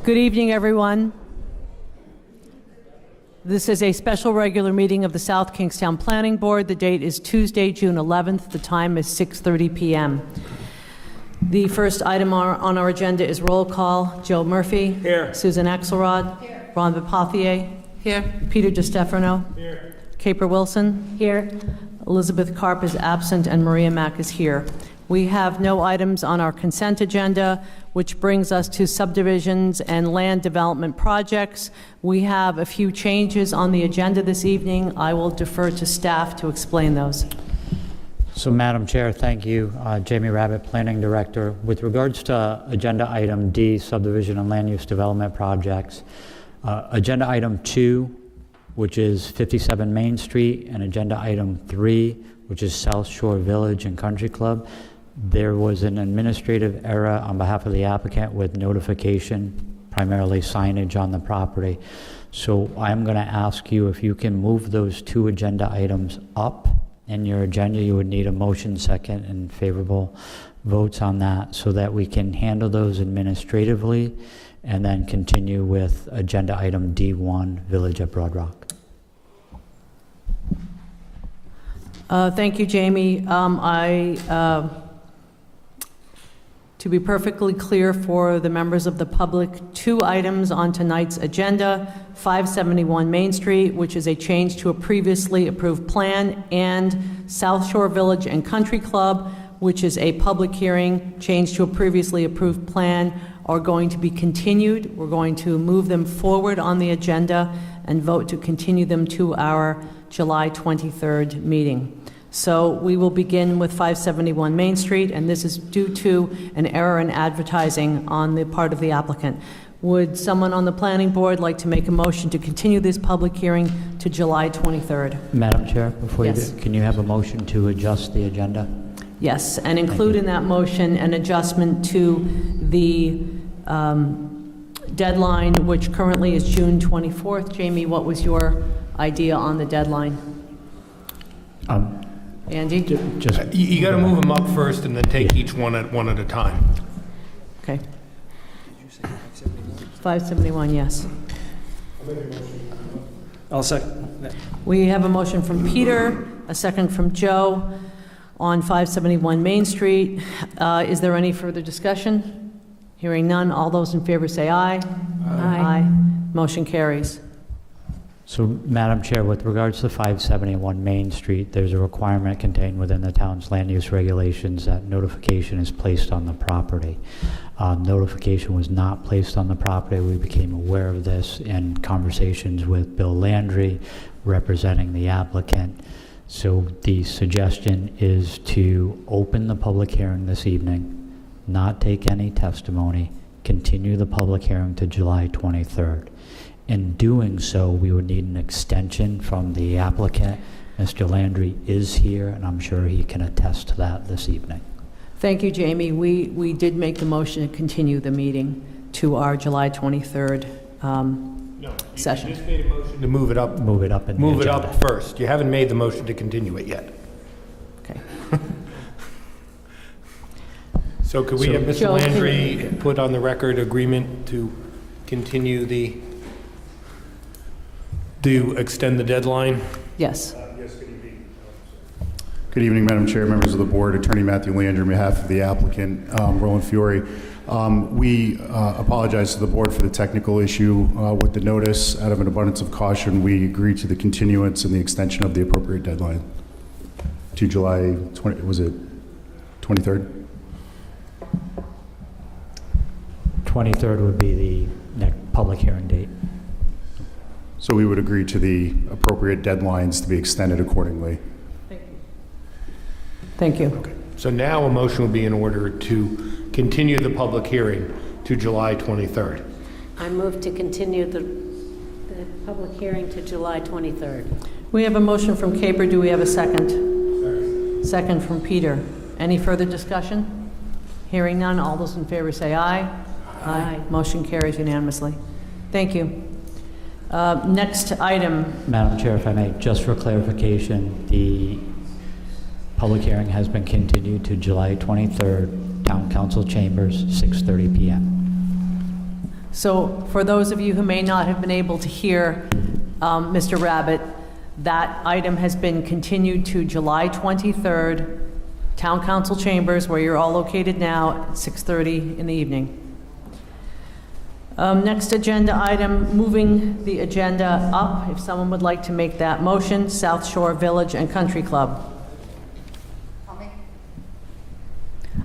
Good evening, everyone. This is a special regular meeting of the South Kingstown Planning Board. The date is Tuesday, June 11th. The time is 6:30 p.m. The first item on our agenda is roll call. Joe Murphy. Here. Susan Axelrod. Here. Ron Bapathier. Here. Peter DiStefano. Here. Caper Wilson. Here. Elizabeth Karp is absent, and Maria Mack is here. We have no items on our consent agenda, which brings us to subdivisions and land development projects. We have a few changes on the agenda this evening. I will defer to staff to explain those. So, Madam Chair, thank you. Jamie Rabbit, Planning Director. With regards to Agenda Item D, Subdivision and Land Use Development Projects, Agenda Item 2, which is 57 Main Street, and Agenda Item 3, which is South Shore Village and Country Club, there was an administrative error on behalf of the applicant with notification, primarily signage on the property. So I'm going to ask you if you can move those two agenda items up in your agenda. You would need a motion second and favorable votes on that so that we can handle those administratively and then continue with agenda item D1, Village at Broad Rock. Thank you, Jamie. To be perfectly clear for the members of the public, two items on tonight's agenda: 571 Main Street, which is a change to a previously approved plan, and South Shore Village and Country Club, which is a public hearing, change to a previously approved plan, are going to be continued. We're going to move them forward on the agenda and vote to continue them to our July 23rd meeting. So we will begin with 571 Main Street, and this is due to an error in advertising on the part of the applicant. Would someone on the planning board like to make a motion to continue this public hearing to July 23rd? Madam Chair, before Yes. you do, can you have a motion to adjust the agenda? Yes, and include in that motion an adjustment to the deadline, which currently is June 24th. Jamie, what was your idea on the deadline? Andy? Just You got to move them up first and then take each one at a time. Okay. 571, yes. I'll second. We have a motion from Peter, a second from Joe on 571 Main Street. Is there any further discussion? Hearing none, all those in favor say aye. Aye. Motion carries. So, Madam Chair, with regards to 571 Main Street, there's a requirement contained within the town's land use regulations that notification is placed on the property. Notification was not placed on the property. We became aware of this in conversations with Bill Landry, representing the applicant. So the suggestion is to open the public hearing this evening, not take any testimony, continue the public hearing to July 23rd. In doing so, we would need an extension from the applicant. Mr. Landry is here, and I'm sure he can attest to that this evening. Thank you, Jamie. We did make the motion to continue the meeting to our July 23rd session. You just made a motion to move it up. Move it up in the Move it agenda. up first. You haven't made the motion to continue it yet. Okay. So could we have Mr. Joe, can Landry put on the record agreement to continue to extend the deadline? Yes. Good evening, Madam Chair, members of the board. Attorney Matthew Landry on behalf of the applicant, Roland Fiore. We apologize to the board for the technical issue with the notice. Out of an abundance of caution, we agreed to the continuance and the extension of the appropriate deadline to July 20, was it 23rd? 23rd would be the next public hearing date. So we would agree to the appropriate deadlines to be extended accordingly. Thank you. So now a motion will be in order to continue the public hearing to July 23rd. I move to continue the public hearing to July 23rd. We have a motion from Caper. Do we have a second? Second from Peter. Any further discussion? Hearing none, all those in favor say aye. Aye. Motion carries unanimously. Thank you. Next item. Madam Chair, if I may, just for clarification, the public hearing has been continued to July 23rd, Town Council Chambers, 6:30 p.m. So for those of you who may not have been able to hear Mr. Rabbit, that item has been continued to July 23rd, Town Council Chambers, where you're all located now, at 6:30 in the evening. Next agenda item, moving the agenda up, if someone would like to make that motion, South Shore Village and Country Club.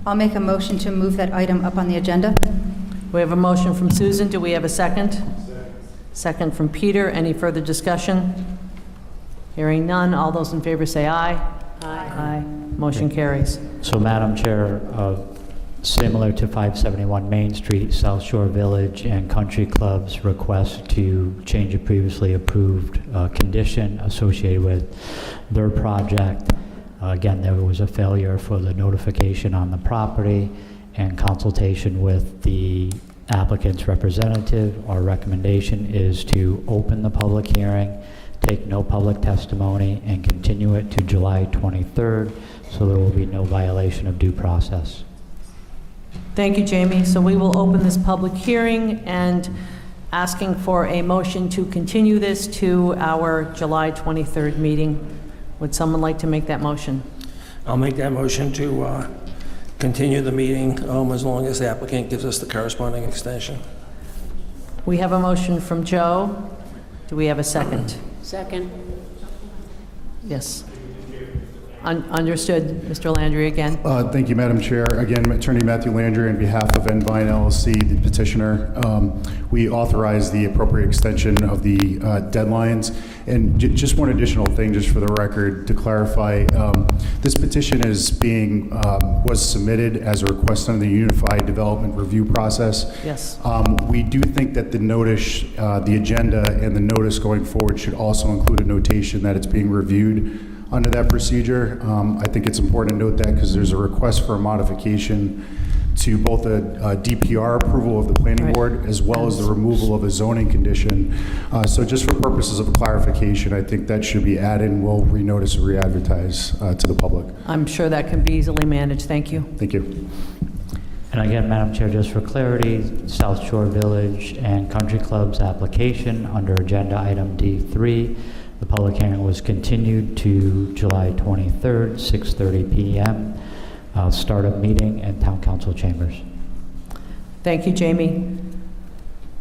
I'll make a motion to move that item up on the agenda. We have a motion from Susan. Do we have a second? Second from Peter. Any further discussion? Hearing none. All those in favor say aye. Aye. Motion carries. So, Madam Chair, similar to 571 Main Street, South Shore Village and Country Club's request to change a previously approved condition associated with their project. Again, there was a failure for the notification on the property and consultation with the applicant's representative. Our recommendation is to open the public hearing, take no public testimony, and continue it to July 23rd, so there will be no violation of due process. Thank you, Jamie. So we will open this public hearing and asking for a motion to continue this to our July 23rd meeting. Would someone like to make that motion? I'll make that motion to continue the meeting as long as the applicant gives us the corresponding extension. We have a motion from Joe. Do we have a second? Second. Yes. Understood, Mr. Landry again. Thank you, Madam Chair. Again, Attorney Matthew Landry on behalf of Envine LLC, the petitioner. We authorize the appropriate extension of the deadlines. And just one additional thing, just for the record, to clarify, this petition was submitted as a request under the Unified Development Review process. Yes. We do think that the notice, the agenda and the notice going forward should also include a notation that it's being reviewed under that procedure. I think it's important to note that because there's a request for a modification to both a DPR approval of the planning Right. board as well as the removal of a zoning condition. So just for purposes of clarification, I think that should be added, and we'll renotice and re-advertise to the public. I'm sure that can be easily managed. Thank you. Thank you. And again, Madam Chair, just for clarity, South Shore Village and Country Club's application under agenda item D3, the public hearing was continued to July 23rd, 6:30 p.m. Start of meeting in Town Council Chambers. Thank you, Jamie.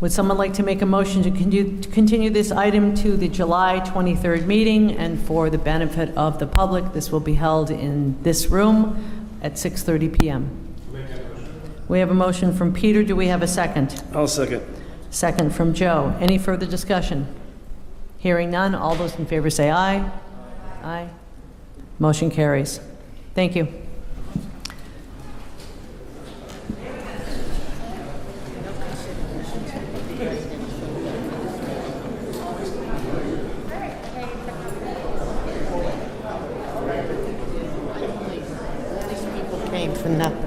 Would someone like to make a motion to continue this item to the July 23rd meeting? And for the benefit of the public, this will be held in this room at 6:30 p.m. We have a motion from Peter. Do we have a second? I'll second. Second from Joe. Any further discussion? Hearing none. All those in favor say aye. Aye. Motion carries. Thank you. Came for nothing.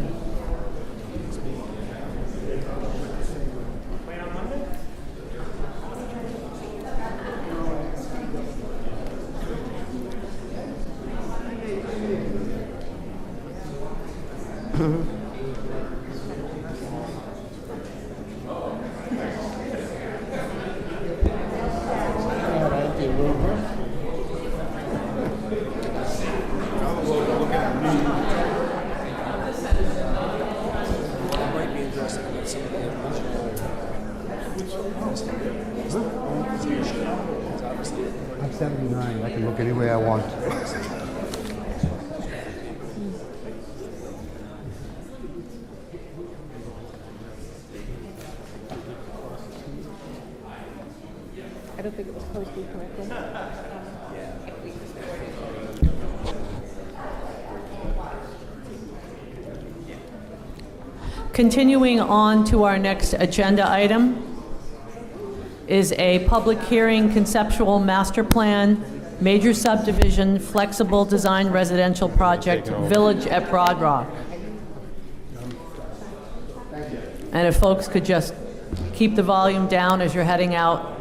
I'm 79. I can look any way I want. I don't think it was posted correctly. Continuing on to our next agenda item is a public hearing, conceptual master plan, major subdivision, flexible design residential project, Village at Broad Rock. And if folks could just keep the volume down as you're heading out.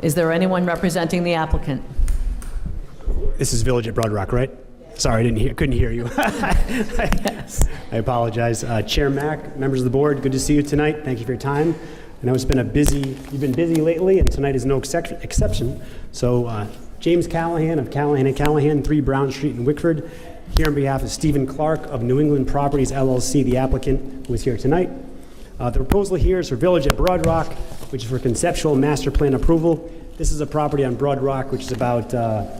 Is there anyone representing the applicant? This is Village at Broad Rock, right? Sorry, couldn't hear you. I apologize. Chair Mack, members of the board, good to see you tonight. Thank you for your time. I know you've been busy lately, and tonight is no exception. So James Callahan of Callahan & Callahan, 3 Brown Street in Wickford, here on behalf of Stephen Clark of New England Properties LLC, the applicant who is here tonight. The proposal here is for Village at Broad Rock, which is for conceptual master plan approval. This is a property on Broad Rock, which is about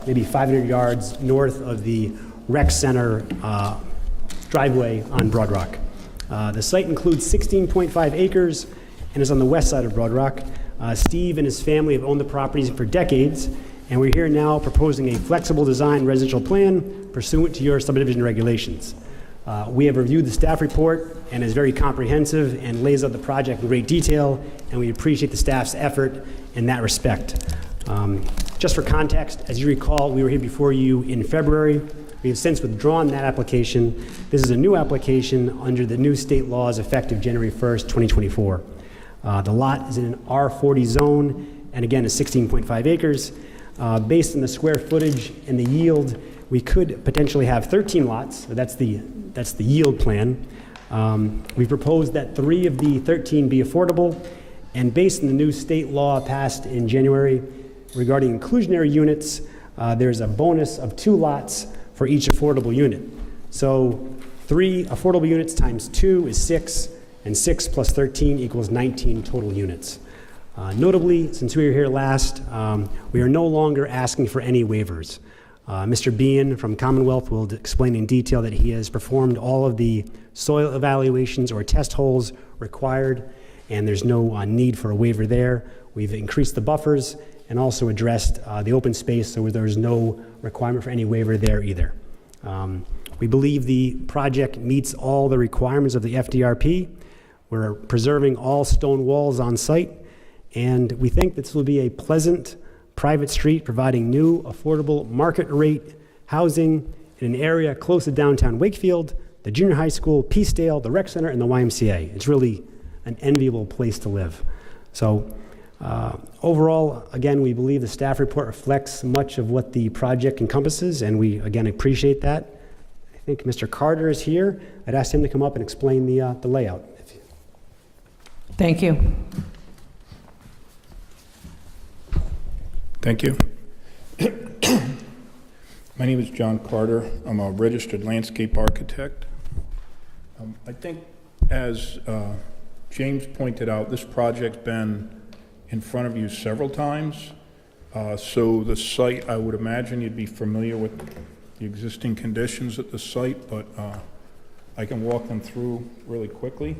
maybe 500 yards north of the rec center driveway on Broad Rock. The site includes 16.5 acres and is on the west side of Broad Rock. Steve and his family have owned the properties for decades, and we're here now proposing a flexible design residential plan pursuant to your subdivision regulations. We have reviewed the staff report and is very comprehensive and lays out the project in great detail, and we appreciate the staff's effort in that respect. Just for context, as you recall, we were here before you in February. We have since withdrawn that application. This is a new application under the new state laws effective January 1st, 2024. The lot is in an R40 zone, and again, is 16.5 acres. Based on the square footage and the yield, we could potentially have 13 lots. So that's the yield plan. We proposed that 3 of the 13 be affordable, and based on the new state law passed in January regarding inclusionary units, there's a bonus of 2 lots for each affordable unit. So 3 affordable units times 2 is 6, and 6 plus 13 equals 19 total units. Notably, since we were here last, we are no longer asking for any waivers. Mr. Bean from Commonwealth will explain in detail that he has performed all of the soil evaluations or test holes required, and there's no need for a waiver there. We've increased the buffers and also addressed the open space, so there's no requirement for any waiver there either. We believe the project meets all the requirements of the FDRP. We're preserving all stone walls on site, and we think this will be a pleasant private street providing new, affordable, market rate housing in an area close to downtown Wakefield, the junior high school, Peacedale, the rec center, and the YMCA. It's really an enviable place to live. So overall, again, we believe the staff report reflects much of what the project encompasses, and we, again, appreciate that. I think Mr. Carter is here. I'd ask him to come up and explain the layout. Thank you. Thank you. My name is John Carter. I'm a registered landscape architect. I think, as James pointed out, this project's been in front of you several times. So the site, I would imagine you'd be familiar with the existing conditions at the site, but I can walk them through really quickly.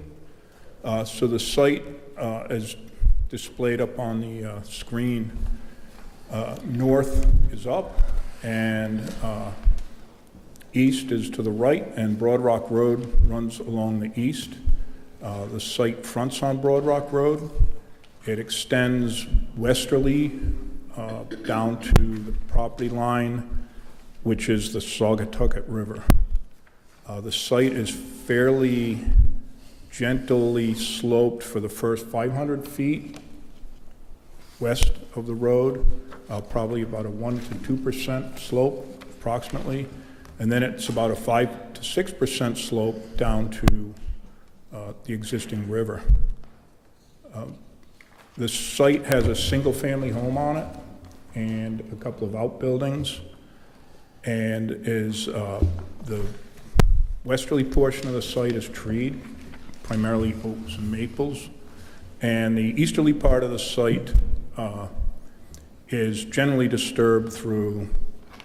So the site, as displayed up on the screen, north is up, and east is to the right, and Broad Rock Road runs along the east. The site fronts on Broad Rock Road. It extends westerly down to the property line, which is the Saugatucket River. The site is fairly gently sloped for the first 500 feet west of the road, probably about a 1% to 2% slope approximately, and then it's about a 5% to 6% slope down to the existing river. The site has a single-family home on it and a couple of outbuildings, and is the westerly portion of the site is treed, primarily oaks and maples, and the easterly part of the site is generally disturbed through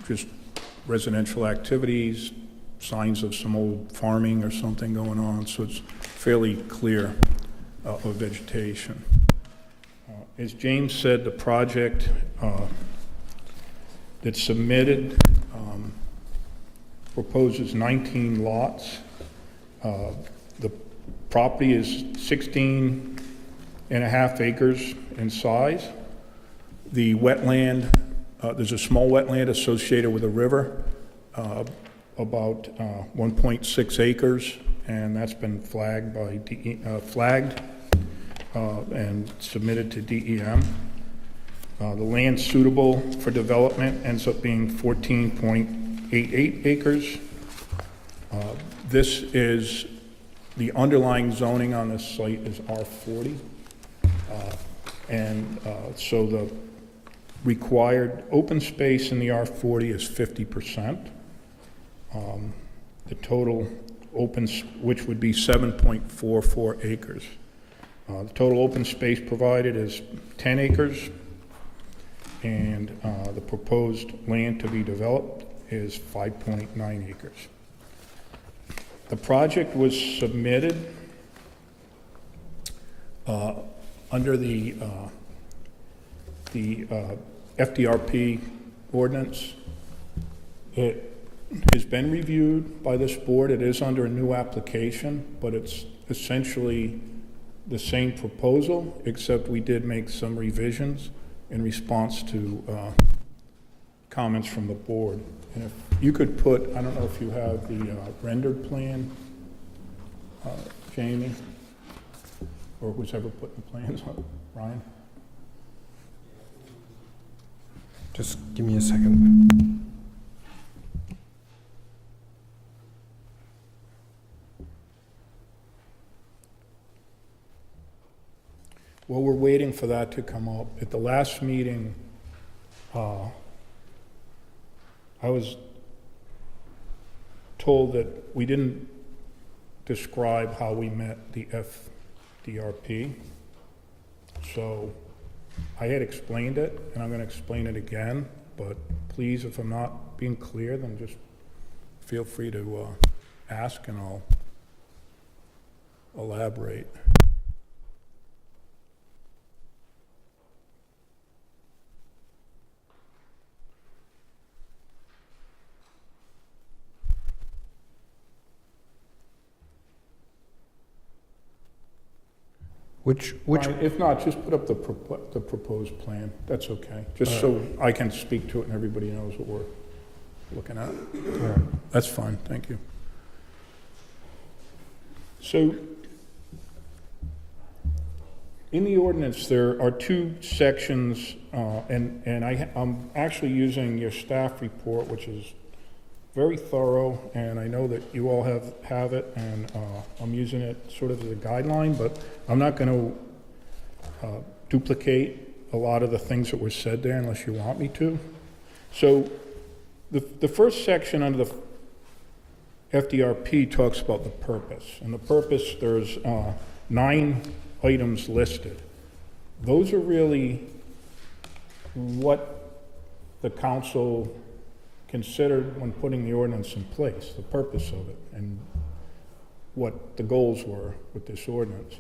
just residential activities, signs of some old farming or something going on, so it's fairly clear of vegetation. As James said, the project that's submitted proposes 19 lots. The property is 16 and a half acres in size. The wetland, there's a small wetland associated with a river, about 1.6 acres, and that's been flagged by and submitted to DEM. The land suitable for development ends up being 14.8 .88 acres. This is, the underlying zoning on this site is R40. So the required open space in the R40 is 50%. The total which would be 7.44 acres. The total open space provided is 10 acres, and the proposed land to be developed is 5.9 acres. The project was submitted under the FDRP ordinance. It has been reviewed by this board. It is under a new application, but it's essentially the same proposal, except we did make some revisions in response to comments from the board. And if you could put, I don't know if you have the rendered plan, Jamie, or who's ever put the plans up, Ryan? Just give me a second. Well, we're waiting for that to come up. At the last meeting, I was told that we didn't describe how we met the FDRP. So I had explained it, and I'm going to explain it again, but please, if I'm not being clear, then just feel free to ask and I'll elaborate. Which Ryan, if not, just put up the proposed plan. That's okay. Just so I can speak to it and everybody knows what we're looking at. That's fine, thank you. So, in the ordinance, there are two sections, and I'm actually using your staff report, which is very thorough, and I know that you all have it, and I'm using it sort of as a guideline, but I'm not going to duplicate a lot of the things that were said there unless you want me to. So the first section under the FDRP talks about the purpose, and the purpose, there's 9 items listed. Those are really what the council considered when putting the ordinance in place, the purpose of it, and what the goals were with this ordinance.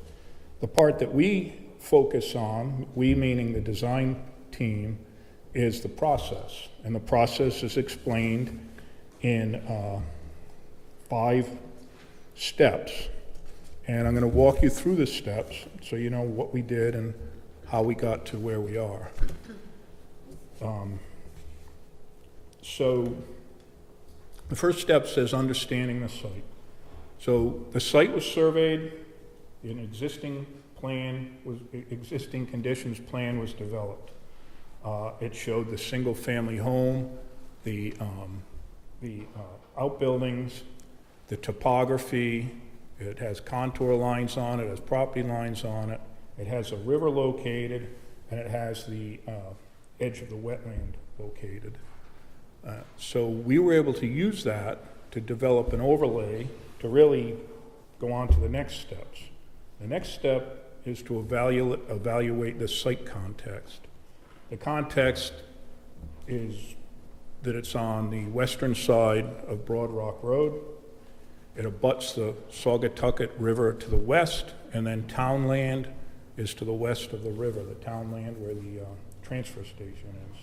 The part that we focus on, we meaning the design team, is the process. And the process is explained in 5 steps. And I'm going to walk you through the steps so you know what we did and how we got to where we are. So the first step says understanding the site. So the site was surveyed, an existing conditions plan was developed. It showed the single-family home, the outbuildings, the topography. It has contour lines on it, it has property lines on it. It has a river located, and it has the edge of the wetland located. So we were able to use that to develop an overlay to really go on to the next steps. The next step is to evaluate the site context. The context is that it's on the western side of Broad Rock Road. It abuts the Saugatucket River to the west, and then townland is to the west of the river, the townland where the transfer station is.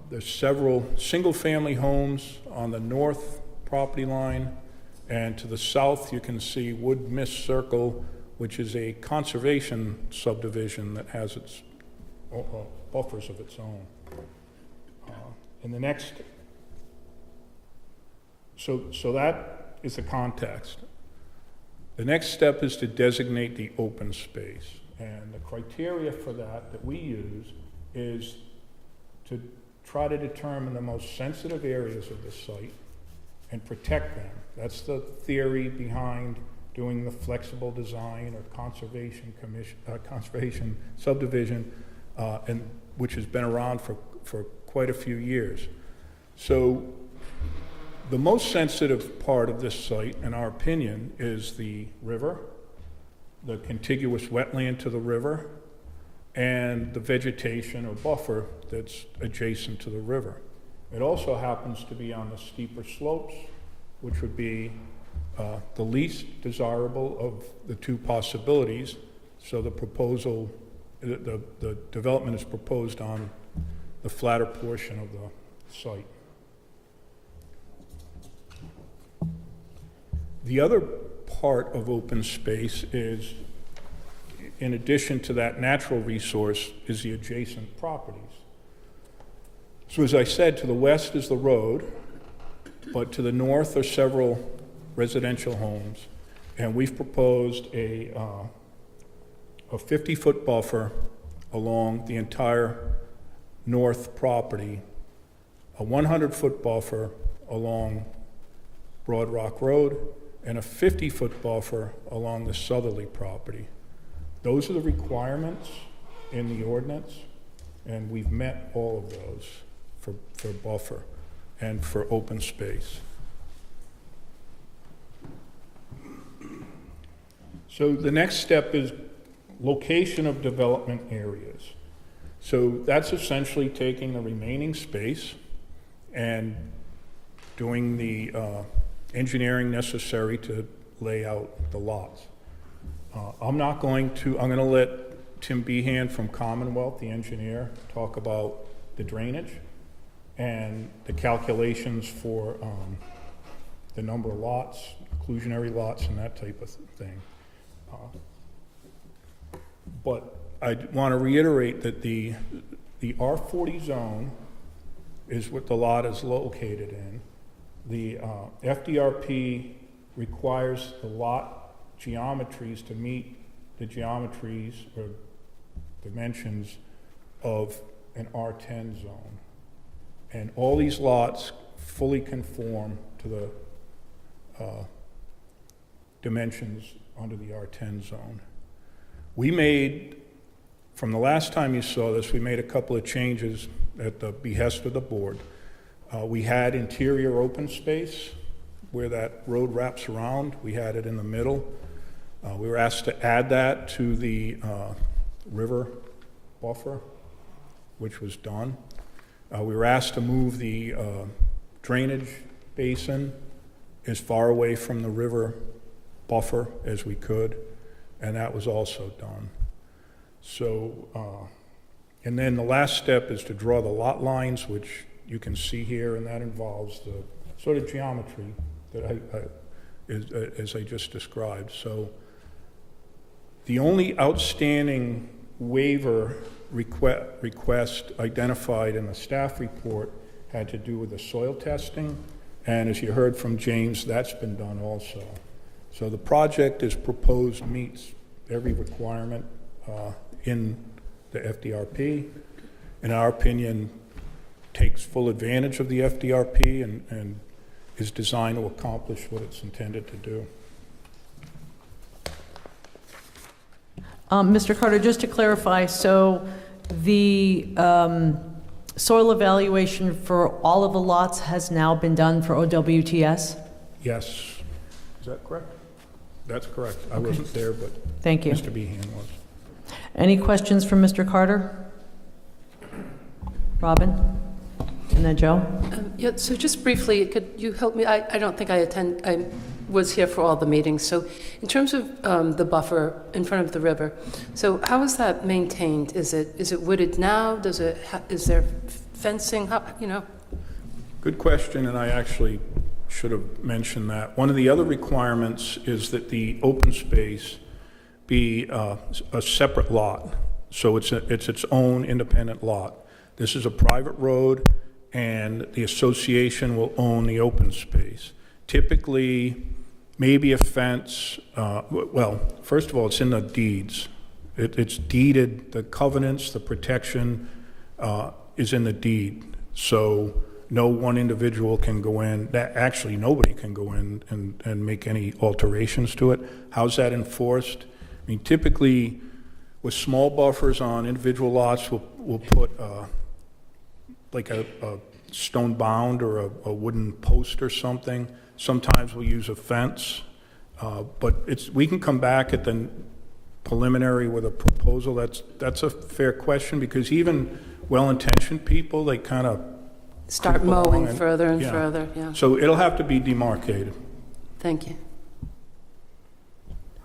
There's several single-family homes on the north property line, and to the south you can see Wood Mist Circle, which is a conservation subdivision that has its buffers of its own. And the next, so that is the context. The next step is to designate the open space, and the criteria for that we use is to try to determine the most sensitive areas of the site and protect them. That's the theory behind doing the flexible design or conservation subdivision, and which has been around for quite a few years. So the most sensitive part of this site, in our opinion, is the river, the contiguous wetland to the river, and the vegetation or buffer that's adjacent to the river. It also happens to be on the steeper slopes, which would be the least desirable of the two possibilities. So the proposal, the development is proposed on the flatter portion of the site. The other part of open space is, in addition to that natural resource, is the adjacent properties. So as I said, to the west is the road, but to the north are several residential homes, and we've proposed a 50-foot buffer along the entire north property, a 100-foot buffer along Broad Rock Road, and a 50-foot buffer along the southerly property. Those are the requirements in the ordinance, and we've met all of those for buffer and for open space. So the next step is location of development areas. So that's essentially taking the remaining space and doing the engineering necessary to lay out the lots. I'm going to let Tim Behan from Commonwealth, the engineer, talk about the drainage and the calculations for the number of lots, inclusionary lots, and that type of thing. But I want to reiterate that the R40 zone is what the lot is located in. The FDRP requires the lot geometries to meet the geometries or dimensions of an R10 zone. And all these lots fully conform to the dimensions under the R10 zone. We made, from the last time you saw this, we made a couple of changes at the behest of the board. We had interior open space where that road wraps around. We had it in the middle. We were asked to add that to the river buffer, which was done. We were asked to move the drainage basin as far away from the river buffer as we could, and that was also done. So, and then the last step is to draw the lot lines, which you can see here, and that involves the sort of geometry that as I just described. So the only outstanding waiver request identified in the staff report had to do with the soil testing, and as you heard from James, that's been done also. So the project as proposed meets every requirement in the FDRP. In our opinion, takes full advantage of the FDRP and is designed to accomplish what it's intended to do. Mr. Carter, just to clarify, so the soil evaluation for all of the lots has now been done for OWTS? Yes. Is that correct? That's correct. I wasn't there, but Thank you. Mr. Behan was. Any questions from Mr. Carter? Robin? And then Joe? Yeah, so just briefly, could you help me? I don't think I was here for all the meetings. So in terms of the buffer in front of the river, so how is that maintained? Is it wooded now? Is there fencing? Good question, and I actually should have mentioned that. One of the other requirements is that the open space be a separate lot. So it's its own independent lot. This is a private road, and the association will own the open space. Typically, maybe a fence, well, first of all, it's in the deeds. It's deeded, the covenants, the protection is in the deed. So no one individual can go in, actually, nobody can go in and make any alterations to it. How's that enforced? I mean, typically, with small buffers on individual lots, we'll put like a stone bound or a wooden post or something. Sometimes we'll use a fence, but we can come back at the preliminary with a proposal. That's a fair question, because even well-intentioned people, they kind of Start creep along mowing further and yeah. further, yeah. So it'll have to be demarcated. Thank you.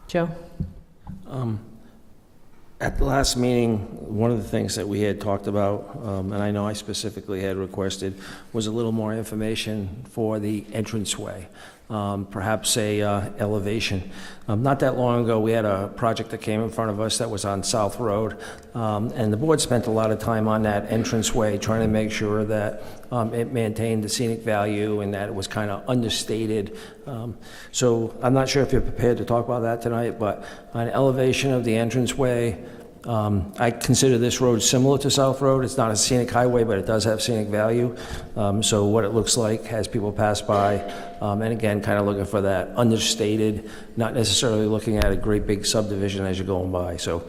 Joe? At the last meeting, one of the things that we had talked about, and I know I specifically had requested, was a little more information for the entranceway, perhaps a elevation. Not that long ago, we had a project that came in front of us that was on South Road, and the board spent a lot of time on that entranceway, trying to make sure that it maintained the scenic value and that it was kind of understated. So I'm not sure if you're prepared to talk about that tonight, but an elevation of the entranceway, I consider this road similar to South Road. It's not a scenic highway, but it does have scenic value. So what it looks like as people pass by, and again, kind of looking for that understated, not necessarily looking at a great big subdivision as you're going by. So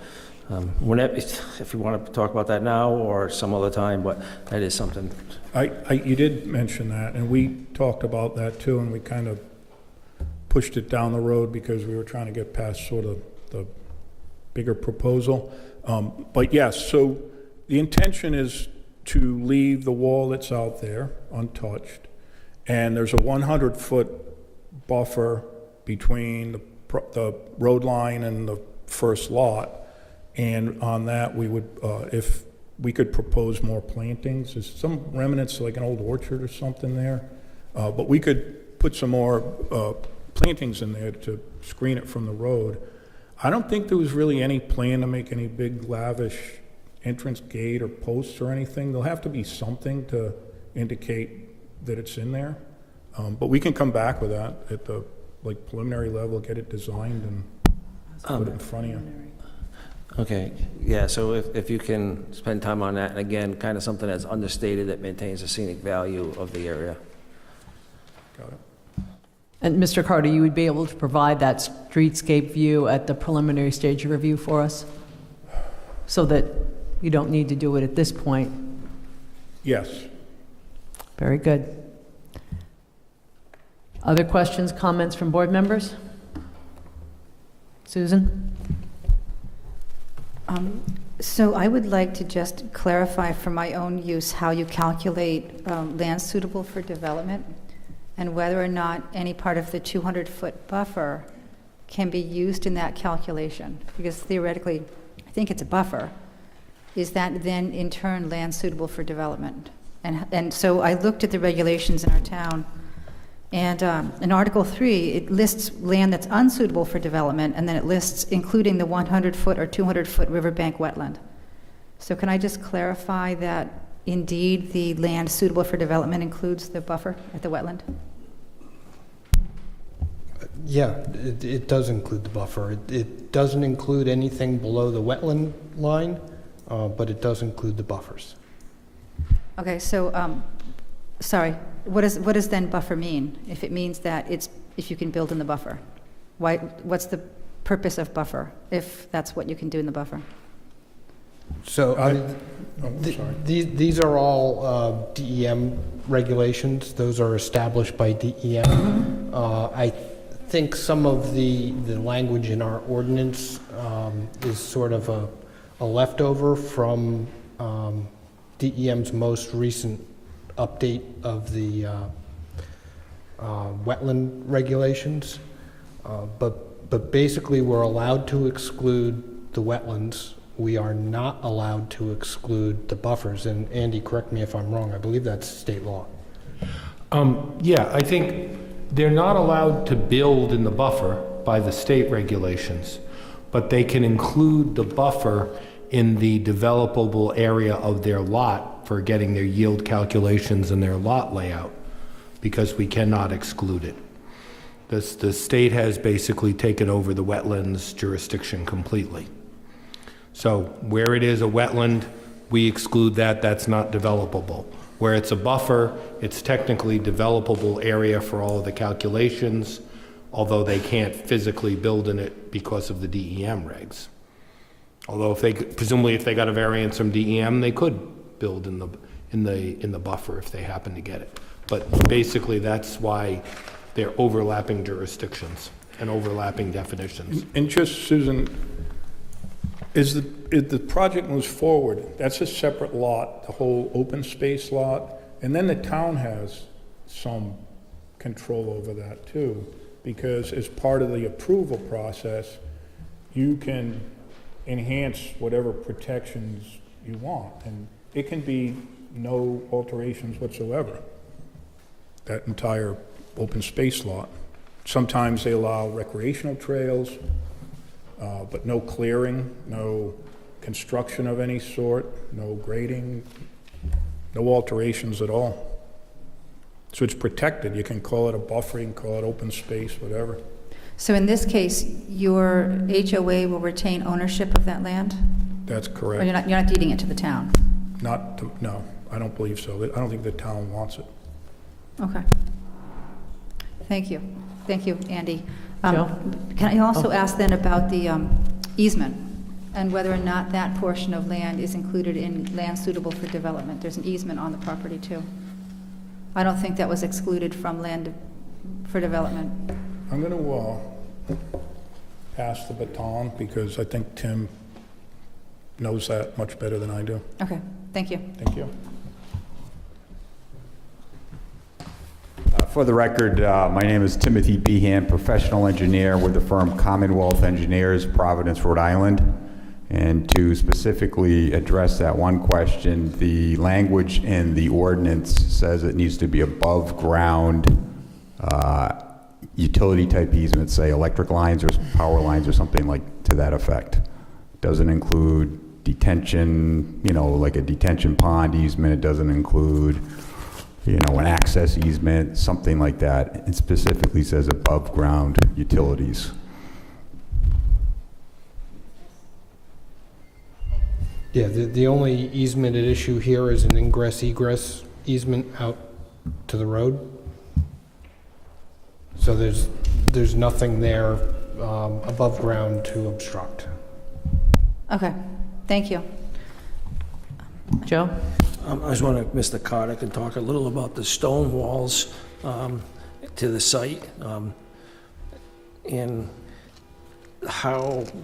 whenever, if you want to talk about that now or some other time, but that is something. You did mention that, and we talked about that too, and we kind of pushed it down the road because we were trying to get past sort of the bigger proposal. But yes, so the intention is to leave the wall that's out there untouched, and there's a 100-foot buffer between the road line and the first lot, and on that we would, if we could propose more plantings. There's some remnants, like an old orchard or something there, but we could put some more plantings in there to screen it from the road. I don't think there was really any plan to make any big lavish entrance gate or posts or anything. There'll have to be something to indicate that it's in there. But we can come back with that at the preliminary level, get it designed and put it in front of you. Okay, yeah, so if you can spend time on that, and again, kind of something that's understated that maintains the scenic value of the area. Got it. And Mr. Carter, you would be able to provide that streetscape view at the preliminary stage of review for us? So that you don't need to do it at this point? Yes. Very good. Other questions, comments from board members? Susan? So I would like to just clarify for my own use how you calculate land suitable for development, and whether or not any part of the 200-foot buffer can be used in that calculation. Because theoretically, I think it's a buffer. Is that then in turn land suitable for development? And so I looked at the regulations in our town, and in Article 3, it lists land that's unsuitable for development, and then it lists including the 100-foot or 200-foot riverbank wetland. So can I just clarify that indeed the land suitable for development includes the buffer at the wetland? Yeah, it does include the buffer. It doesn't include anything below the wetland line, but it does include the buffers. Okay, so, sorry, what does then buffer mean? If it means that if you can build in the buffer? What's the purpose of buffer, if that's what you can do in the buffer? So sorry. these are all DEM regulations. Those are established by DEM. I think some of the language in our ordinance is sort of a leftover from DEM's most recent update of the wetland regulations. But basically, we're allowed to exclude the wetlands. We are not allowed to exclude the buffers. And Andy, correct me if I'm wrong. I believe that's state law. Yeah, I think they're not allowed to build in the buffer by the state regulations, but they can include the buffer in the developable area of their lot for getting their yield calculations and their lot layout, because we cannot exclude it. The state has basically taken over the wetlands jurisdiction completely. So where it is a wetland, we exclude that. That's not developable. Where it's a buffer, it's technically developable area for all of the calculations, although they can't physically build in it because of the DEM regs. Although presumably if they got a variance from DEM, they could build in the buffer if they happen to get it. But basically, that's why they're overlapping jurisdictions and overlapping definitions. And just, Susan, if the project moves forward, that's a separate lot, the whole open space lot, and then the town has some control over that too, because as part of the approval process, you can enhance whatever protections you want, and it can be no alterations whatsoever, that entire open space lot. Sometimes they allow recreational trails, but no clearing, no construction of any sort, no grading, no alterations at all. So it's protected. You can call it a buffer, you can call it open space, whatever. So in this case, your HOA will retain ownership of that land? That's Or correct. you're not deeding it to the town? No, I don't believe so. I don't think the town wants it. Okay. Thank you. Thank you, Andy. Joe? Can I also ask then about the easement and whether or not that portion of land is included in land suitable for development? There's an easement on the property too. I don't think that was excluded from land for development. I'm going to pass the baton because I think Tim knows that much better than I do. Okay, thank you. Thank you. For the record, my name is Timothy Behan, professional engineer with the firm Commonwealth Engineers, Providence, Rhode Island. And to specifically address that one question, the language in the ordinance says it needs to be above ground utility type easements, say electric lines or power lines or something like to that effect. Doesn't include detention, like a detention pond easement. It doesn't include an access easement, something like that. It specifically says above ground utilities. Yeah, the only easement at issue here is an ingress-egress easement out to the road. So there's nothing there above ground to obstruct. Okay, thank you. Joe? I was wondering if Mr. Carter could talk a little about the stone walls to the site, and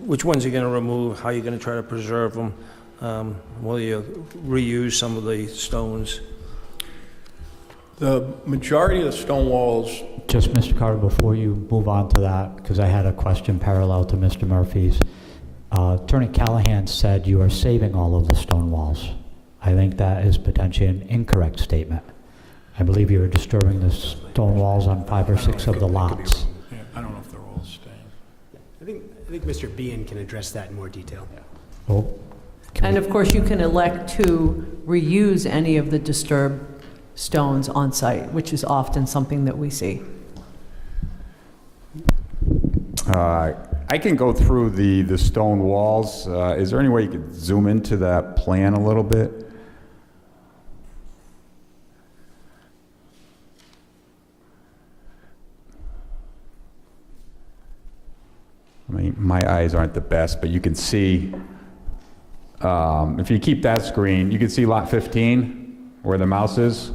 which ones you're going to remove, how you're going to try to preserve them, will you reuse some of the stones? The majority of the stone walls, Just, Mr. Carter, before you move on to that, because I had a question parallel to Mr. Murphy's. Attorney Callahan said you are saving all of the stone walls. I think that is potentially an incorrect statement. I believe you were disturbing the stone walls on 5 or 6 of the lots. yeah, I don't know if they're all staying. I think Mr. Behan can address that in more detail. Oh, And of course, you can elect to reuse any of the disturbed stones on site, which is often something that we see. I can go through the stone walls. Is there any way you could zoom into that plan a little bit? I mean, my eyes aren't the best, but you can see, if you keep that screen, you can see lot 15, where the mouse is.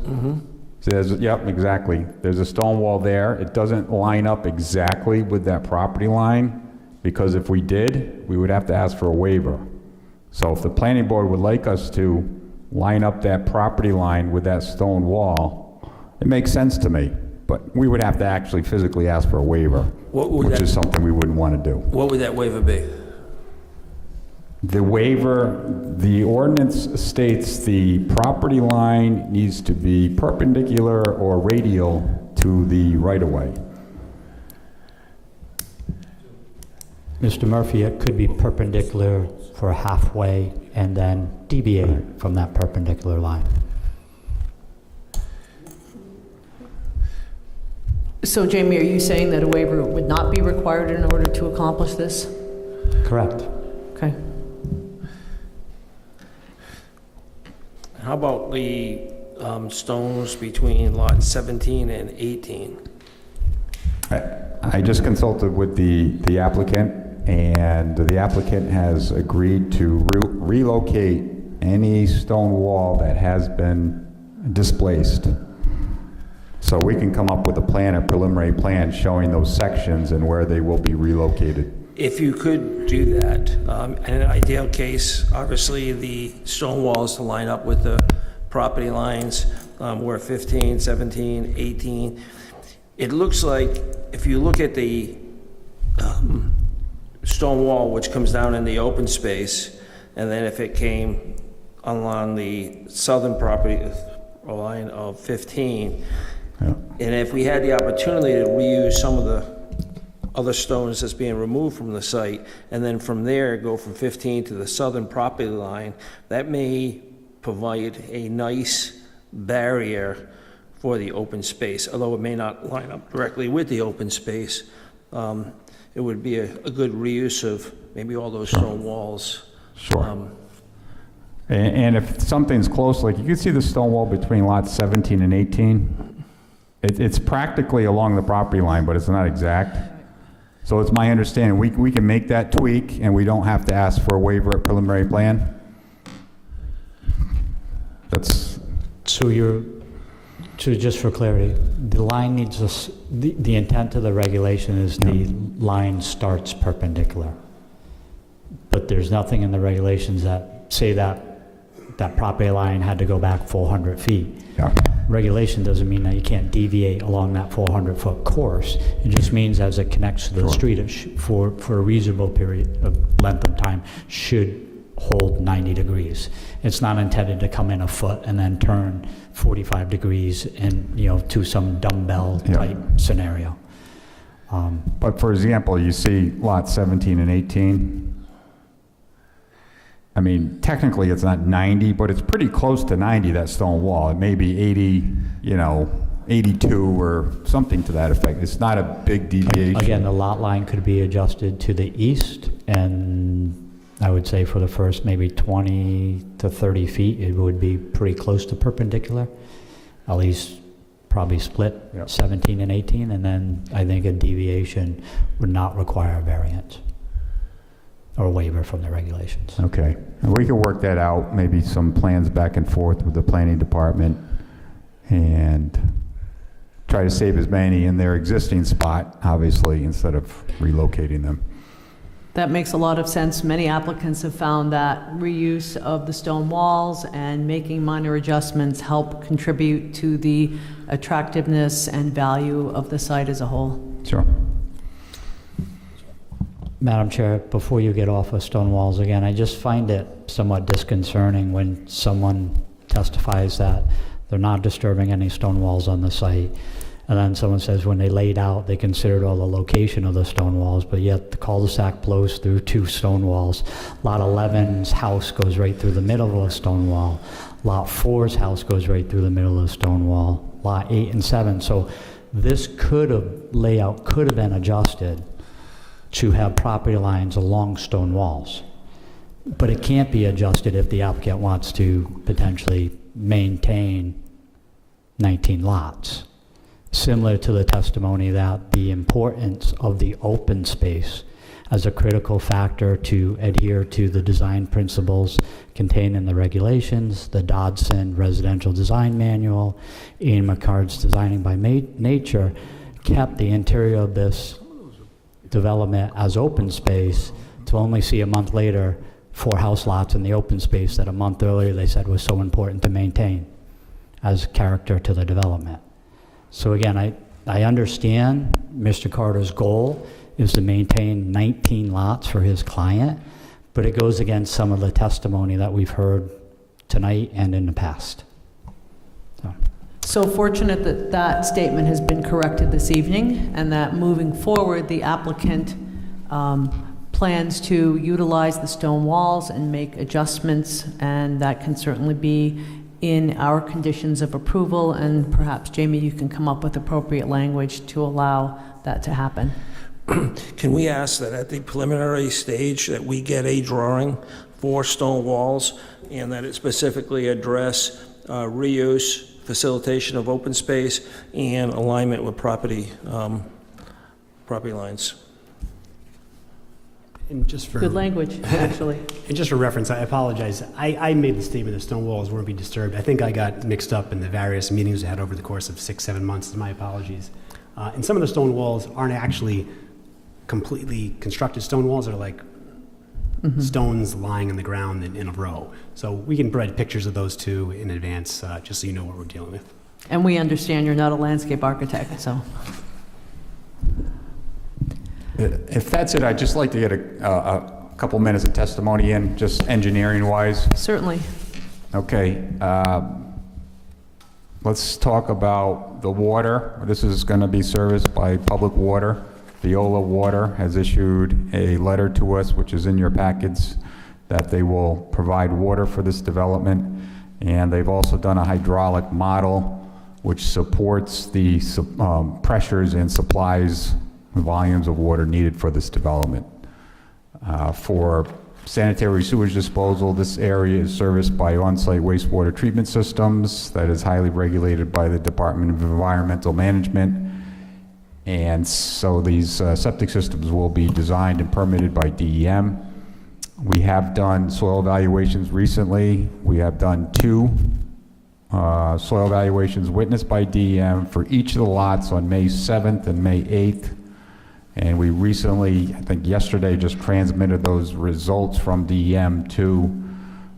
So yep, exactly. There's a stone wall there. It doesn't line up exactly with that property line, because if we did, we would have to ask for a waiver. So if the planning board would like us to line up that property line with that stone wall, it makes sense to me. But we would have to actually physically ask for a waiver, which is something we wouldn't want to do. What would that waiver be? The waiver, the ordinance states the property line needs to be perpendicular or radial to the right-of-way. Mr. Murphy, it could be perpendicular for halfway and then deviate from that perpendicular line. So Jamie, are you saying that a waiver would not be required in order to accomplish this? Correct. Okay. How about the stones between lot 17 and 18. I just consulted with the applicant, and the applicant has agreed to relocate any stone wall that has been displaced. So we can come up with a plan, a preliminary plan showing those sections and where they will be relocated. If you could do that, in an ideal case, obviously the stone walls to line up with the property lines, where 15, 17, 18. It looks like, if you look at the stone wall which comes down in the open space, and then if it came along the southern property line of 15, Yeah. and if we had the opportunity to reuse some of the other stones that's being removed from the site, and then from there go from 15 to the southern property line, that may provide a nice barrier for the open space, although it may not line up directly with the open space. It would be a good reuse of maybe all those stone walls. Sure. And if something's close, like you can see the stone wall between lots 17 and 18. It's practically along the property line, but it's not exact. So it's my understanding, we can make that tweak and we don't have to ask for a waiver at preliminary plan? That's, So just for clarity, the line needs us, the intent of the regulation is the line starts perpendicular. But there's nothing in the regulations that say that property line had to go back 400 feet. yeah, Regulation doesn't mean that you can't deviate along that 400-foot course. It just means as it connects to the Sure. street, it for a reasonable period of length of time, should hold 90 degrees. It's not intended to come in a foot and then turn 45 degrees in, to some dumbbell Yeah. type scenario. but for example, you see lot 17 and 18. I mean, technically it's not 90, but it's pretty close to 90, that stone wall. It may be 80, 82 or something to that effect. It's not a big deviation. Again, the lot line could be adjusted to the east, and I would say for the first maybe 20 to 30 feet, it would be pretty close to perpendicular, at least probably split Yep. 17 and 18, and then I think a deviation would not require a variance or a waiver from the regulations. Okay, and we can work that out, maybe some plans back and forth with the planning department, and try to save as many in their existing spot, obviously, instead of relocating them. That makes a lot of sense. Many applicants have found that reuse of the stone walls and making minor adjustments help contribute to the attractiveness and value of the site as a whole. Sure. Madam Chair, before you get off of stone walls again, I just find it somewhat disconcerting when someone testifies that they're not disturbing any stone walls on the site, and then someone says when they laid out, they considered all the location of the stone walls, but yet the cul-de-sac blows through 2 stone walls. Lot 11's house goes right through the middle of a stone wall. Lot 4's house goes right through the middle of the stone wall. Lot 8 and 7. So this layout could have been adjusted to have property lines along stone walls. But it can't be adjusted if the applicant wants to potentially maintain 19 lots. Similar to the testimony that the importance of the open space as a critical factor to adhere to the design principles contained in the regulations, the Dodson Residential Design Manual, Ian McCard's Designing by Nature, kept the interior of this development as open space, to only see a month later 4 house lots in the open space that a month earlier they said was so important to maintain as character to the development. So again, I understand Mr. Carter's goal is to maintain 19 lots for his client, but it goes against some of the testimony that we've heard tonight and in the past. So fortunate that that statement has been corrected this evening, and that moving forward, the applicant plans to utilize the stone walls and make adjustments, and that can certainly be in our conditions of approval, and perhaps, Jamie, you can come up with appropriate language to allow that to happen. Can we ask that at the preliminary stage that we get a drawing for stone walls and that it specifically address reuse, facilitation of open space, and alignment with property lines. And just for Good language, actually. And just for reference, I apologize. I made the statement that stone walls won't be disturbed. I think I got mixed up in the various meetings we had over the course of 6-7 months. My apologies. And some of the stone walls aren't actually completely constructed stone walls. They're like stones lying in the ground in a row. So we can provide pictures of those too in advance, just so you know what we're dealing with. And we understand you're not a landscape architect, so. If that's it, I'd just like to get a couple minutes of testimony in, just engineering-wise. Certainly. Okay, let's talk about the water. This is going to be serviced by Public Water. Viola Water has issued a letter to us, which is in your packets, that they will provide water for this development. And they've also done a hydraulic model which supports the pressures and supplies volumes of water needed for this development. For sanitary sewage disposal, this area is serviced by on-site wastewater treatment systems that is highly regulated by the Department of Environmental Management. And so these septic systems will be designed and permitted by DEM. We have done soil evaluations recently. We have done 2 soil evaluations witnessed by DEM for each of the lots on May 7th and May 8th. And we recently, I think yesterday, just transmitted those results from DEM to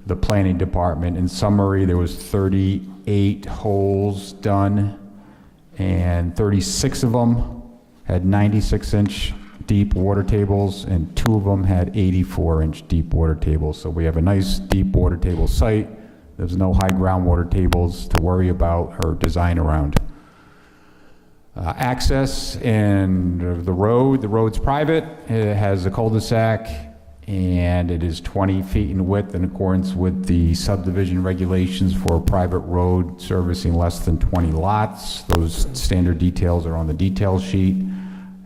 the planning department. In summary, there was 38 holes done, and 36 of them had 96-inch deep water tables, and 2 of them had 84-inch deep water tables. So we have a nice deep water table site. There's no high groundwater tables to worry about or design around. Access and the road's private. It has a cul-de-sac, and it is 20 feet in width in accordance with the subdivision regulations for a private road servicing less than 20 lots. Those standard details are on the detail sheet.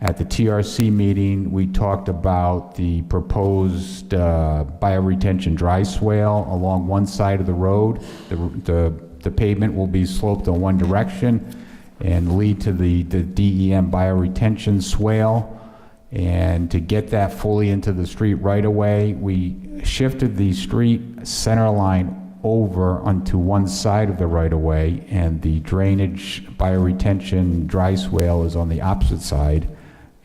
At the TRC meeting, we talked about the proposed bioretention dry swale along one side of the road. The pavement will be sloped in one direction and lead to the DEM bioretention swale. And to get that fully into the street right away, we shifted the street center line over onto one side of the right of way, and the drainage bioretention dry swale is on the opposite side.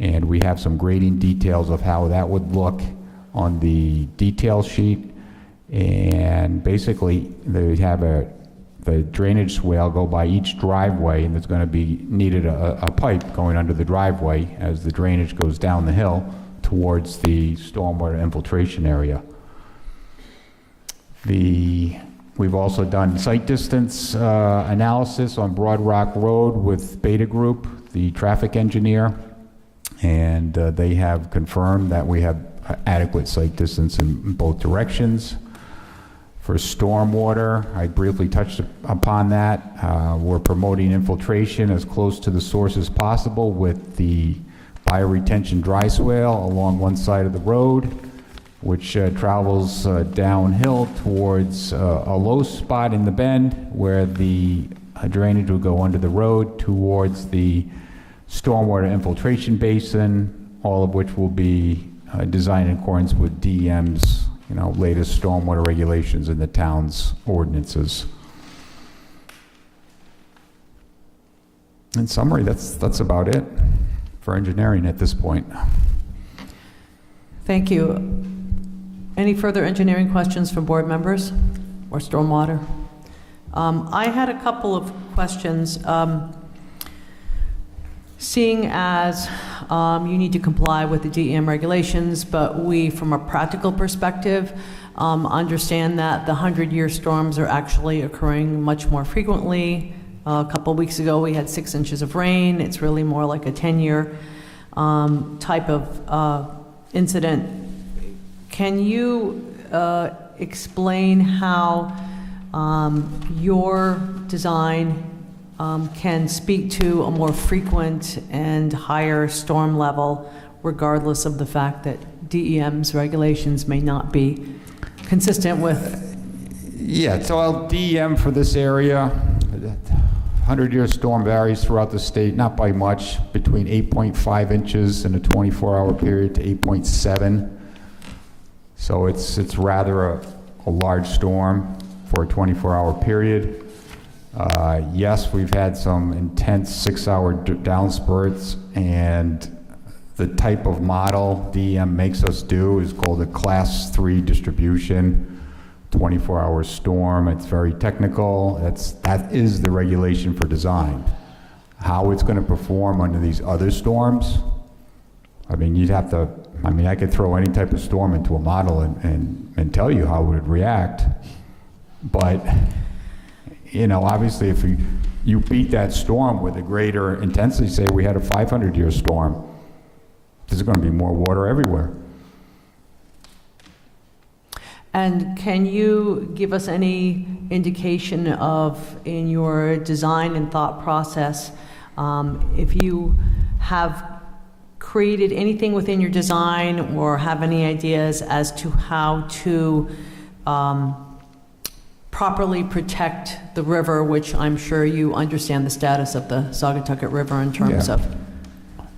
And we have some grading details of how that would look on the detail sheet. And basically, they have the drainage swale go by each driveway, and there's going to be needed a pipe going under the driveway as the drainage goes down the hill towards the stormwater infiltration area. We've also done site distance analysis on Broad Rock Road with Beta Group, the traffic engineer, and they have confirmed that we have adequate site distance in both directions. For stormwater, I briefly touched upon that. We're promoting infiltration as close to the source as possible with the bioretention dry swale along one side of the road, which travels downhill towards a low spot in the bend where the drainage will go under the road towards the stormwater infiltration basin, all of which will be designed in accordance with DEM's latest stormwater regulations in the town's ordinances. In summary, that's about it for engineering at this point. Thank you. Any further engineering questions from board members or stormwater? I had a couple of questions. Seeing as you need to comply with the DEM regulations, but we, from a practical perspective, understand that the 100-year storms are actually occurring much more frequently. A couple weeks ago, we had 6 inches of rain. It's really more like a 10-year type of incident. Can you explain how your design can speak to a more frequent and higher storm level, regardless of the fact that DEM's regulations may not be consistent with Yeah, so our DEM for this area, 100-year storm varies throughout the state, not by much, between 8.5 inches in a 24-hour period to 8.7. So it's rather a large storm for a 24-hour period. Yes, we've had some intense 6-hour downspurts, and the type of model DEM makes us do is called a Class 3 distribution, 24-hour storm. It's very technical. That is the regulation for design. How it's going to perform under these other storms, I mean, I could throw any type of storm into a model and tell you how it would react. But, obviously, if you beat that storm with a greater intensity, say we had a 500-year storm, there's going to be more water everywhere. And can you give us any indication of, in your design and thought process, if you have created anything within your design or have any ideas as to how to properly protect the river, which I'm sure you understand the status of the Saugatucket River in terms Yeah. of?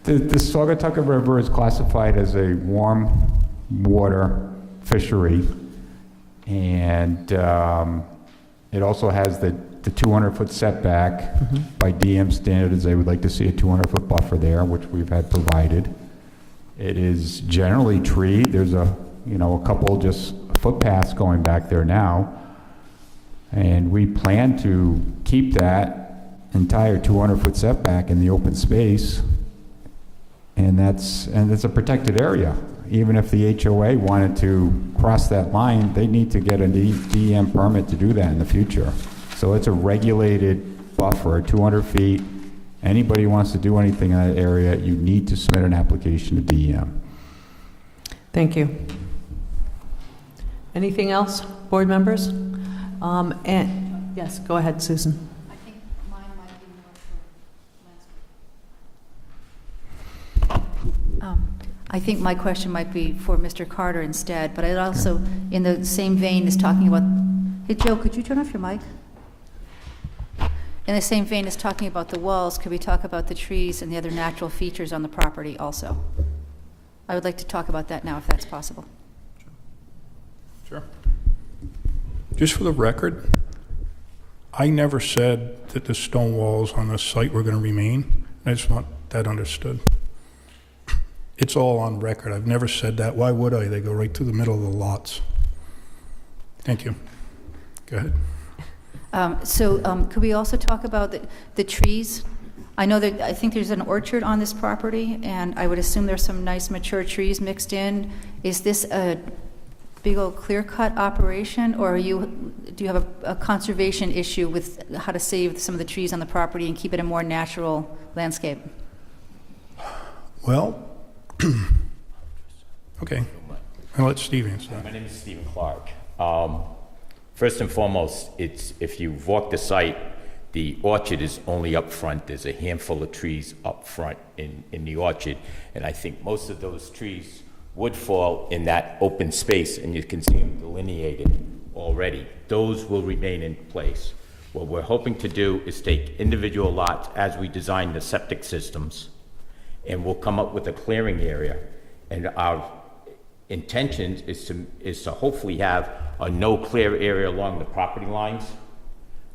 The Saugatucket River is classified as a warm water fishery, and it also has the 200-foot setback. By DM standards, they would like to see a 200-foot buffer there, which we've had provided. It is generally treed. There's a couple just footpaths going back there now, and we plan to keep that entire 200-foot setback in the open space. And it's a protected area. Even if the HOA wanted to cross that line, they need to get a DEM permit to do that in the future. So it's a regulated buffer, 200 feet. Anybody who wants to do anything in that area, you need to submit an application to DEM. Thank you. Anything else, board members? And yes, go ahead, Susan. I think mine might be more for I think my question might be for Mr. Carter instead, but it also, in the same vein, is talking about, hey, Joe, could you turn off your mic? In the same vein as talking about the walls, could we talk about the trees and the other natural features on the property also? I would like to talk about that now, if that's possible. Sure. Just for the record, I never said that the stone walls on the site were going to remain. I just want that understood. It's all on record. I've never said that. Why would I? They go right through the middle of the lots. Thank you. Go ahead. Could we also talk about the trees? I think there's an orchard on this property, and I would assume there's some nice mature trees mixed in. Is this a big old clear-cut operation, or do you have a conservation issue with how to save some of the trees on the property and keep it a more natural landscape? Well, okay. I'll let Steve answer that. My name is Stephen Clark. First and foremost, if you walk the site, the orchard is only up front. There's a handful of trees up front in the orchard, and I think most of those trees would fall in that open space, and you can see them delineated already. Those will remain in place. What we're hoping to do is take individual lots as we design the septic systems, and we'll come up with a clearing area. And our intention is to hopefully have a no clear area along the property lines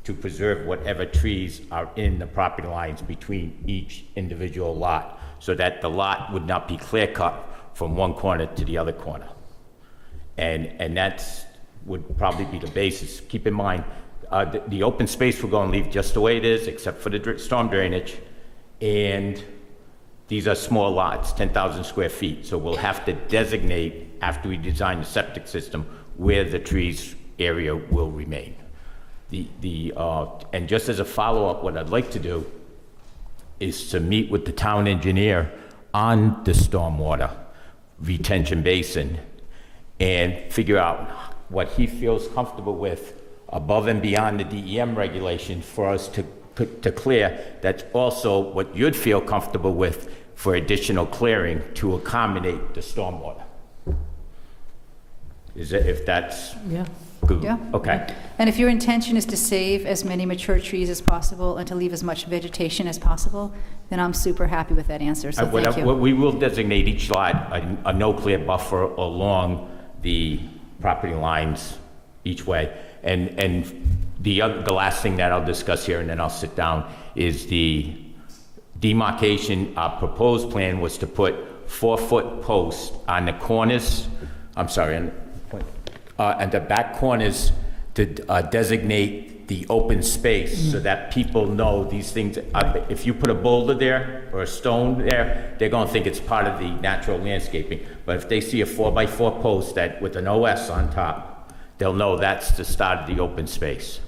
to preserve whatever trees are in the property lines between each individual lot, so that the lot would not be clear cut from one corner to the other corner. And that's would probably be the basis. Keep in mind, the open space we're going to leave just the way it is, except for the storm drainage. And these are small lots, 10,000 square feet. So we'll have to designate, after we design the septic system, where the trees area will remain. And just as a follow-up, what I'd like to do is to meet with the town engineer on the stormwater retention basin and figure out what he feels comfortable with above and beyond the DEM regulations for us to clear. That's also what you'd feel comfortable with for additional clearing to accommodate the stormwater. If that's Yeah. Good. Yeah. Okay. And if your intention is to save as many mature trees as possible and to leave as much vegetation as possible, then I'm super happy with that answer, so thank you. We will designate each lot a no-clear buffer along the property lines each way. And the last thing that I'll discuss here, and then I'll sit down, is the demarcation. Our proposed plan was to put 4-foot posts on the corners, and the back corners to designate the open space so that people know these things. If you put a boulder there or a stone there, they're going to think it's part of the natural landscaping. But if they see a 4x4 post with an OS on top, they'll know that's the start of the open space.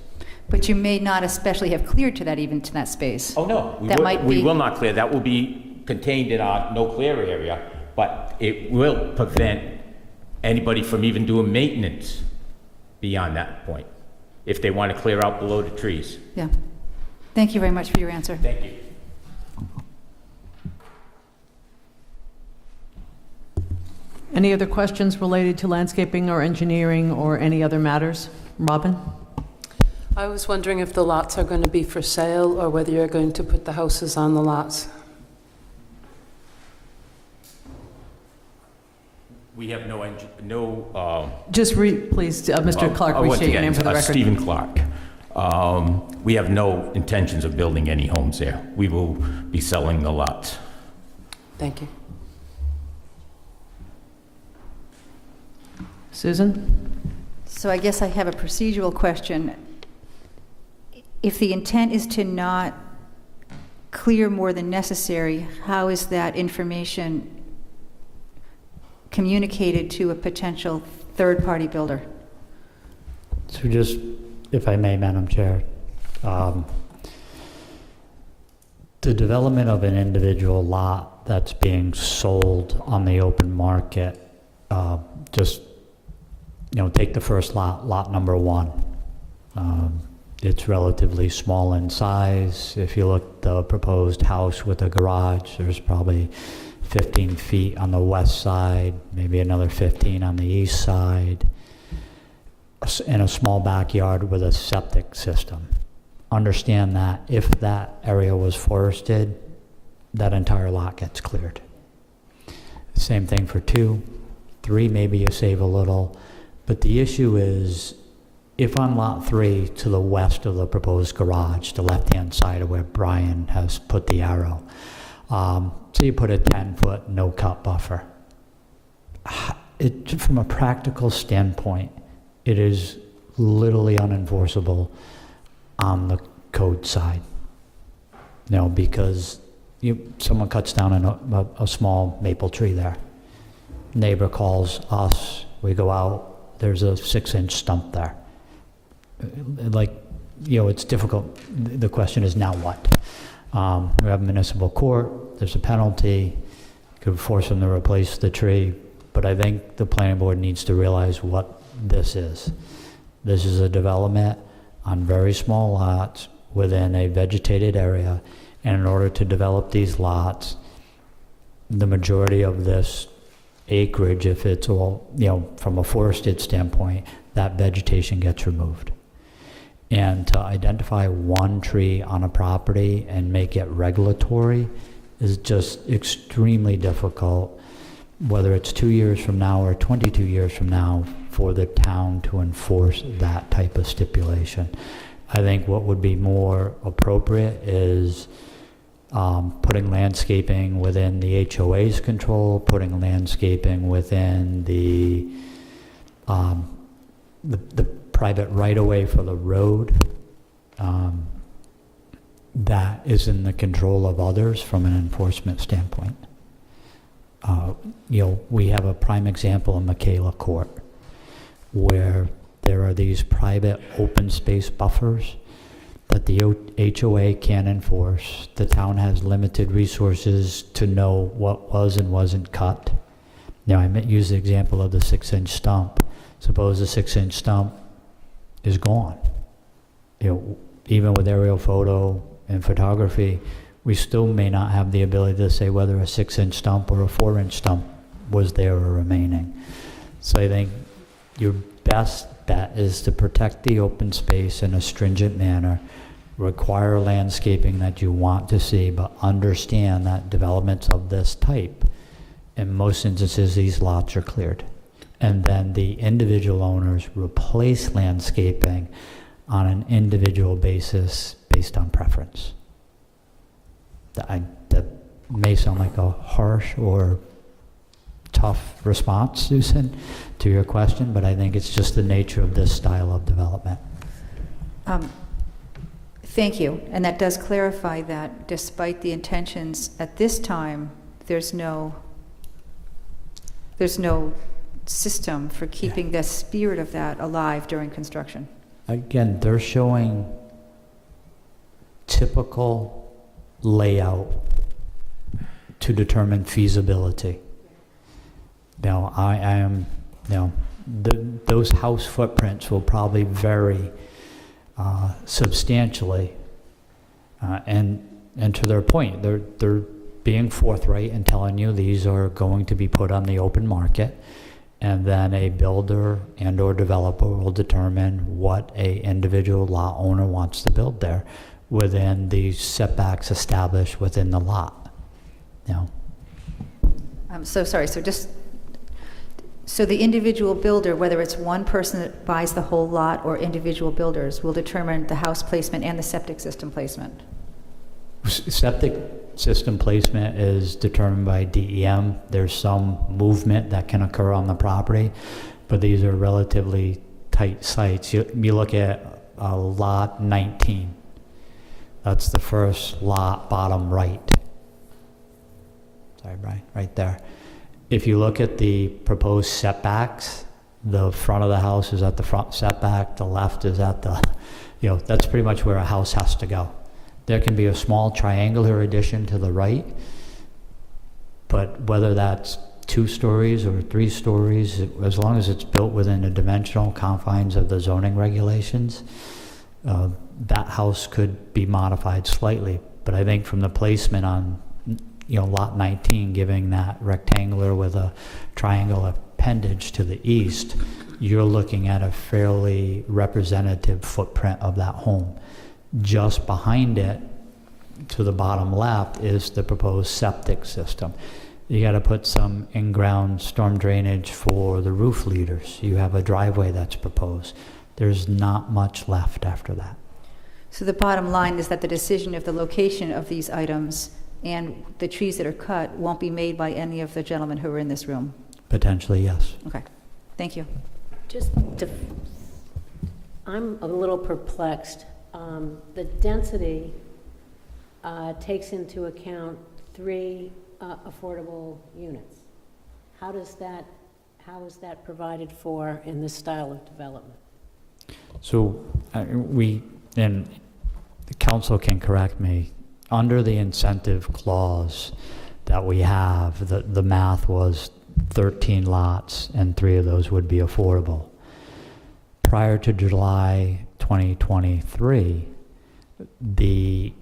But you may not especially have cleared to that space. Oh, no. We will not clear. That will be contained in our no-clear area, but it will prevent anybody from even doing maintenance beyond that point, if they want to clear out below the trees. Yeah. Thank you very much for your answer. Thank you. Any other questions related to landscaping or engineering or any other matters? Robin? I was wondering if the lots are going to be for sale or whether you're going to put the houses on the lots. We have no. Just please, Mr. Clark, restate your name for the record. Stephen Clark. We have no intentions of building any homes there. We will be selling the lots. Thank you. Susan? So I guess I have a procedural question. If the intent is to not clear more than necessary, how is that information communicated to a potential third-party builder? So just, if I may, Madam Chair, the development of an individual lot that's being sold on the open market, just, take the first lot, lot number 1. It's relatively small in size. If you look at the proposed house with a garage, there's probably 15 feet on the west side, maybe another 15 on the east side, in a small backyard with a septic system. Understand that if that area was forested, that entire lot gets cleared. Same thing for 2, 3, maybe you save a little, but the issue is if on lot 3 to the west of the proposed garage, the left-hand side of where Brian has put the arrow, so you put a 10-foot no-cut buffer. From a practical standpoint, it is literally unenforceable on the code side. Because someone cuts down a small maple tree there. Neighbor calls us, we go out, there's a 6-inch stump there. It's difficult. The question is now what? We have municipal court, there's a penalty, could force them to replace the tree, but I think the planning board needs to realize what this is. This is a development on very small lots within a vegetated area, and in order to develop these lots, the majority of this acreage, if it's all, from a forested standpoint, that vegetation gets removed. And to identify one tree on a property and make it regulatory is just extremely difficult, whether it's 2 years from now or 22 years from now, for the town to enforce that type of stipulation. I think what would be more appropriate is putting landscaping within the HOA's control, putting landscaping within the private right-of-way for the road that is in the control of others from an enforcement standpoint. We have a prime example in Michaela Court where there are these private open space buffers that the HOA can't enforce. The town has limited resources to know what was and wasn't cut. Now, I use the example of the 6-inch stump. Suppose the 6-inch stump is gone. Even with aerial photo and photography, we still may not have the ability to say whether a 6-inch stump or a 4-inch stump was there or remaining. So I think your best that is to protect the open space in a stringent manner, require landscaping that you want to see, but understand that developments of this type, in most instances, these lots are cleared. And then the individual owners replace landscaping on an individual basis based on preference. That may sound like a harsh or tough response, Susan, to your question, but I think it's just the nature of this style of development. Thank you. And that does clarify that despite the intentions at this time, there's no system for keeping the spirit of that alive during construction. Again, they're showing typical layout to determine feasibility. Now, I am, those house footprints will probably vary substantially. And to their point, they're being forthright and telling you these are going to be put on the open market, and then a builder and or developer will determine what a individual lot owner wants to build there within the setbacks established within the lot. I'm so sorry. So the individual builder, whether it's one person that buys the whole lot or individual builders, will determine the house placement and the septic system placement. Septic system placement is determined by DEM. There's some movement that can occur on the property, but these are relatively tight sites. You look at lot 19. That's the first lot, bottom right. Sorry, Brian, right there. If you look at the proposed setbacks, the front of the house is at the front setback, the left is at the, that's pretty much where a house has to go. There can be a small triangular addition to the right, but whether that's 2 stories or 3 stories, as long as it's built within the dimensional confines of the zoning regulations, that house could be modified slightly. But I think from the placement on lot 19, giving that rectangular with a triangle appendage to the east, you're looking at a fairly representative footprint of that home. Just behind it, to the bottom left, is the proposed septic system. You got to put some in-ground storm drainage for the roof leaders. You have a driveway that's proposed. There's not much left after that. So the bottom line is that the decision of the location of these items and the trees that are cut won't be made by any of the gentlemen who are in this room? Potentially, yes. Okay. Thank you. I'm a little perplexed. The density takes into account 3 affordable units. How is that provided for in this style of development? So and the council can correct me, under the incentive clause that we have, the math was 13 lots and 3 of those would be affordable. Prior to July 2023, the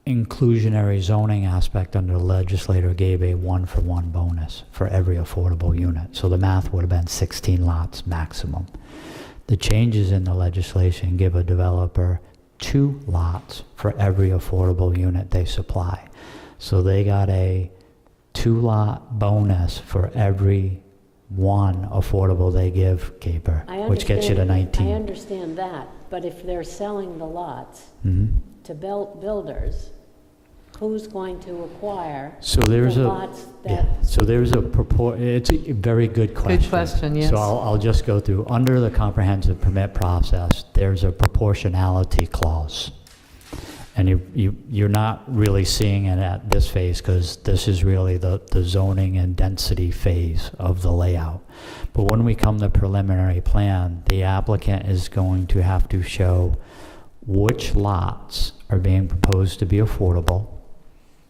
inclusionary zoning aspect under the legislator gave a 1-for-1 bonus for every affordable unit. So the math would have been 16 lots maximum. The changes in the legislation give a developer 2 lots for every affordable unit they supply. So they got a 2-lot bonus for every 1 affordable they give, Gaber, which gets you to 19. I understand that, but if they're selling the lots to builders, who's going to acquire the lots that... So there's it's a very good question. Good question, yes. So I'll just go through. Under the comprehensive permit process, there's a proportionality clause. And you're not really seeing it at this phase because this is really the zoning and density phase of the layout. But when we come to preliminary plan, the applicant is going to have to show which lots are being proposed to be affordable.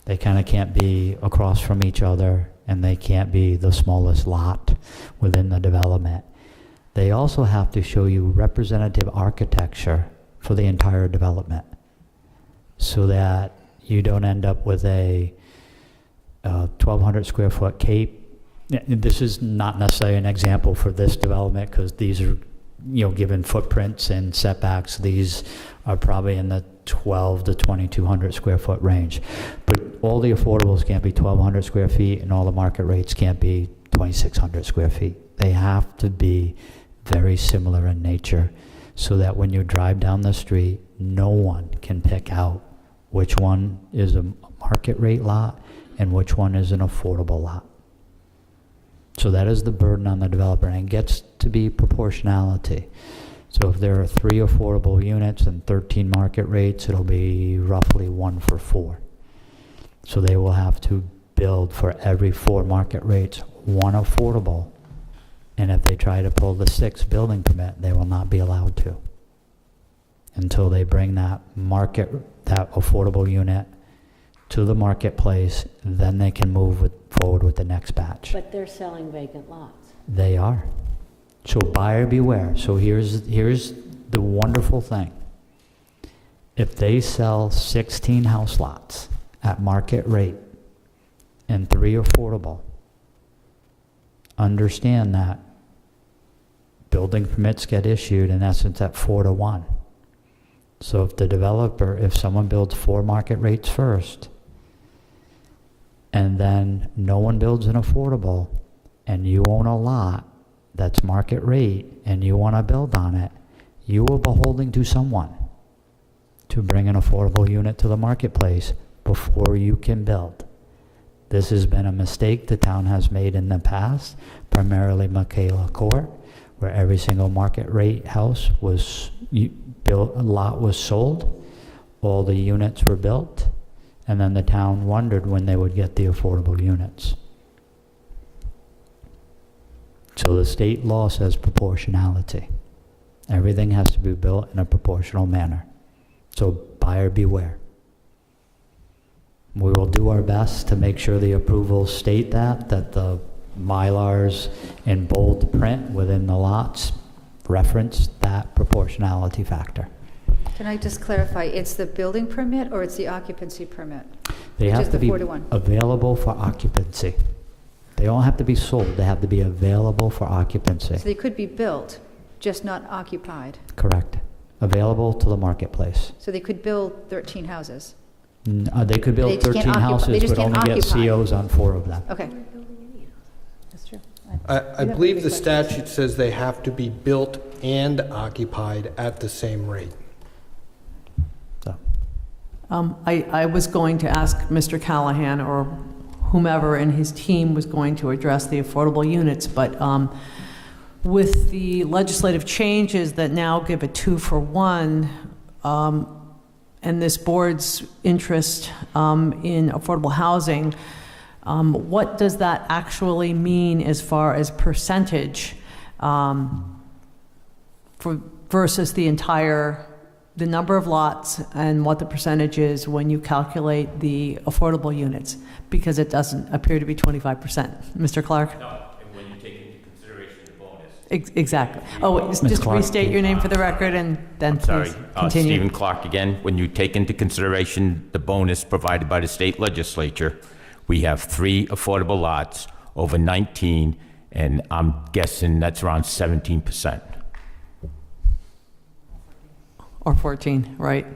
They kind of can't be across from each other, and they can't be the smallest lot within the development. They also have to show you representative architecture for the entire development, so that you don't end up with a 1,200 square foot cape Yeah, and this is not necessarily an example for this development because these are, given footprints and setbacks, these are probably in the 12 to 2,200 square foot range. But all the affordables can't be 1,200 square feet and all the market rates can't be 2,600 square feet. They have to be very similar in nature so that when you drive down the street, no one can pick out which one is a market rate lot and which one is an affordable lot. So that is the burden on the developer, and it gets to be proportionality. So if there are 3 affordable units and 13 market rates, it'll be roughly 1 for 4. So they will have to build for every 4 market rates, 1 affordable. And if they try to pull the 6th building permit, they will not be allowed to until they bring that affordable unit to the marketplace, then they can move forward with the next batch. But they're selling vacant lots. They are. So buyer beware. So here's the wonderful thing. If they sell 16 house lots at market rate and 3 affordable, understand that building permits get issued in essence at 4 to 1. So if someone builds 4 market rates first, and then no one builds an affordable, and you own a lot that's market rate, and you want to build on it, you are beholden to someone to bring an affordable unit to the marketplace before you can build. This has been a mistake the town has made in the past, primarily Michaela Court, where every single market rate house was built, a lot was sold, all the units were built, and then the town wondered when they would get the affordable units. So the state law says proportionality. Everything has to be built in a proportional manner. So buyer beware. We will do our best to make sure the approvals state that the Mylars in bold print within the lots reference that proportionality factor. Can I just clarify, it's the building permit or it's the occupancy permit? They Which have is to the be 4 to 1? available for occupancy. They don't have to be sold, they have to be available for occupancy. So they could be built, just not occupied. Correct. Available to the marketplace. So they could build 13 houses. They could They build just can't 13 they houses, just but can't only get occupy. COs on 4 of them. Okay. That's true. I believe the statute says they have to be built and occupied at the same rate. So, I was going to ask Mr. Callahan or whomever in his team was going to address the affordable units, but with the legislative changes that now give a 2 for 1, and this board's interest in affordable housing, what does that actually mean as far as percentage versus the number of lots and what the percentage is when you calculate the affordable units? Because it doesn't appear to be 25%. Mr. Clark? No, and when you take into consideration the bonus. Exactly. Oh, Ms. just Clark, restate your name for the record and then Sorry, please continue. Stephen Clark again. When you take into consideration the bonus provided by the state legislature, we have 3 affordable lots over 19, and I'm guessing that's around 17%. Or 14, right?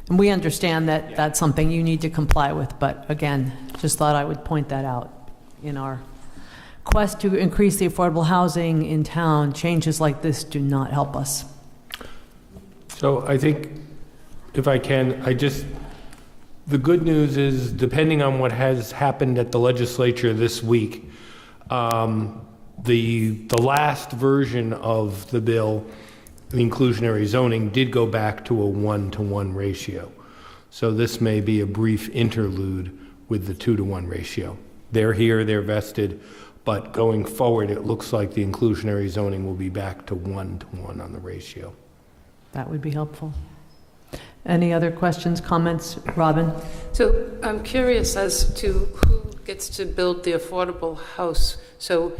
And we understand that that's something you need to comply with, but again, just thought I would point that out. In our quest to increase the affordable housing in town, changes like this do not help us. So I think, if I can, the good news is, depending on what has happened at the legislature this week, the last version of the bill, the inclusionary zoning, did go back to a 1-to-1 ratio. So this may be a brief interlude with the 2-to-1 ratio. They're here, they're vested, but going forward, it looks like the inclusionary zoning will be back to 1-to-1 on the ratio. That would be helpful. Any other questions, comments? Robin? So I'm curious as to who gets to build the affordable house. So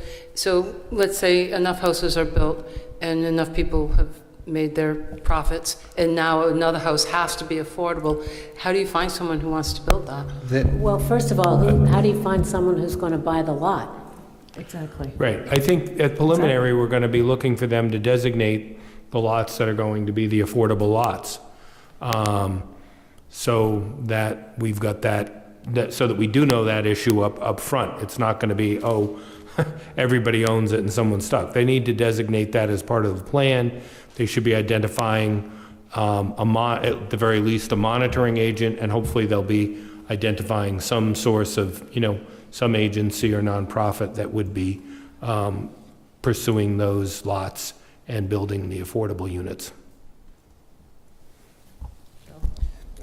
let's say enough houses are built and enough people have made their profits, and now another house has to be affordable. How do you find someone who wants to build that? Well, first of all, how do you find someone who's going to buy the lot? Exactly. Right. I think at preliminary, we're going to be looking for them to designate the lots that are going to be the affordable lots. So that we've got that, so that we do know that issue up front. It's not going to be, oh, everybody owns it and someone's stuck. They need to designate that as part of the plan. They should be identifying, at the very least, a monitoring agent, and hopefully they'll be identifying some source of, some agency or nonprofit that would be pursuing those lots and building the affordable units.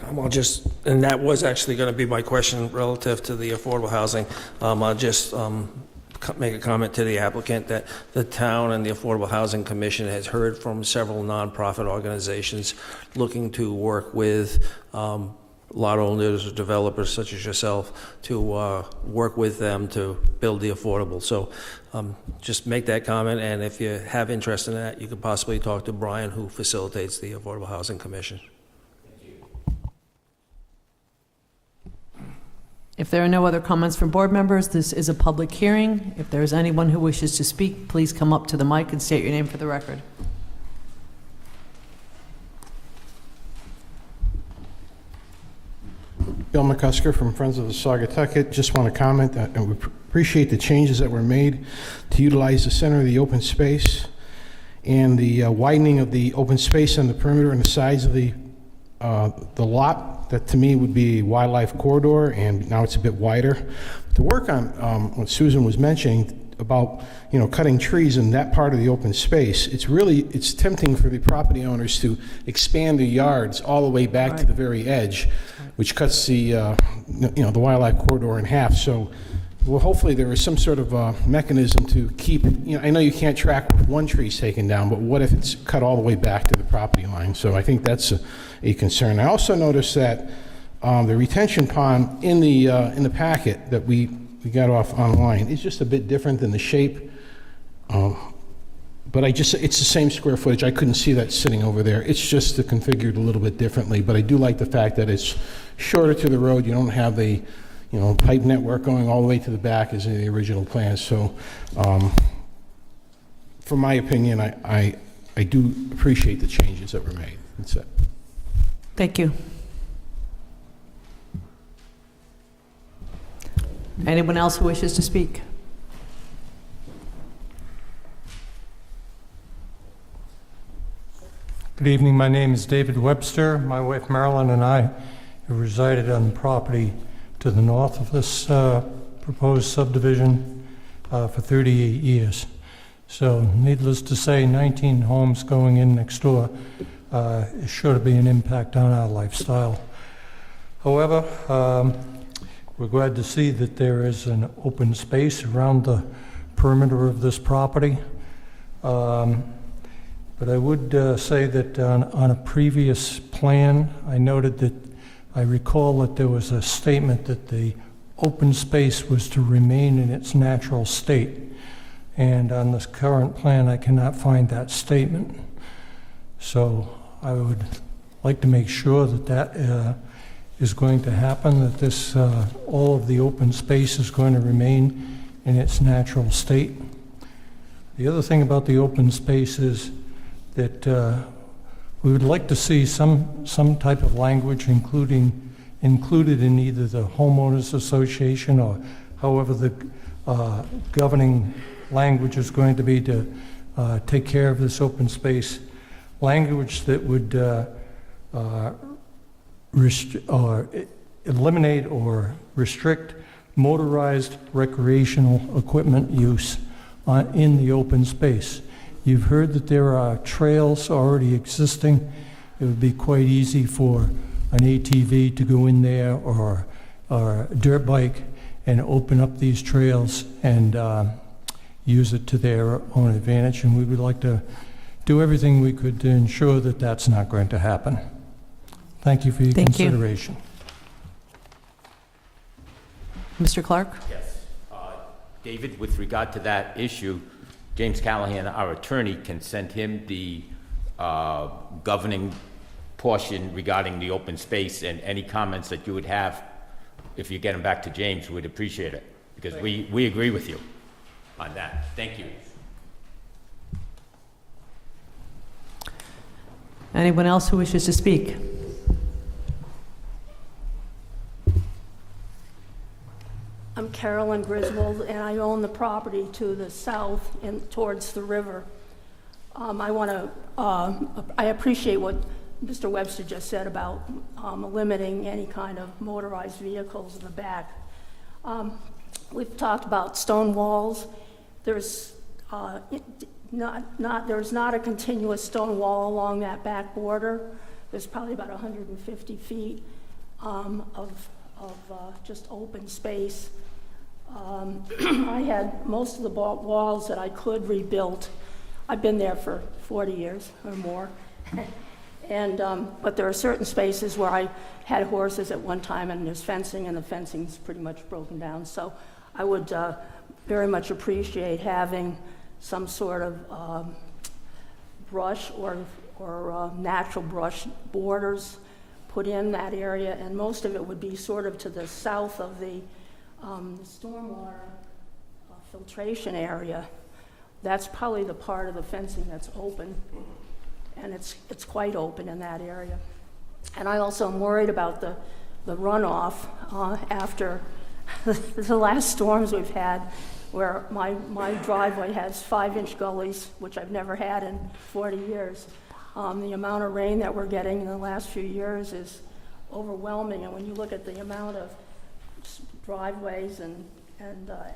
I'll just, and that was actually going to be my question relative to the affordable housing. I'll just make a comment to the applicant that the town and the Affordable Housing Commission has heard from several nonprofit organizations looking to work with lot owners or developers such as yourself to work with them to build the affordable. So just make that comment, and if you have interest in that, you could possibly talk to Brian, who facilitates the Affordable Housing Commission. If there are no other comments from board members, this is a public hearing. If there is anyone who wishes to speak, please come up to the mic and state your name for the record. Bill McCusker from Friends of the Saugatucket. Just want to comment that we appreciate the changes that were made to utilize the center of the open space and the widening of the open space on the perimeter and the sides of the lot. That to me would be a wildlife corridor, and now it's a bit wider. To work on what Susan was mentioning about cutting trees in that part of the open space, it's tempting for the property owners to expand their yards all the way back to the very edge, which cuts the the wildlife corridor in half. So well, hopefully there is some sort of mechanism to keep, I know you can't track if one tree's taken down, but what if it's cut all the way back to the property line? So I think that's a concern. I also noticed that the retention pond in the packet that we got off online is just a bit different than the shape. But it's the same square footage. I couldn't see that sitting over there. It's just configured a little bit differently, but I do like the fact that it's shorter to the road. You don't have the pipe network going all the way to the back as in the original plan. So, from my opinion, I do appreciate the changes that were made. That's it. Thank you. Anyone else who wishes to speak? Good evening. My name is David Webster. My wife Marilyn and I have resided on the property to the north of this proposed subdivision for 38 years. So needless to say, 19 homes going in next door is sure to be an impact on our lifestyle. However, we're glad to see that there is an open space around the perimeter of this property. But I would say that on a previous plan, I noted that I recall that there was a statement that the open space was to remain in its natural state. And on this current plan, I cannot find that statement. So I would like to make sure that that is going to happen, that this, all of the open space is going to remain in its natural state. The other thing about the open space is that we would like to see some type of language included in either the homeowners association or however the governing language is going to be to take care of this open space. Language that would eliminate or restrict motorized recreational equipment use in the open space. You've heard that there are trails already existing. It would be quite easy for an ATV to go in there or a dirt bike and open up these trails and use it to their own advantage. And we would like to do everything we could to ensure that that's not going to happen. Thank you for your consideration. Mr. Clark? Yes. David, with regard to that issue, James Callahan, our attorney, can send him the governing portion regarding the open space, and any comments that you would have, if you get them back to James, we'd appreciate it, because we agree with you on that. Thank you. Anyone else who wishes to speak? I'm Carolyn Griswold, and I own the property to the south and towards the river. I appreciate what Mr. Webster just said about limiting any kind of motorized vehicles in the back. We've talked about stone walls. There's not a continuous stone wall along that back border. There's probably about 150 feet of just open space. I had most of the walls that I could rebuilt. I've been there for 40 years or more. And, but there are certain spaces where I had horses at one time, and there's fencing, and the fencing's pretty much broken down. So I would very much appreciate having some sort of brush or natural brush borders put in that area, and most of it would be sort of to the south of the stormwater filtration area. That's probably the part of the fencing that's open, and it's quite open in that area. And I also am worried about the runoff after the last storms we've had, where my driveway has 5-inch gullies, which I've never had in 40 years. The amount of rain that we're getting in the last few years is overwhelming, and when you look at the amount of driveways and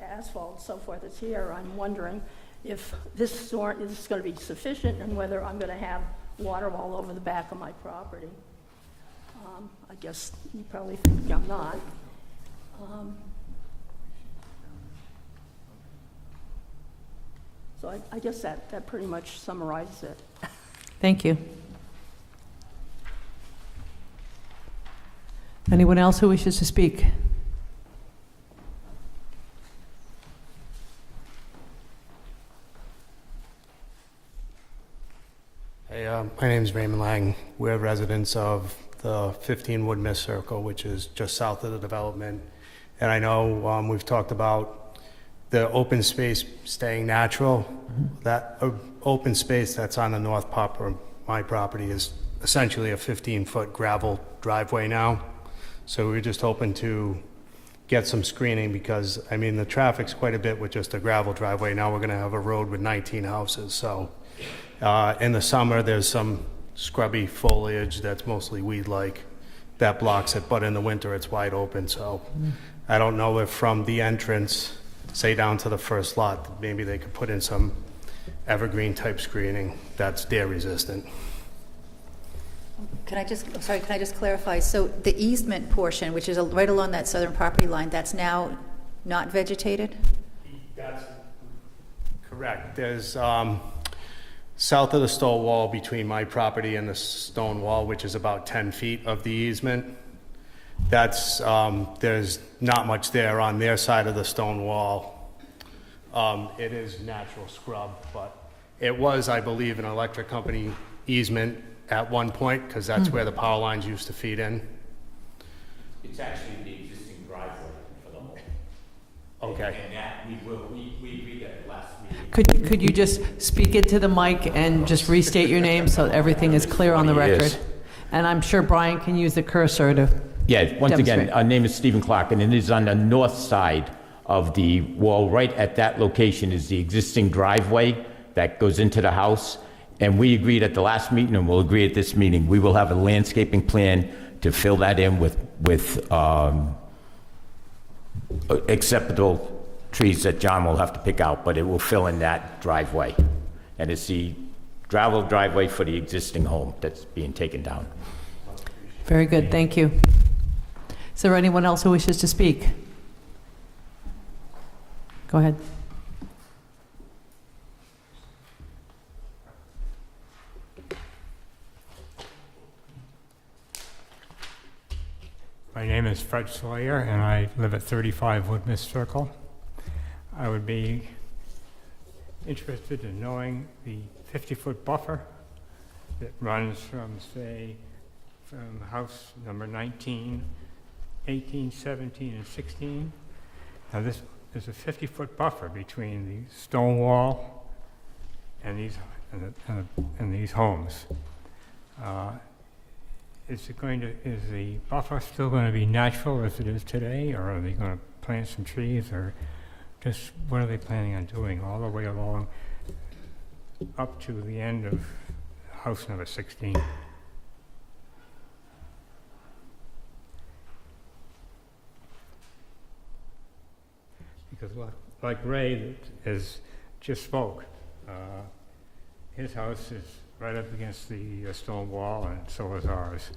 asphalt and so forth that's here, I'm wondering if this is going to be sufficient, and whether I'm going to have water all over the back of my property. I guess you probably think I'm not. So I guess that pretty much summarizes it. Thank you. Anyone else who wishes to speak? Hey, my name is Raymond Lang. We're residents of the 15 Wood Mist Circle, which is just south of the development. And I know we've talked about the open space staying natural. That open space that's on the north part of my property is essentially a 15-foot gravel driveway now. So we're just hoping to get some screening, because, I mean, the traffic's quite a bit with just a gravel driveway. Now we're going to have a road with 19 houses. So in the summer, there's some scrubby foliage that's mostly weed-like that blocks it, but in the winter, it's wide open. So I don't know if from the entrance, say down to the first lot, maybe they could put in some evergreen type screening that's dare resistant. Can I just clarify? So the easement portion, which is right along that southern property line, that's now not vegetated? That's correct. There's south of the stone wall between my property and the stone wall, which is about 10 feet of the easement. That's there's not much there on their side of the stone wall. It is natural scrub, but it was, I believe, an electric company easement at one point, because that's where the power lines used to feed in. It's actually the existing driveway for the home. Okay. And that, we agreed at the last meeting. Could you just speak into the mic and just restate your name so everything is clear on the record? Yes. And I'm sure Brian can use the cursor to Yeah, once again, demonstrate. our name is Stephen Clark, and it is on the north side of the wall. Right at that location is the existing driveway that goes into the house. And we agreed at the last meeting, and we'll agree at this meeting, we will have a landscaping plan to fill that in with acceptable trees that John will have to pick out, but it will fill in that driveway. And it's the gravel driveway for the existing home that's being taken down. Very good, thank you. Is there anyone else who wishes to speak? Go ahead. My name is Fred Sawyer, and I live at 35 Wood Mist Circle. I would be interested in knowing the 50-foot buffer that runs from, say, from house number 19, 18, 17, and 16. Now there's a 50-foot buffer between the stone wall and these homes. Is the buffer still going to be natural as it is today, or are they going to plant some trees, or just what are they planning on doing all the way along up to the end of house number 16? Because like Ray that has just spoke, his house is right up against the stone wall, and so is ours.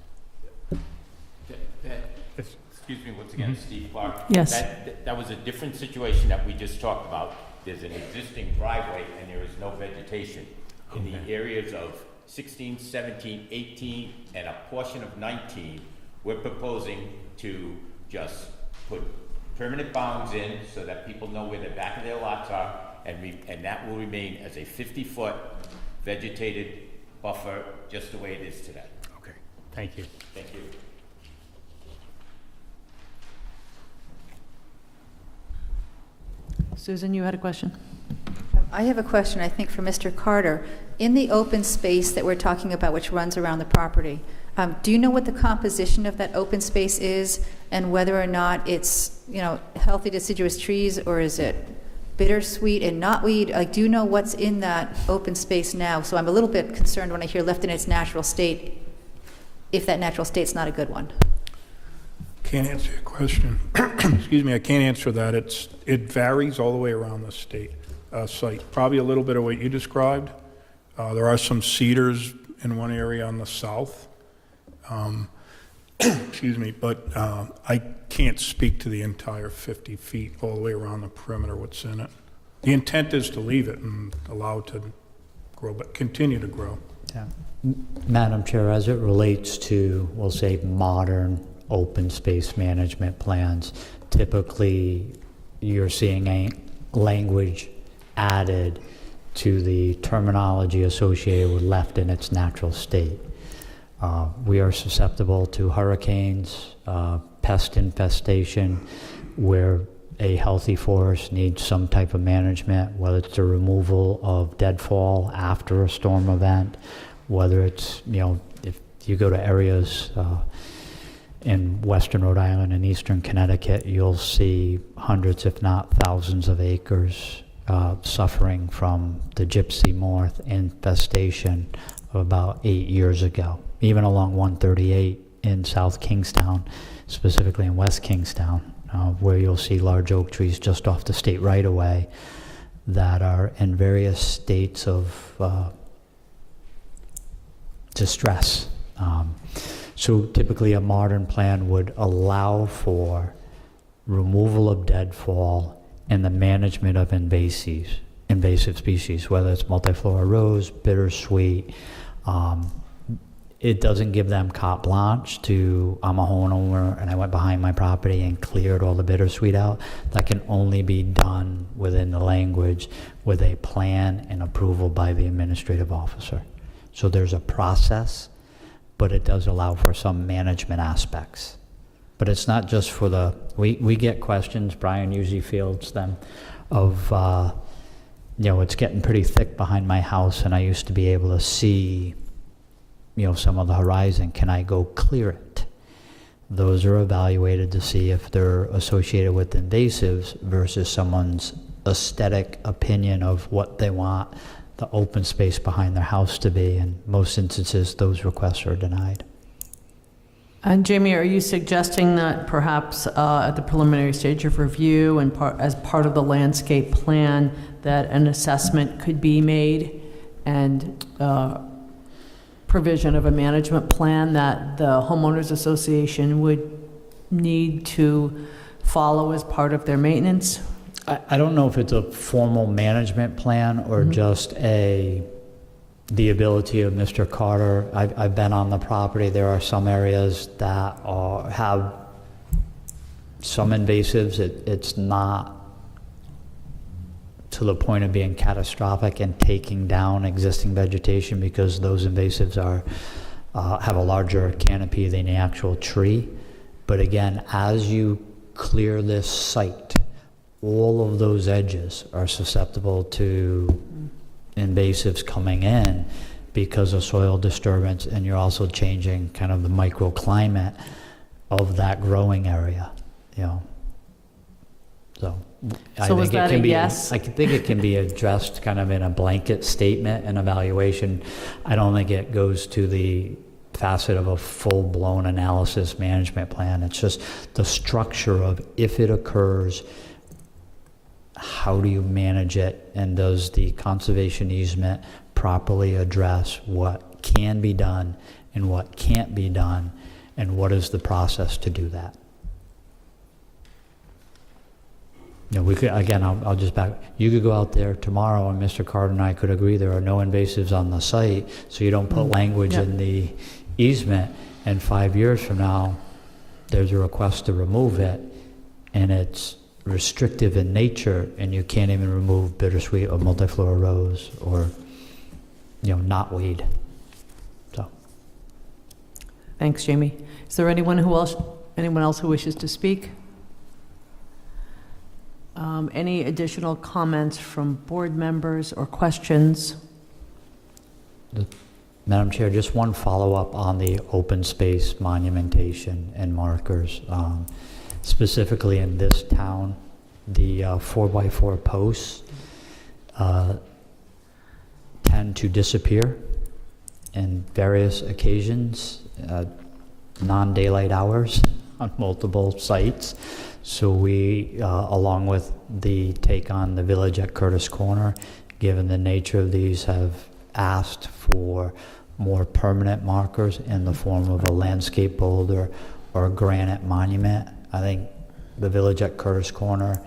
Excuse me, once again, Steve Clark. Yes. That was a different situation that we just talked about. There's an existing driveway and there is no vegetation. In the areas of 16, 17, 18, and a portion of 19, we're proposing to just put permanent bounds in so that people know where the back of their lots are, and that will remain as a 50-foot vegetated buffer, just the way it is today. Okay, thank you. Thank you. Susan, you had a question? I have a question, I think, for Mr. Carter. In the open space that we're talking about, which runs around the property, do you know what the composition of that open space is, and whether or not it's, healthy deciduous trees, or is it bittersweet and knotweed? Like, do you know what's in that open space now? So I'm a little bit concerned when I hear left in its natural state, if that natural state's not a good one. Can't answer your question. Excuse me, I can't answer that. It varies all the way around the state site. Probably a little bit of what you described. There are some cedars in one area on the south. Excuse me, but I can't speak to the entire 50 feet all the way around the perimeter, what's in it. The intent is to leave it and allow it to grow, but continue to grow. Yeah. Madam Chair, as it relates to, we'll say, modern open space management plans, typically you're seeing a language added to the terminology associated with left in its natural state. We are susceptible to hurricanes, pest infestation, where a healthy forest needs some type of management, whether it's the removal of deadfall after a storm event, whether it's, if you go to areas in western Rhode Island and eastern Connecticut, you'll see hundreds, if not thousands of acres suffering from the gypsy moth infestation of about 8 years ago. Even along 138 in South Kingstown, specifically in West Kingstown, where you'll see large oak trees just off the state right-of-way that are in various states of distress. So typically a modern plan would allow for removal of deadfall and the management of invasive species, whether it's multiflora rose, bittersweet. It doesn't give them carte blanche to, I'm a homeowner and I went behind my property and cleared all the bittersweet out. That can only be done within the language with a plan and approval by the administrative officer. So there's a process, but it does allow for some management aspects. But it's not just for we get questions, Brian usually fields them, of, it's getting pretty thick behind my house and I used to be able to see, some of the horizon. Can I go clear it? Those are evaluated to see if they're associated with invasives versus someone's aesthetic opinion of what they want the open space behind their house to be. In most instances, those requests are denied. And Jamie, are you suggesting that perhaps at the preliminary stage of review and as part of the landscape plan that an assessment could be made and provision of a management plan that the homeowners association would need to follow as part of their maintenance? I don't know if it's a formal management plan or just the ability of Mr. Carter. I've been on the property. There are some areas that have some invasives. It's not to the point of being catastrophic and taking down existing vegetation because those invasives are have a larger canopy than the actual tree. But again, as you clear this site, all of those edges are susceptible to invasives coming in because of soil disturbance, and you're also changing kind of the microclimate of that growing area, you know. So I So is think it that can a be, yes? I think it can be addressed kind of in a blanket statement and evaluation. I don't think it goes to the facet of a full-blown analysis management plan. It's just the structure of if it occurs, how do you manage it, and does the conservation easement properly address what can be done and what can't be done, and what is the process to do that? You know, we could, again, I'll just back, you could go out there tomorrow and Mr. Carter and I could agree there are no invasives on the site, so you don't put language in the easement, and 5 years from now, there's a request to remove it, and it's restrictive in nature, and you can't even remove bittersweet or multiflora rose or, you know, knotweed. So. Thanks, Jamie. Is there anyone else who wishes to speak? Any additional comments from board members or questions? Madam Chair, just one follow-up on the open space monumentation and markers. Specifically in this town, the 4x4 posts tend to disappear in various occasions, non-daylight hours on multiple sites. So we, along with the take on the village at Curtis Corner, given the nature of these, have asked for more permanent markers in the form of a landscape boulder or a granite monument. I think the village at Curtis Corner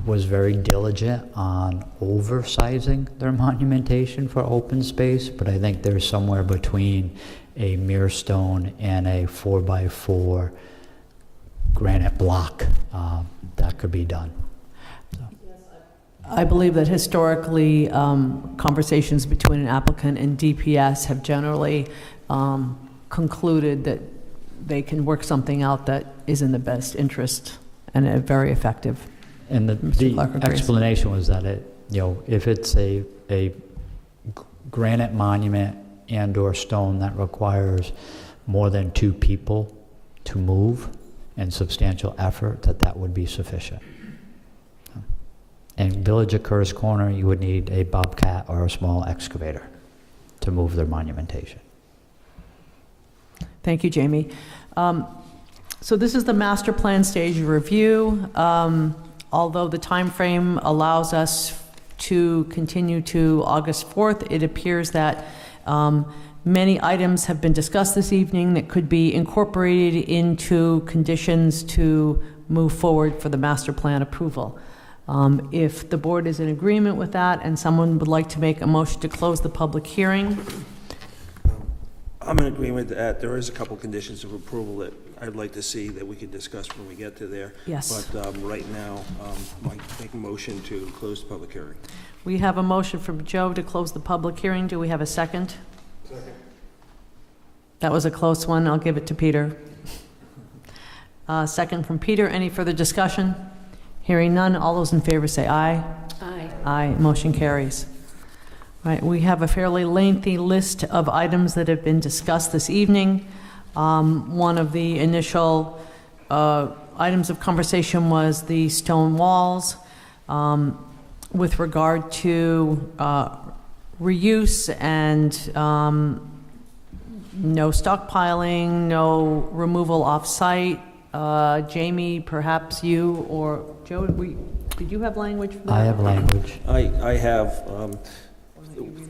was very diligent on oversizing their monumentation for open space, but I think there's somewhere between a Mirstone and a 4x4 granite block that could be done. I believe that historically, conversations between an applicant and DPS have generally concluded that they can work something out that is in the best interest and very effective. And the explanation was that if it's a granite monument and/or stone that requires more than 2 people to move and substantial effort, that would be sufficient. And village at Curtis Corner, you would need a bobcat or a small excavator to move their monumentation. Thank you, Jamie. So this is the master plan stage review. Although the time frame allows us to continue to August 4th, it appears that many items have been discussed this evening that could be incorporated into conditions to move forward for the master plan approval. If the board is in agreement with that and someone would like to make a motion to close the public hearing. I'm in agreement that there is a couple conditions of approval that I'd like to see that we can discuss when we get to there. Yes. But right now, I'd like to make a motion to close the public hearing. We have a motion from Joe to close the public hearing. Do we have a second? Second. That was a close one. I'll give it to Peter. Second from Peter. Any further discussion? Hearing none. All those in favor say aye. Aye. Aye. Motion carries. Right, we have a fairly lengthy list of items that have been discussed this evening. One of the initial items of conversation was the stone walls. With regard to reuse and no stockpiling, no removal off-site. Jamie, perhaps you or Joe, did you have language for that? I have language. I have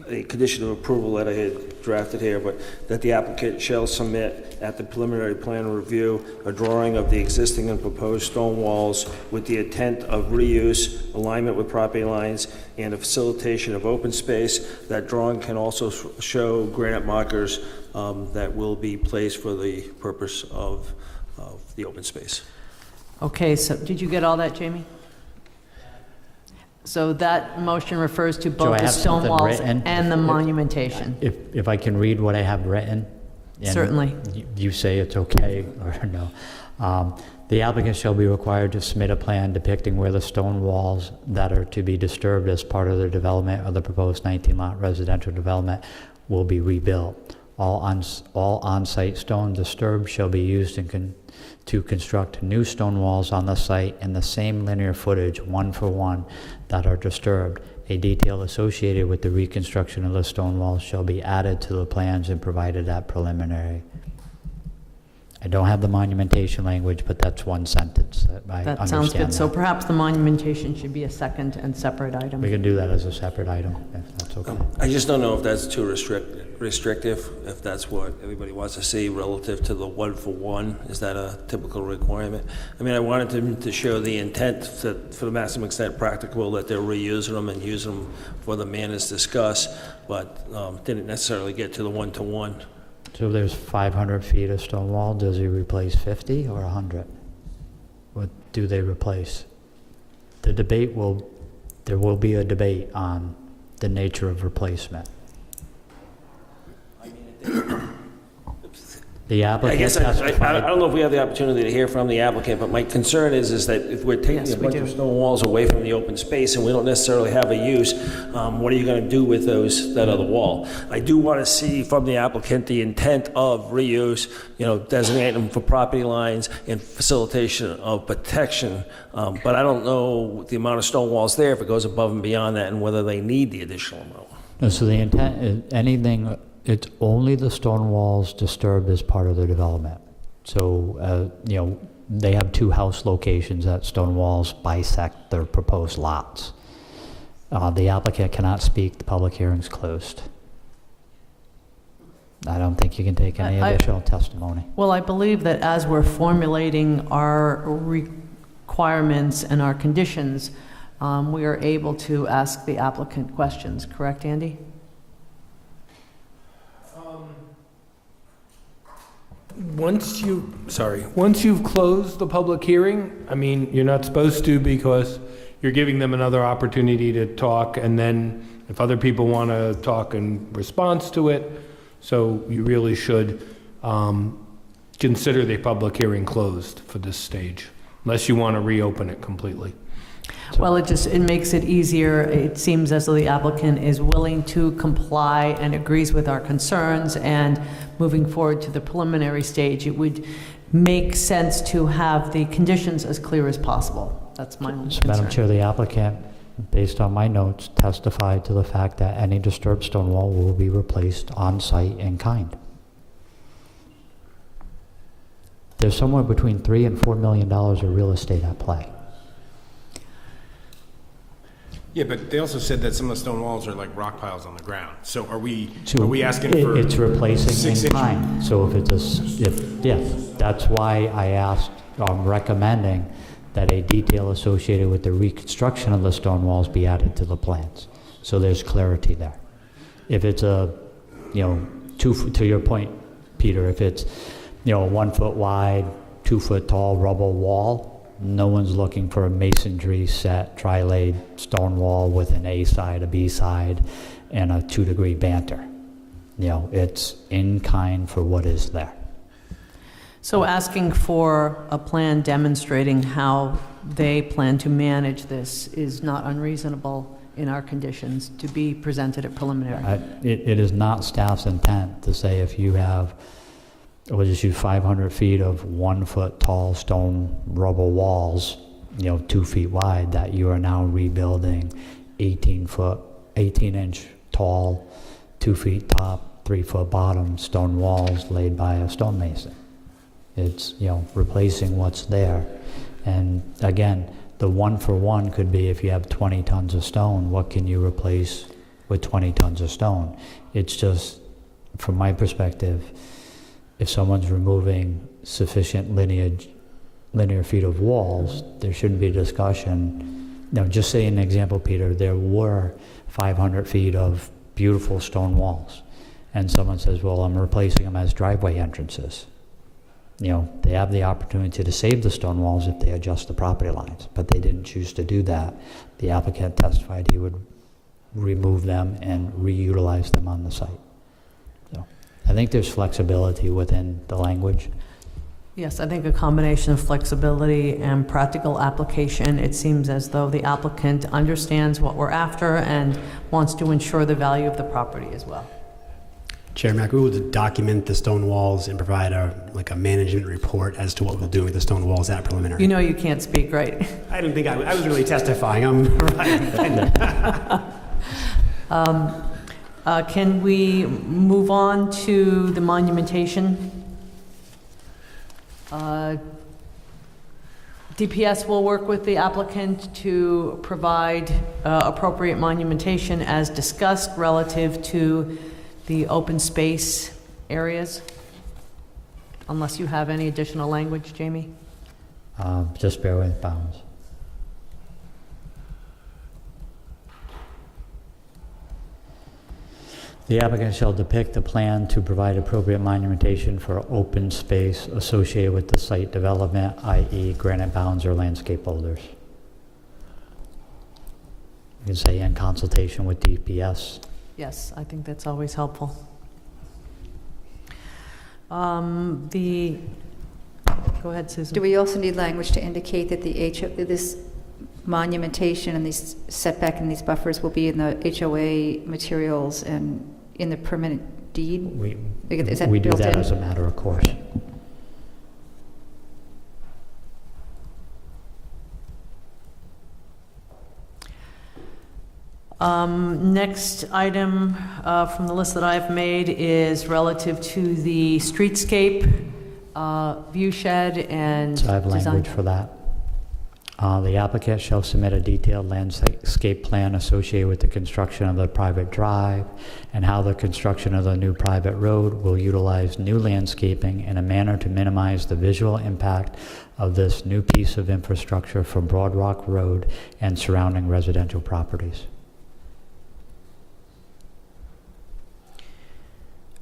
a condition of approval that I had drafted here, but that the applicant shall submit at the preliminary plan review a drawing of the existing and proposed stone walls with the intent of reuse, alignment with property lines, and a facilitation of open space. That drawing can also show granite markers that will be placed for the purpose of the open space. Okay, so did you get all that, Jamie? So that motion refers to Do I both the have stone something walls written? and the monumentation. If I can read what I have written? and Certainly. You say it's okay or no. The applicant shall be required to submit a plan depicting where the stone walls that are to be disturbed as part of the development of the proposed 19-lot residential development will be rebuilt. All on-site stone disturbed shall be used to construct new stone walls on the site in the same linear footage, 1-for-1, that are disturbed. A detail associated with the reconstruction of the stone walls shall be added to the plans and provided at preliminary. I don't have the monumentation language, but that's one sentence. I That sounds good. understand So that. perhaps the monumentation should be a second and separate item. We can do that as a separate item, if that's okay. I just don't know if that's too restrictive, if that's what everybody wants to see relative to the 1-for-1. Is that a typical requirement? I mean, I wanted them to show the intent that, for the maximum extent practicable, that they're reusing them and using them for the manners discussed, but didn't necessarily get to the 1-to-1. So if there's 500 feet of stone wall, does he replace 50 or 100? What do they replace? There will be a debate on the nature of replacement. The I applicant guess I testified. don't know if we have the opportunity to hear from the applicant, but my concern is that if we're taking Yes, a we bunch do. of stone walls away from the open space and we don't necessarily have a use, what are you going to do with that other wall? I do want to see from the applicant the intent of reuse, designating them for property lines and facilitation of protection. But I don't know the amount of stone walls there, if it goes above and beyond that, and whether they need the additional amount. And so the intent is anything, it's only the stone walls disturbed as part of the development. So, they have two house locations that stone walls bisect their proposed lots. The applicant cannot speak, the public hearing's closed. I don't think you can take any additional testimony. Well, I believe that as we're formulating our requirements and our conditions, we are able to ask the applicant questions, correct, Andy? Once you've closed the public hearing, I mean, you're not supposed to because you're giving them another opportunity to talk, and then if other people want to talk in response to it, so you really should consider the public hearing closed for this stage, unless you want to reopen it completely. Well, it makes it easier. It seems as though the applicant is willing to comply and agrees with our concerns, and moving forward to the preliminary stage, it would make sense to have the conditions as clear as possible. That's my own So, Madam concern. Chair, the applicant, based on my notes, testified to the fact that any disturbed stone wall will be replaced on-site in kind. There's somewhere between $3 and $4 million of real estate at play. Yeah, but they also said that some of the stone walls are like rock piles on the ground. So are we asking It- for It's replacing 6 in inch? kind. So if yes, that's why I asked, recommending that a detail associated with the reconstruction of the stone walls be added to the plans. So there's clarity there. If it's to your point, Peter, if it's, a 1 foot wide, 2 foot tall rubble wall, no one's looking for a masonry set, tri-laid stone wall with an A side, a B side, and a 2-degree banter. It's in kind for what is there. So asking for a plan demonstrating how they plan to manage this is not unreasonable in our conditions to be presented at preliminary. It is not staff's intent to say if you have, we'll just use 500 feet of 1 foot tall stone rubble walls, 2 feet wide, that you are now rebuilding 18-inch tall, 2 feet top, 3 foot bottom stone walls laid by a stonemason. It's, replacing what's there. And again, the 1-for-1 could be if you have 20 tons of stone, what can you replace with 20 tons of stone? It's just, from my perspective, if someone's removing sufficient linear feet of walls, there shouldn't be a discussion. Now, just say an example, Peter, there were 500 feet of beautiful stone walls, and someone says, well, I'm replacing them as driveway entrances. they have the opportunity to save the stone walls if they adjust the property lines, but they didn't choose to do that. The applicant testified he would remove them and reutilize them on the site. So I think there's flexibility within the language. Yes, I think a combination of flexibility and practical application. It seems as though the applicant understands what we're after and wants to ensure the value of the property as well. Chair Mack, we will document the stone walls and provide a management report as to what we'll do with the stone walls at preliminary. You know you can't speak, right? I didn't think I was really testifying. Can we move on to the monumentation? DPS will work with the applicant to provide appropriate monumentation as discussed relative to the open space areas, unless you have any additional language, Jamie? Just bear with bounds. The applicant shall depict the plan to provide appropriate monumentation for open space associated with the site development, i.e. granite bounds or landscape boulders. You can say in consultation with DPS. Yes, I think that's always helpful. Go ahead, Susan. Do we also need language to indicate that this monumentation and these setback and these buffers will be in the HOA materials and in the permanent deed? Is that We do built that in? as a matter of course. Next item from the list that I've made is relative to the streetscape, view shed, and So I have design. language for that. The applicant shall submit a detailed landscape plan associated with the construction of the private drive and how the construction of the new private road will utilize new landscaping in a manner to minimize the visual impact of this new piece of infrastructure for Broad Rock Road and surrounding residential properties.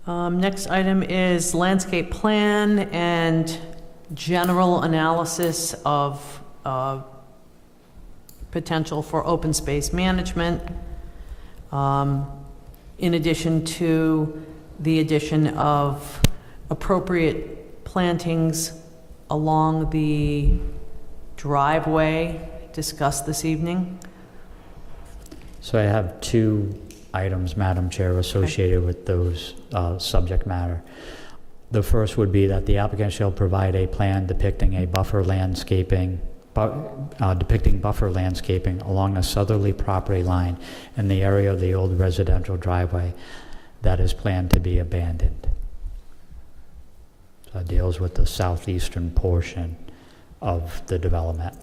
Next item is landscape plan and general analysis of potential for open space management, in addition to the addition of appropriate plantings along the driveway discussed this evening. So I have two items, Madam Chair, associated with those subject matter. The first would be that the applicant shall provide a plan depicting buffer landscaping along the southerly property line in the area of the old residential driveway that is planned to be abandoned. So that deals with the southeastern portion of the development.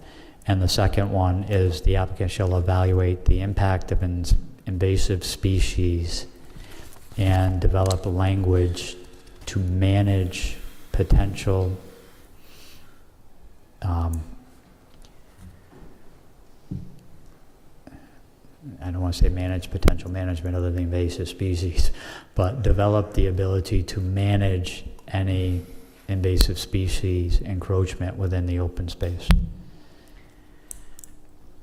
And the second one is the applicant shall evaluate the impact of invasive species and develop language to manage potential I don't want to say manage potential management of the invasive species, but develop the ability to manage any invasive species encroachment within the open space.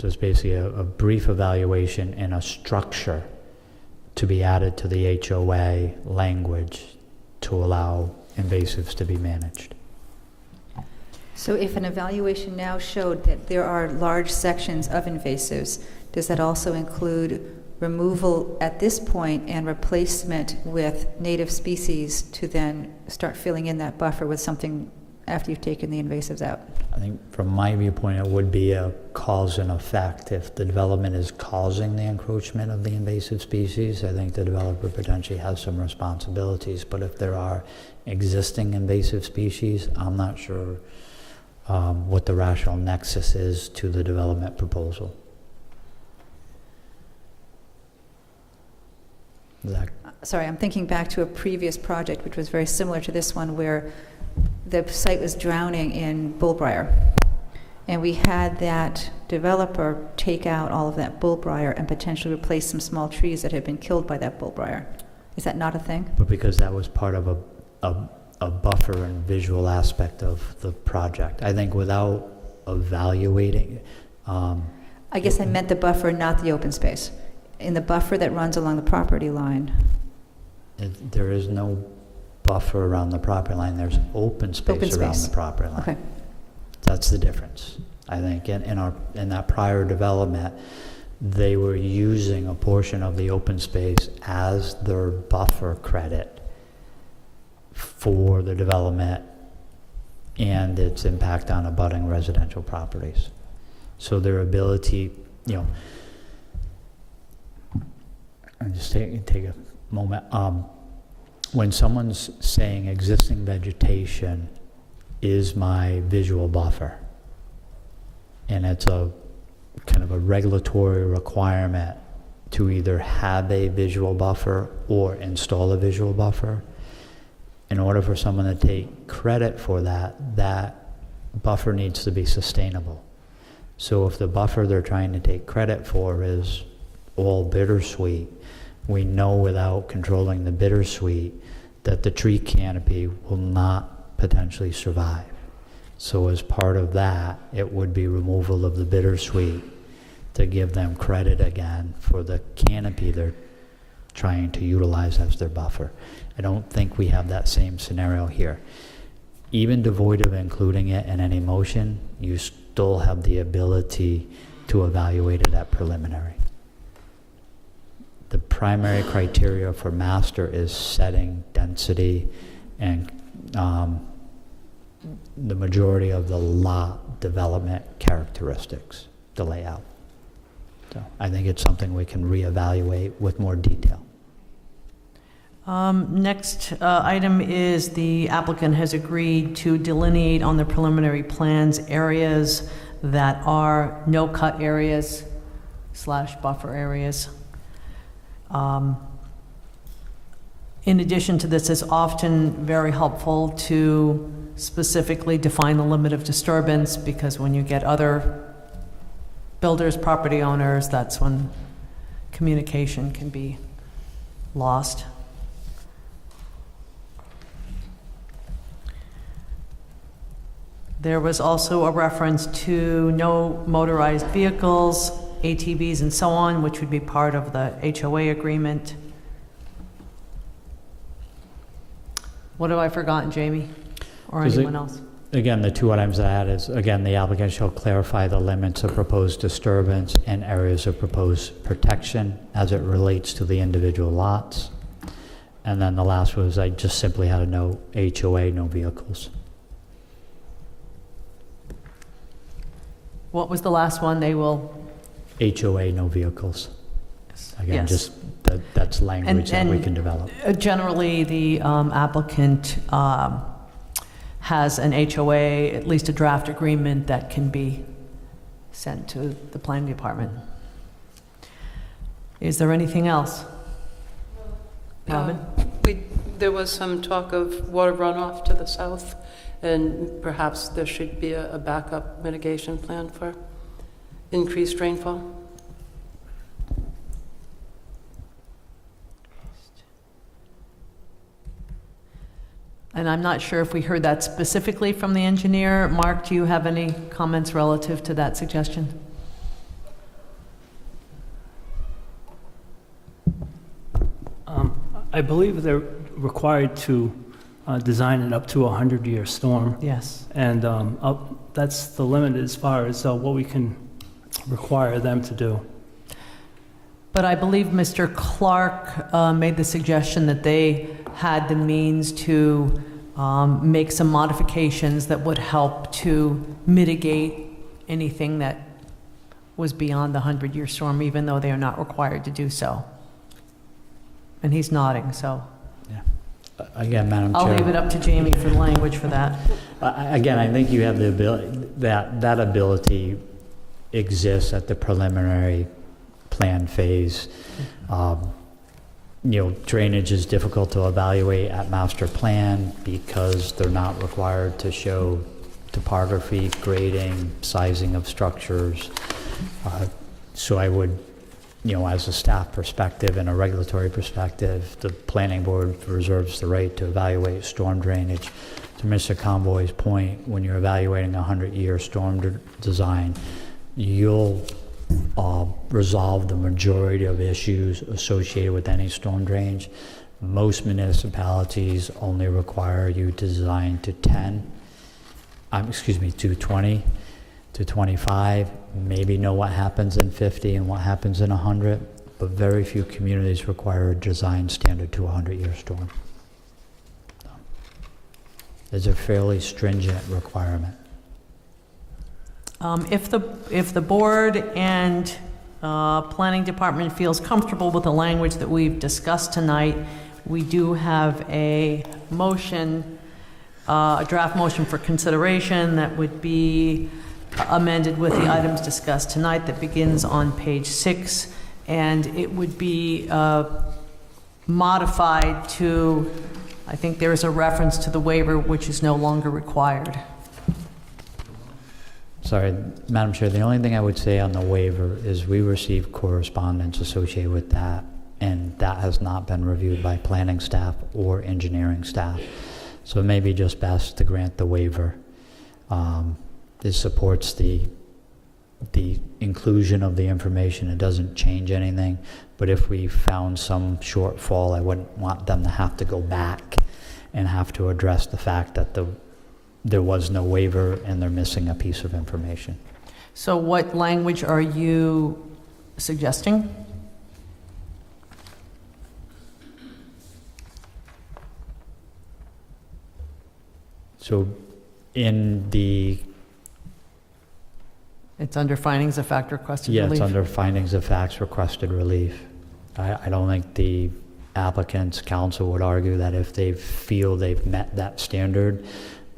So it's basically a brief evaluation and a structure to be added to the HOA language to allow invasives to be managed. So if an evaluation now showed that there are large sections of invasives, does that also include removal at this point and replacement with native species to then start filling in that buffer with something after you've taken the invasives out? I think from my viewpoint, it would be a cause and effect. If the development is causing the encroachment of the invasive species, I think the developer potentially has some responsibilities. But if there are existing invasive species, I'm not sure what the rational nexus is to the development proposal. Sorry, I'm thinking back to a previous project which was very similar to this one, where the site was drowning in bullbriar. And we had that developer take out all of that bullbriar and potentially replace some small trees that had been killed by that bullbriar. Is that not a thing? But because that was part of a a buffer and visual aspect of the project. I think without evaluating, I guess I meant the buffer, not the open space. In the buffer that runs along the property line. there is no buffer around the property line. There's open space around the property line. Okay. That's the difference. I think in that prior development, they were using a portion of the open space as their buffer credit for the development and its impact on abutting residential properties. So their ability, and just take a moment. When someone's saying existing vegetation is my visual buffer, and it's a kind of a regulatory requirement to either have a visual buffer or install a visual buffer, in order for someone to take credit for that, that buffer needs to be sustainable. So if the buffer they're trying to take credit for is all bittersweet, we know without controlling the bittersweet that the tree canopy will not potentially survive. So as part of that, it would be removal of the bittersweet to give them credit again for the canopy they're trying to utilize as their buffer. I don't think we have that same scenario here. Even devoid of including it in any motion, you still have the ability to evaluate it at preliminary. The primary criteria for master is setting density and the majority of the lot development characteristics, the layout. So I think it's something we can reevaluate with more detail. Next item is the applicant has agreed to delineate on the preliminary plans areas that are no-cut areas / buffer areas. In addition to this, it's often very helpful to specifically define the limit of disturbance, because when you get other builders, property owners, that's when communication can be lost. There was also a reference to no motorized vehicles, ATVs and so on, which would be part of the HOA agreement. What have I forgotten, Jamie? Or anyone else? Again, the two items I had is, again, the applicant shall clarify the limits of proposed disturbance and areas of proposed protection as it relates to the individual lots. And then the last was, I just simply had a no HOA, no vehicles. What was the last one? They will... HOA, no vehicles. Again, Yes. just that's language that we can develop. Generally, the applicant has an HOA, at least a draft agreement, that can be sent to the planning department. Is there anything else? Robin? There was some talk of water runoff to the south, and perhaps there should be a backup mitigation plan for increased rainfall. And I'm not sure if we heard that specifically from the engineer. Mark, do you have any comments relative to that suggestion? I believe they're required to design it up to a 100-year storm. Yes. And that's the limit as far as what we can require them to do. But I believe Mr. Clark made the suggestion that they had the means to make some modifications that would help to mitigate anything that was beyond the 100-year storm, even though they are not required to do so. And he's nodding, so Again, Madam Chair. I'll leave it up to Jamie for the language for that. Again, I think you have the ability, that ability exists at the preliminary plan phase. Drainage is difficult to evaluate at master plan because they're not required to show topography, grading, sizing of structures. So I would as a staff perspective and a regulatory perspective, the planning board reserves the right to evaluate storm drainage. To Mr. Conboy's point, when you're evaluating a 100-year storm design, you'll resolve the majority of issues associated with any storm drainage. Most municipalities only require you to design to 20 to 25, maybe know what happens in 50 and what happens in 100, but very few communities require a design standard to a 100-year storm. It's a fairly stringent requirement. If the board and planning department feels comfortable with the language that we've discussed tonight, we do have a motion, a draft motion for consideration that would be amended with the items discussed tonight that begins on page 6, and it would be modified to, I think there is a reference to the waiver which is no longer required. Sorry, Madam Chair, the only thing I would say on the waiver is we received correspondence associated with that, and that has not been reviewed by planning staff or engineering staff. So it may be just best to grant the waiver. This supports the inclusion of the information. It doesn't change anything, but if we found some shortfall, I wouldn't want them to have to go back and have to address the fact that there was no waiver and they're missing a piece of information. So what language are you suggesting? So in the... It's under findings of fact requested Yeah, relief? it's under findings of facts requested relief. I don't think the applicant's counsel would argue that if they feel they've met that standard,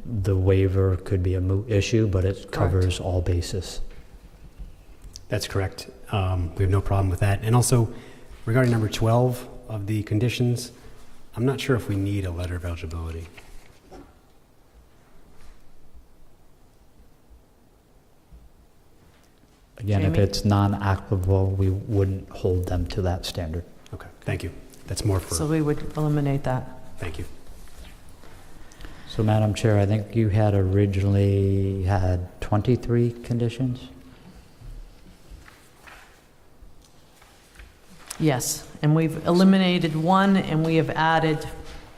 the waiver could be a moot issue, but it covers all bases. That's correct. We have no problem with that. And also, regarding number 12 of the conditions, I'm not sure if we need a letter of eligibility. Again, if Jamie? it's non-applicable, we wouldn't hold them to that standard. Okay, thank you. That's more for... So we would eliminate that. Thank you. So Madam Chair, I think you had originally had 23 conditions? Yes, and we've eliminated one, and we have added,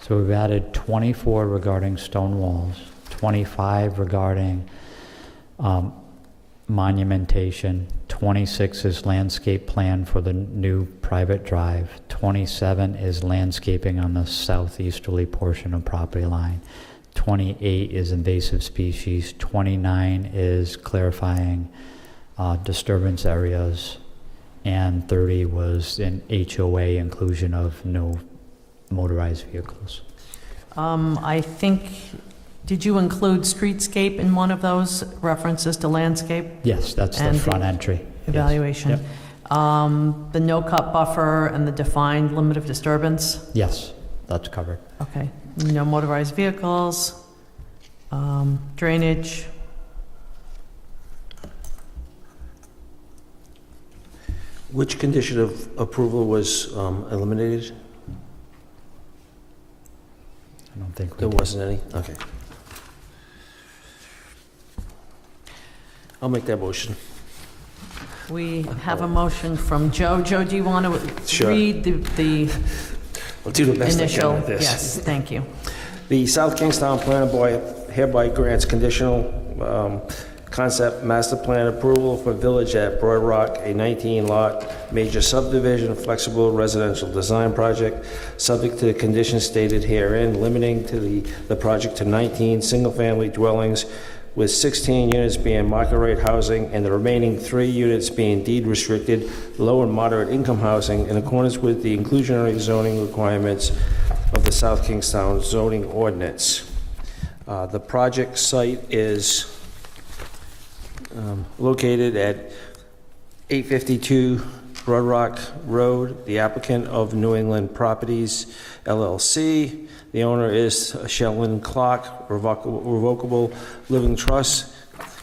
So we've added 24 regarding stone walls, 25 regarding monumentation, 26 is landscape plan for the new private drive, 27 is landscaping on the southeasterly portion of property line, 28 is invasive species, 29 is clarifying disturbance areas, and 30 was an HOA inclusion of no motorized vehicles. I think, did you include streetscape in one of those references to landscape? Yes, that's the And front entry. Evaluation. Yes. Yep. The no-cut buffer and the defined limit of disturbance? Yes, that's covered. Okay. No motorized vehicles, drainage. Which condition of approval was eliminated? I don't think There wasn't any? Okay. I'll make that motion. We have a motion from Joe. Joe, do you want to Sure. read the I'll do the best I initial? can with this. Yes, thank you. The South Kingstown Planning Board hereby grants conditional concept master plan approval for Village at Broad Rock, a 19-lot major subdivision, flexible residential design project, subject to the conditions stated herein, limiting to the project to 19 single-family dwellings, with 16 units being market rate housing and the remaining 3 units being deed restricted, low and moderate income housing, in accordance with the inclusionary zoning requirements of the South Kingstown zoning ordinance. The project site is located at 852 Broad Rock Road, the applicant of New England Properties, LLC. The owner is Sheldon Clark, Revocable Living Trust,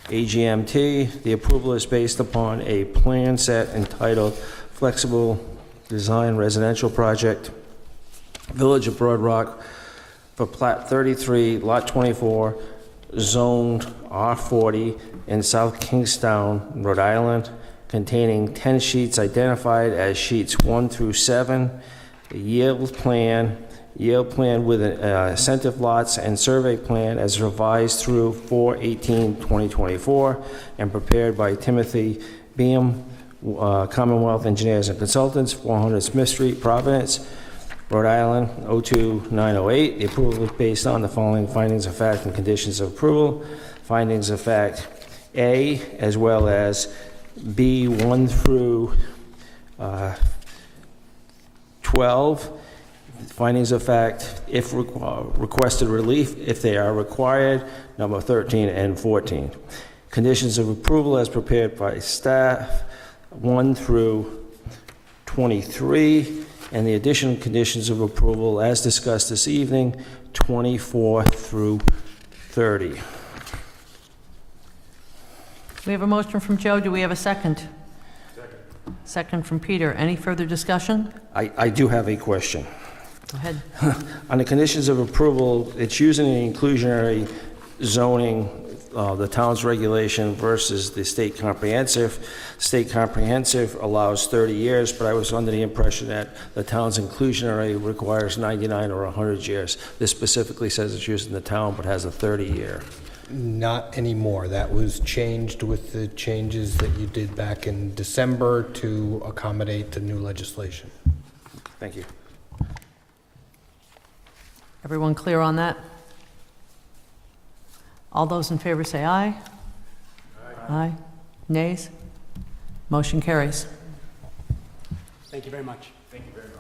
AGMT. The approval is based upon a plan set entitled flexible design residential project, Village of Broad Rock, for Plat 33, Lot 24, zoned R40 in South Kingstown, Rhode Island, containing 10 sheets identified as sheets 1 through 7, a yield plan with incentive lots and survey plan as revised through 4/18/2024 and prepared by Timothy Beam, Commonwealth Engineers and Consultants, 400 Smith Street, Providence, Rhode Island, 02908. The approval is based on the following findings of fact and conditions of approval. Findings of fact A, as well as B 1 through 12. Findings of fact, if requested relief, if they are required, number 13 and 14. Conditions of approval as prepared by staff, 1 through 23, and the additional conditions of approval as discussed this evening, 24 through 30. We have a motion from Joe. Do we have a second? Second from Peter. Any further discussion? I do have a question. Go ahead. On the conditions of approval, it's using the inclusionary zoning, the town's regulation versus the state comprehensive. State comprehensive allows 30 years, but I was under the impression that the town's inclusionary requires 99 or 100 years. This specifically says it's used in the town, but has a 30-year. Not anymore. That was changed with the changes that you did back in December to accommodate the new legislation. Thank you. Everyone clear on that? All those in favor say aye. Aye. Nays? Motion carries. Thank you very much. Thank you very much.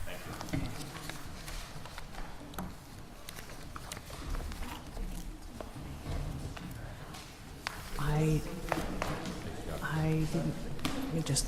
Thank you. I didn't, let me just.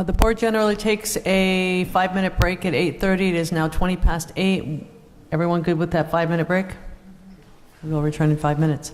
The board generally takes a 5-minute break at 8:30. It is now 20 past 8. Everyone good with that 5-minute break? We'll return in 5 minutes.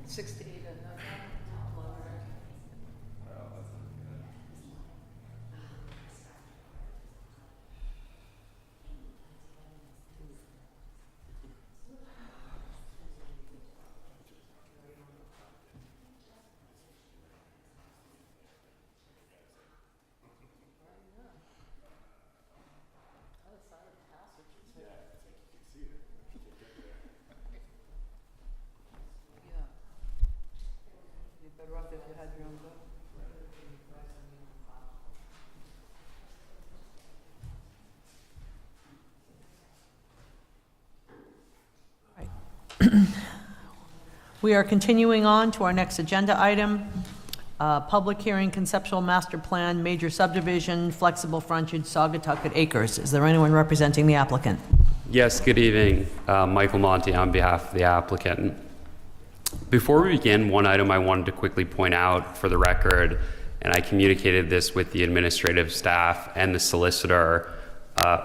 6 to 8 at night. Better off if you had your own boat. We are continuing on to our next agenda item, public hearing, conceptual master plan, major subdivision, flexible frontage, Saugatucket Acres. Is there anyone representing the applicant? Yes, good evening. Michael Monti on behalf of the applicant. Before we begin, one item I wanted to quickly point out for the record, and I communicated this with the administrative staff and the solicitor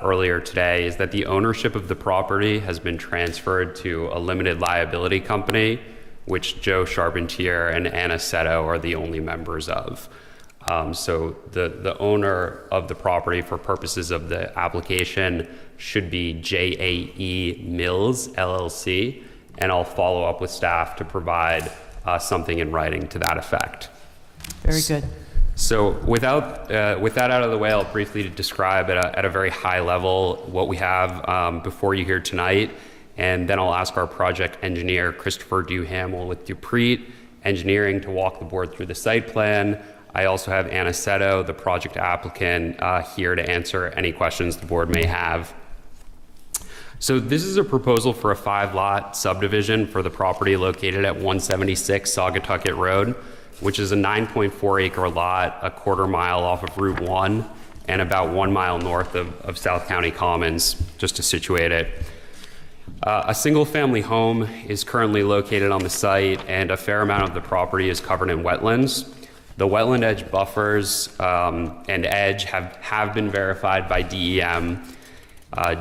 earlier today, is that the ownership of the property has been transferred to a limited liability company, which Joe Charpentier and Anna Seto are the only members of. So the owner of the property for purposes of the application should be JAE Mills LLC, and I'll follow up with staff to provide something in writing to that effect. Very good. So with that out of the way, I'll briefly describe at a very high level what we have before you here tonight, and then I'll ask our project engineer, Christopher Duhamel with Dupree Engineering, to walk the board through the site plan. I also have Anna Seto, the project applicant, here to answer any questions the board may have. So this is a proposal for a 5-lot subdivision for the property located at 176 Saugatucket Road, which is a 9.4-acre lot, a quarter mile off of Route 1, and about 1 mile north of South County Commons, just to situate it. A single-family home is currently located on the site, and a fair amount of the property is covered in wetlands. The wetland edge buffers and edge have been verified by DEM.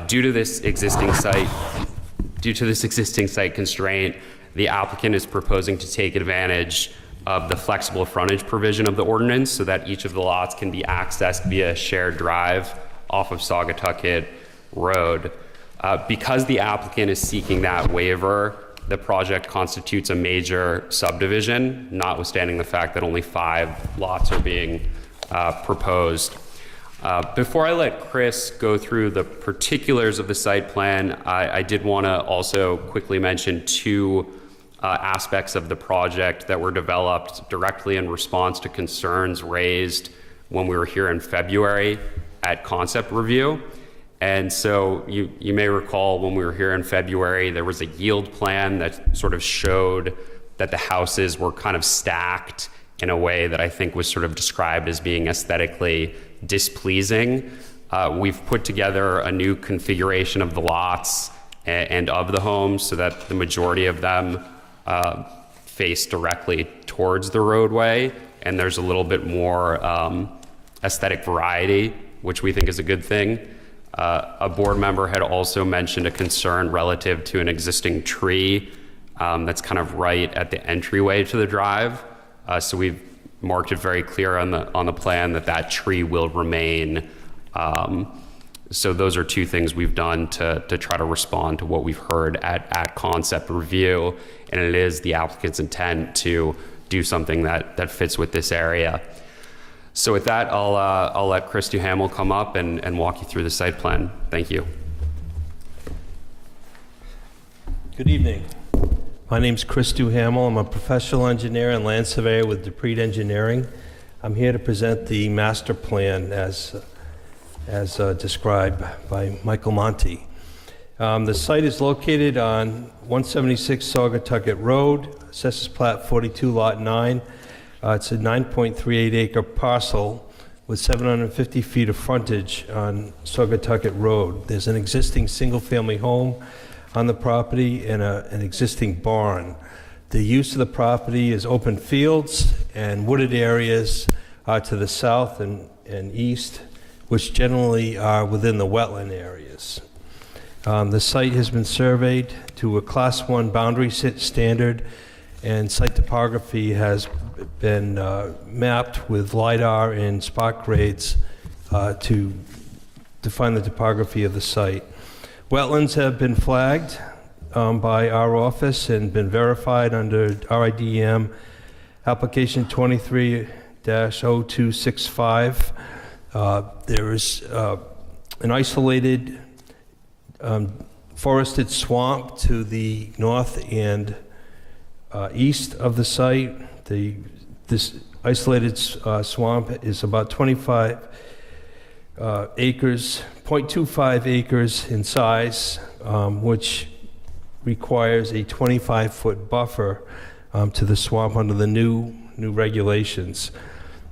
Due to this existing site constraint, the applicant is proposing to take advantage of the flexible frontage provision of the ordinance so that each of the lots can be accessed via shared drive off of Saugatucket Road. Because the applicant is seeking that waiver, the project constitutes a major subdivision, notwithstanding the fact that only 5 lots are being proposed. Before I let Chris go through the particulars of the site plan, I did want to also quickly mention 2 aspects of the project that were developed directly in response to concerns raised when we were here in February at concept review. And so you may recall when we were here in February, there was a yield plan that sort of showed that the houses were kind of stacked in a way that I think was sort of described as being aesthetically displeasing. We've put together a new configuration of the lots and of the homes so that the majority of them face directly towards the roadway, and there's a little bit more aesthetic variety, which we think is a good thing. A board member had also mentioned a concern relative to an existing tree that's kind of right at the entryway to the drive. So we've marked it very clear on the plan that tree will remain. So those are 2 things we've done to try to respond to what we've heard at concept review, and it is the applicant's intent to do something that fits with this area. So with that, I'll let Chris Duhamel come up and walk you through the site plan. Thank you. Good evening. My name's Chris Duhamel. I'm a professional engineer and land surveyor with Dupree Engineering. I'm here to present the master plan as described by Michael Monti. The site is located on 176 Saugatucket Road, Assessors Plat 42, Lot 9. It's a 9.38 acre parcel with 750 feet of frontage on Saugatucket Road. There's an existing single-family home on the property and an existing barn. The use of the property is open fields and wooded areas to the south and east, which generally are within the wetland areas. The site has been surveyed to a Class 1 boundary standard and site topography has been mapped with LiDAR and spot grades to define the topography of the site. Wetlands have been flagged by our office and been verified under RIDM application 23-0265. There is an isolated forested swamp to the north and east of the site. This isolated swamp is about 25 acres, 0.25 acres in size, which requires a 25-foot buffer to the swamp under the new regulations.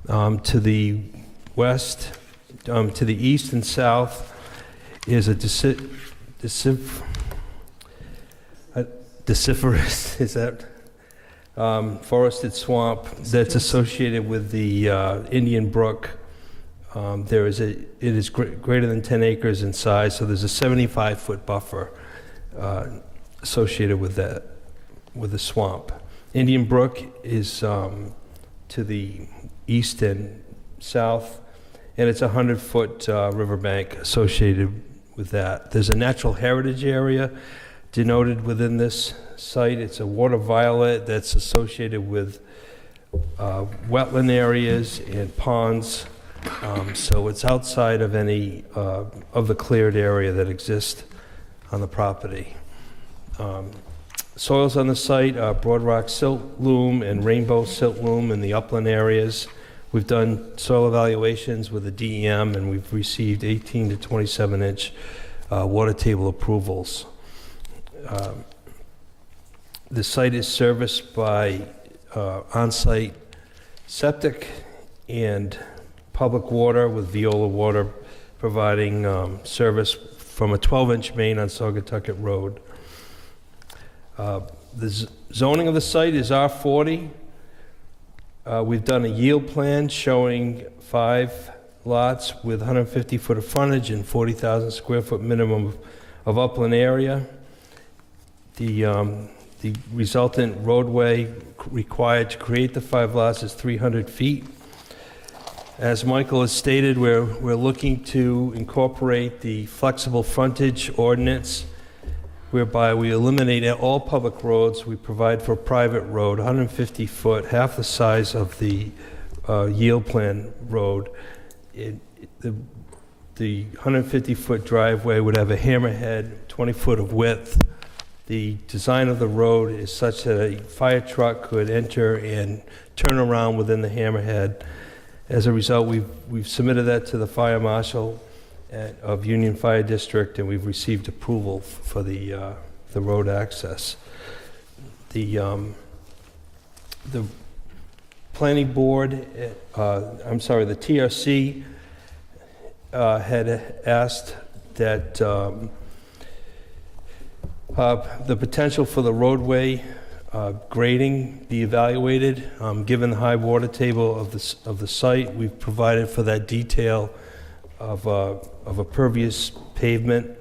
To the west, to the east and south is a deciferous, is that forested swamp that's associated with the Indian Brook. It is greater than 10 acres in size, so there's a 75-foot buffer associated with that, with the swamp. Indian Brook is to the east and south, and it's a 100-foot riverbank associated with that. There's a natural heritage area denoted within this site. It's a water violet that's associated with wetland areas and ponds. So it's outside of any of the cleared area that exists on the property. Soils on the site are broad rock silt loam and rainbow silt loam in the upland areas. We've done soil evaluations with the DEM, and we've received 18 to 27-inch water table approvals. The site is serviced by on-site septic and public water, with Viola Water providing service from a 12-inch main on Saugatucket Road. The zoning of the site is R40. We've done a yield plan showing 5 lots with 150 foot of frontage and 40,000 square foot minimum of upland area. The resultant roadway required to create the 5 lots is 300 feet. As Michael has stated, we're looking to incorporate the flexible frontage ordinance, whereby we eliminate all public roads. We provide for a private road, 150 foot, half the size of the yield plan road. The 150 foot driveway would have a hammerhead, 20 foot of width. The design of the road is such that a fire truck could enter and turn around within the hammerhead. As a result, we've submitted that to the fire marshal of Union Fire District, and we've received approval for the road access. The planning board, the TRC had asked that the potential for the roadway grading be evaluated. Given the high water table of the site, we've provided for that detail of a pervious pavement,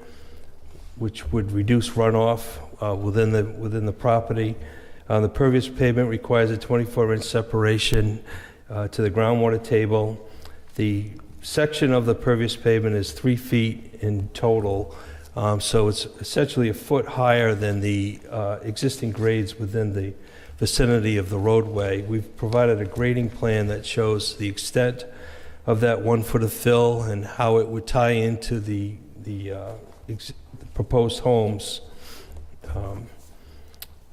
which would reduce runoff within the property. The pervious pavement requires a 24-inch separation to the groundwater table. The section of the pervious pavement is 3 feet in total, so it's essentially a foot higher than the existing grades within the vicinity of the roadway. We've provided a grading plan that shows the extent of that 1 foot of fill and how it would tie into the proposed homes,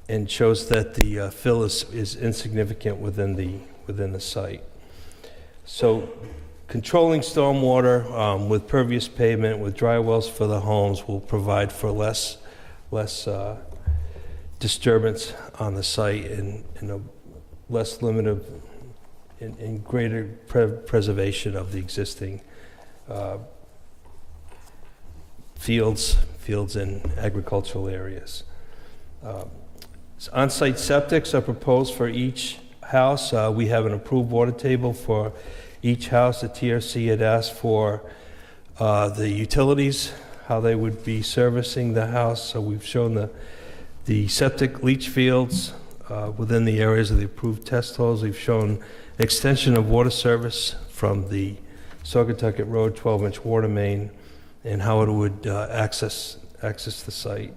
and shows that the fill is insignificant within the site. So controlling stormwater with pervious pavement, with dry wells for the homes, will provide for less disturbance on the site and a less limited and greater preservation of the existing fields and agricultural areas. On-site septics are proposed for each house. We have an approved water table for each house. The TRC had asked for the utilities, how they would be servicing the house. So we've shown the septic leach fields, within the areas of the approved test holes. We've shown extension of water service from the Saugatucket Road 12-inch water main and how it would access the site.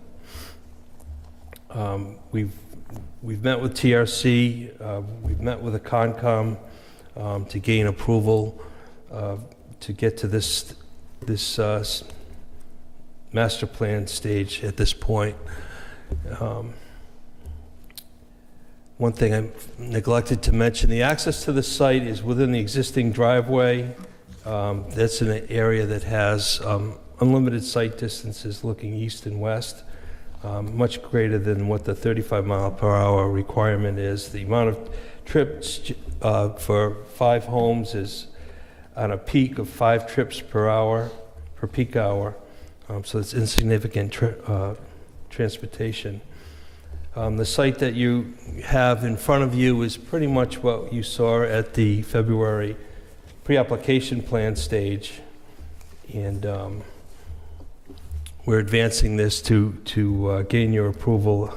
We've met with TRC, we've met with the Concom to gain approval to get to this master plan stage at this point. One thing I neglected to mention, the access to the site is within the existing driveway. That's in an area that has unlimited sight distances looking east and west, much greater than what the 35-mile-per-hour requirement is. The amount of trips for 5 homes is on a peak of 5 trips per hour, per peak hour. So it's insignificant transportation. The site that you have in front of you is pretty much what you saw at the February pre-application plan stage. And we're advancing this to gain your approval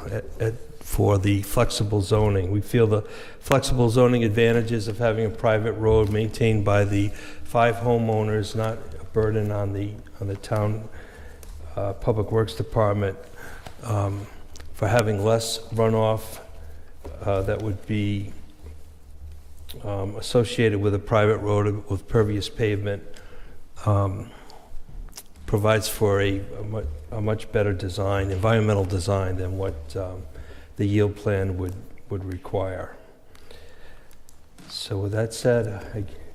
for the flexible zoning. We feel the flexible zoning advantages of having a private road maintained by the 5 homeowners, not a burden on the town Public Works Department, for having less runoff that would be associated with a private road with pervious pavement, provides for a much better design, environmental design, than what the yield plan would require. So with that said,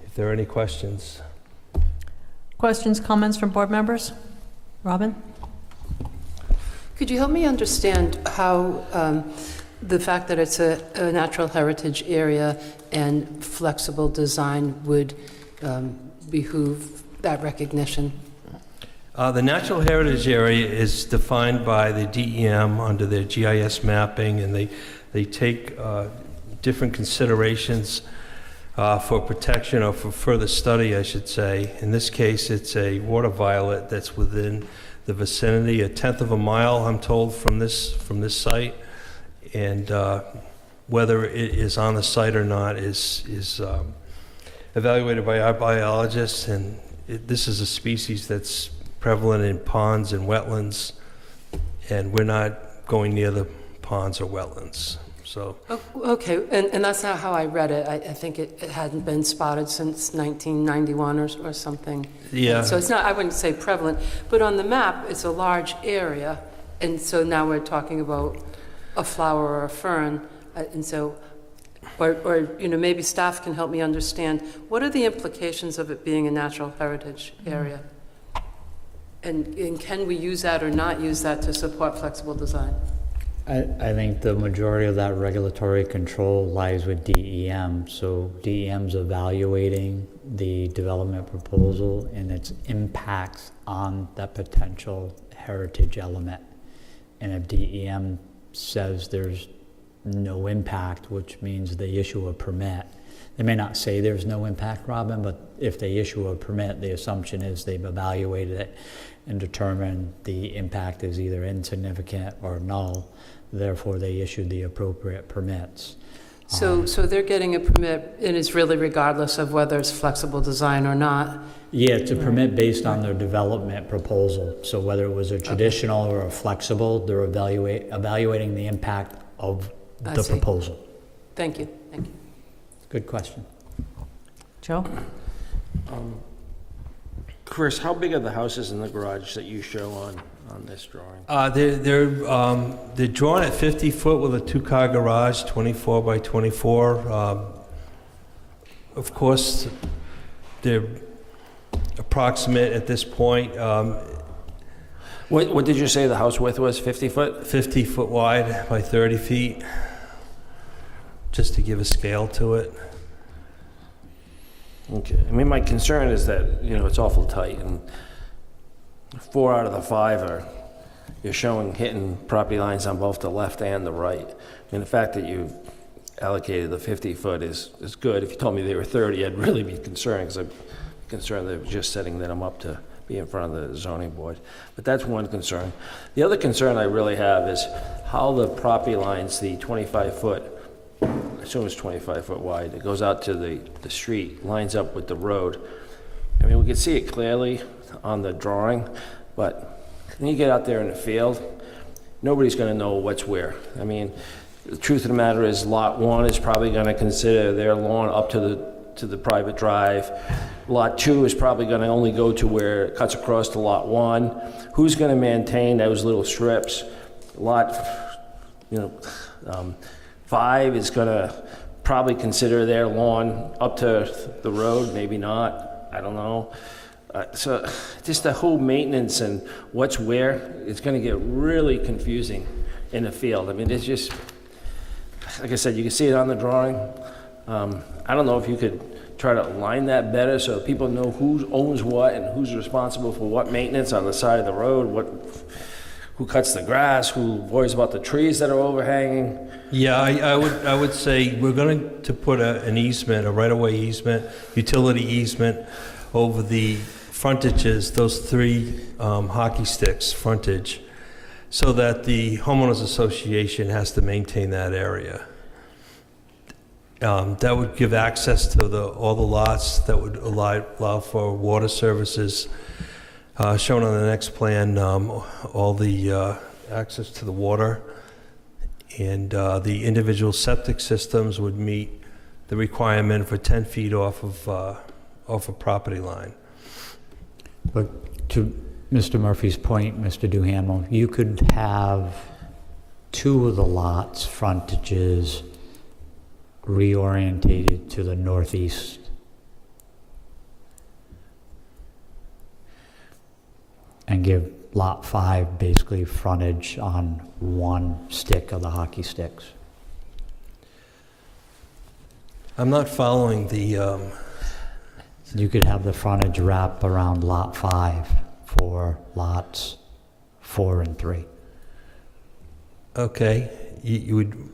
if there are any questions. Questions, comments from board members? Robin? Could you help me understand how the fact that it's a natural heritage area and flexible design would behoove that recognition? The natural heritage area is defined by the DEM under their GIS mapping, and they take different considerations for protection, or for further study, I should say. In this case, it's a water violet that's within the vicinity, 1/10 of a mile, I'm told, from this site. And whether it is on the site or not is evaluated by our biologists. And this is a species that's prevalent in ponds and wetlands, and we're not going near the ponds or wetlands. So. Okay, and that's not how I read it. I think it hadn't been spotted since 1991 or something. Yeah. So it's not, I wouldn't say prevalent, but on the map, it's a large area, and so now we're talking about a flower or a fern, and so, or maybe staff can help me understand, what are the implications of it being a natural heritage area? And can we use that or not use that to support flexible design? I think the majority of that regulatory control lies with DEM. So DEM's evaluating the development proposal and its impacts on that potential heritage element. And if DEM says there's no impact, which means they issue a permit, they may not say there's no impact, Robin, but if they issue a permit, the assumption is they've evaluated it and determined the impact is either insignificant or null. Therefore, they issued the appropriate permits. So they're getting a permit, and it's really regardless of whether it's flexible design or not? Yeah, it's a permit based on their development proposal. So whether it was a traditional or a flexible, they're evaluating the impact of the proposal. Thank you. Thank you. Good question. Joe? Chris, how big are the houses in the garage that you show on this drawing? They're drawn at 50 foot with a 2-car garage, 24 by 24. Of course, they're approximate at this point. What did you say the house width was, 50 foot? 50 foot wide by 30 feet, just to give a scale to it. Okay. I mean, my concern is that, it's awful tight, and 4 out of the 5 you're showing hitting property lines on both the left and the right. I mean, the fact that you've allocated the 50 foot is good. If you told me they were 30, I'd really be concerned, because I'm concerned that just setting them up to be in front of the zoning board. But that's one concern. The other concern I really have is how the property lines, the 25-foot, I assume it's 25-foot wide, it goes out to the street, lines up with the road. I mean, we can see it clearly on the drawing, but when you get out there in the field, nobody's going to know what's where. I mean, the truth of the matter is Lot 1 is probably going to consider their lawn up to the private drive. Lot 2 is probably going to only go to where it cuts across to Lot 1. Who's going to maintain those little strips? Lot, 5 is going to probably consider their lawn up to the road, maybe not, I don't know. So just the whole maintenance and what's where, it's going to get really confusing in the field. I mean, it's just, like I said, you can see it on the drawing. I don't know if you could try to align that better so people know who owns what and who's responsible for what maintenance on the side of the road, who cuts the grass, who worries about the trees that are overhanging. Yeah, I would say we're going to put an easement, a right-of-way easement, utility easement over the frontages, those 3 hockey sticks frontage, so that the homeowners association has to maintain that area. That would give access to all the lots, that would allow for water services. Shown on the next plan, all the access to the water, and the individual septic systems would meet the requirement for 10 feet off a property line. But to Mr. Murphy's point, Mr. Duhamel, you could have 2 of the lots' frontages reorientated to the northeast. And give Lot 5 basically frontage on 1 stick of the hockey sticks. I'm not following the... You could have the frontage wrap around Lot 5 for lots 4 and 3. Okay, you would,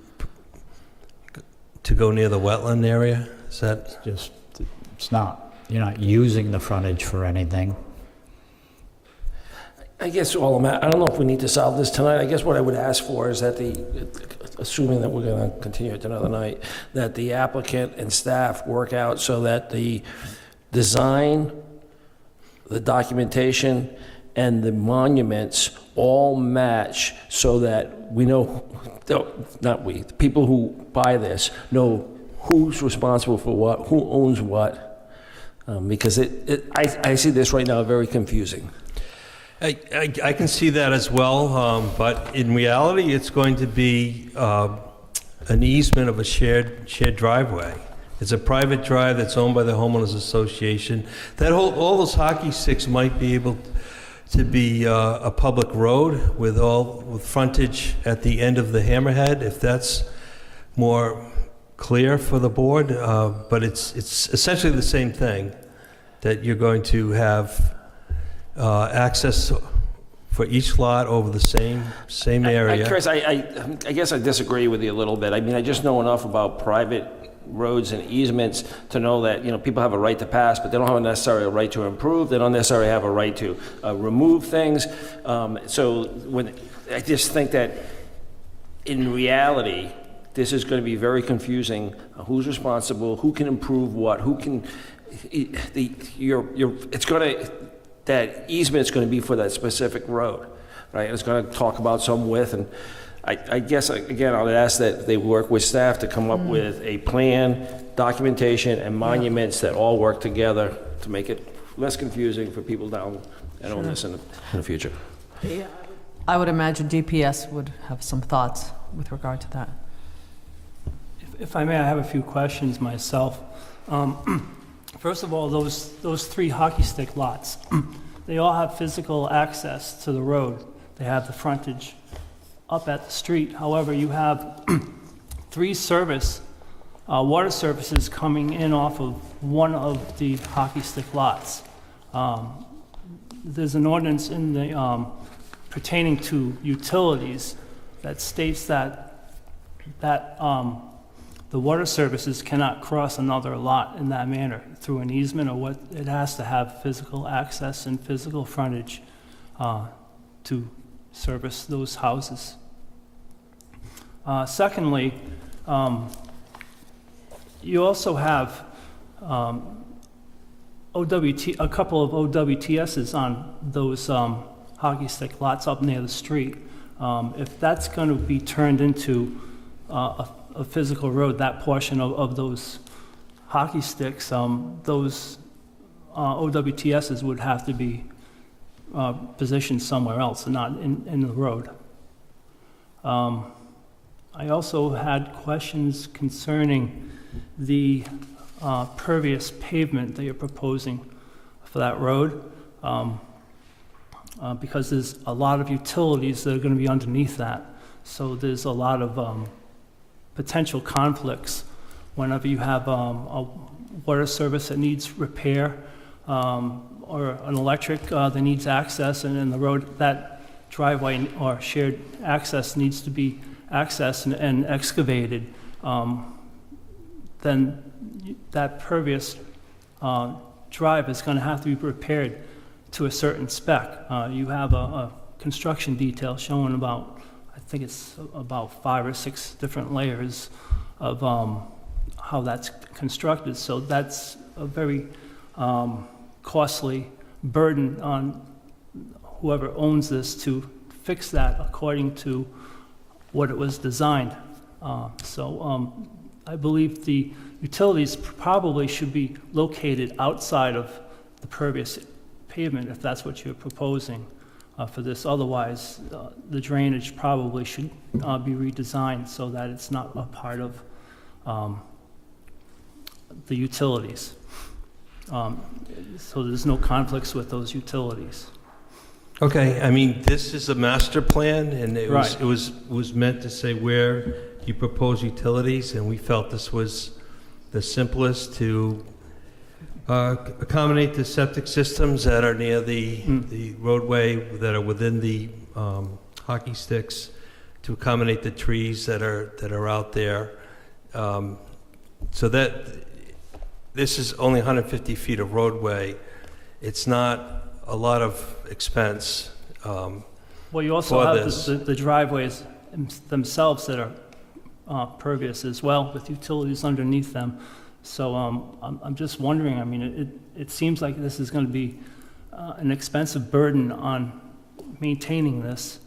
to go near the wetland area, is that? It's not, you're not using the frontage for anything. I guess I don't know if we need to solve this tonight. I guess what I would ask for is that assuming that we're going to continue it another night, that the applicant and staff work out so that the design, the documentation, and the monuments all match so that we know, not we, the people who buy this know who's responsible for what, who owns what, because I see this right now very confusing. I can see that as well, but in reality, it's going to be an easement of a shared driveway. It's a private drive that's owned by the homeowners association. All those hockey sticks might be able to be a public road with frontage at the end of the hammerhead, if that's more clear for the board. But it's essentially the same thing, that you're going to have access for each lot over the same area. Chris, I guess I disagree with you a little bit. I mean, I just know enough about private roads and easements to know that, people have a right to pass, but they don't have necessarily a right to improve. They don't necessarily have a right to remove things. So I just think that in reality, this is going to be very confusing. Who's responsible? Who can improve what? Who can? It's going to. That easement is going to be for that specific road, right? It's going to talk about some width, and I guess, again, I would ask that they work with staff to come up with a plan, documentation, and monuments that all work together to make it less confusing for people down and own this in the future. Yeah, I would imagine DPS would have some thoughts with regard to that. If I may, I have a few questions myself. First of all, those 3 hockey stick lots, they all have physical access to the road. They have the frontage up at the street. However, you have 3 water services coming in off of one of the hockey stick lots. There's an ordinance in the pertaining to utilities that states that the water services cannot cross another lot in that manner through an easement or what, it has to have physical access and physical frontage to service those houses. Secondly, you also have a couple of OWTSs on those hockey stick lots up near the street. If that's going to be turned into a physical road, that portion of those hockey sticks, those OWTSs would have to be positioned somewhere else and not in the road. I also had questions concerning the pervious pavement that you're proposing for that road, because there's a lot of utilities that are going to be underneath that. So there's a lot of potential conflicts whenever you have a water service that needs repair or an electric that needs access, and in the road, that driveway or shared access needs to be accessed and excavated, then that pervious drive is going to have to be repaired to a certain spec. You have a construction detail showing about, I think it's about 5 or 6 different layers of how that's constructed. So that's a very costly burden on whoever owns this to fix that according to what it was designed. I believe the utilities probably should be located outside of the pervious pavement if that's what you're proposing for this. Otherwise, the drainage probably should be redesigned so that it's not a part of the utilities. So there's no conflicts with those utilities. Okay, I mean, this is a master plan, and it was, Right. it was meant to say where you propose utilities, and we felt this was the simplest to accommodate the septic systems that are near the roadway, that are within the hockey sticks, to accommodate the trees that are out there. So that this is only 150 feet of roadway. It's not a lot of expense. Well, you also have the driveways themselves that are pervious as well, with utilities underneath them. So I'm just wondering, I mean, it seems like this is going to be an expensive burden on maintaining this.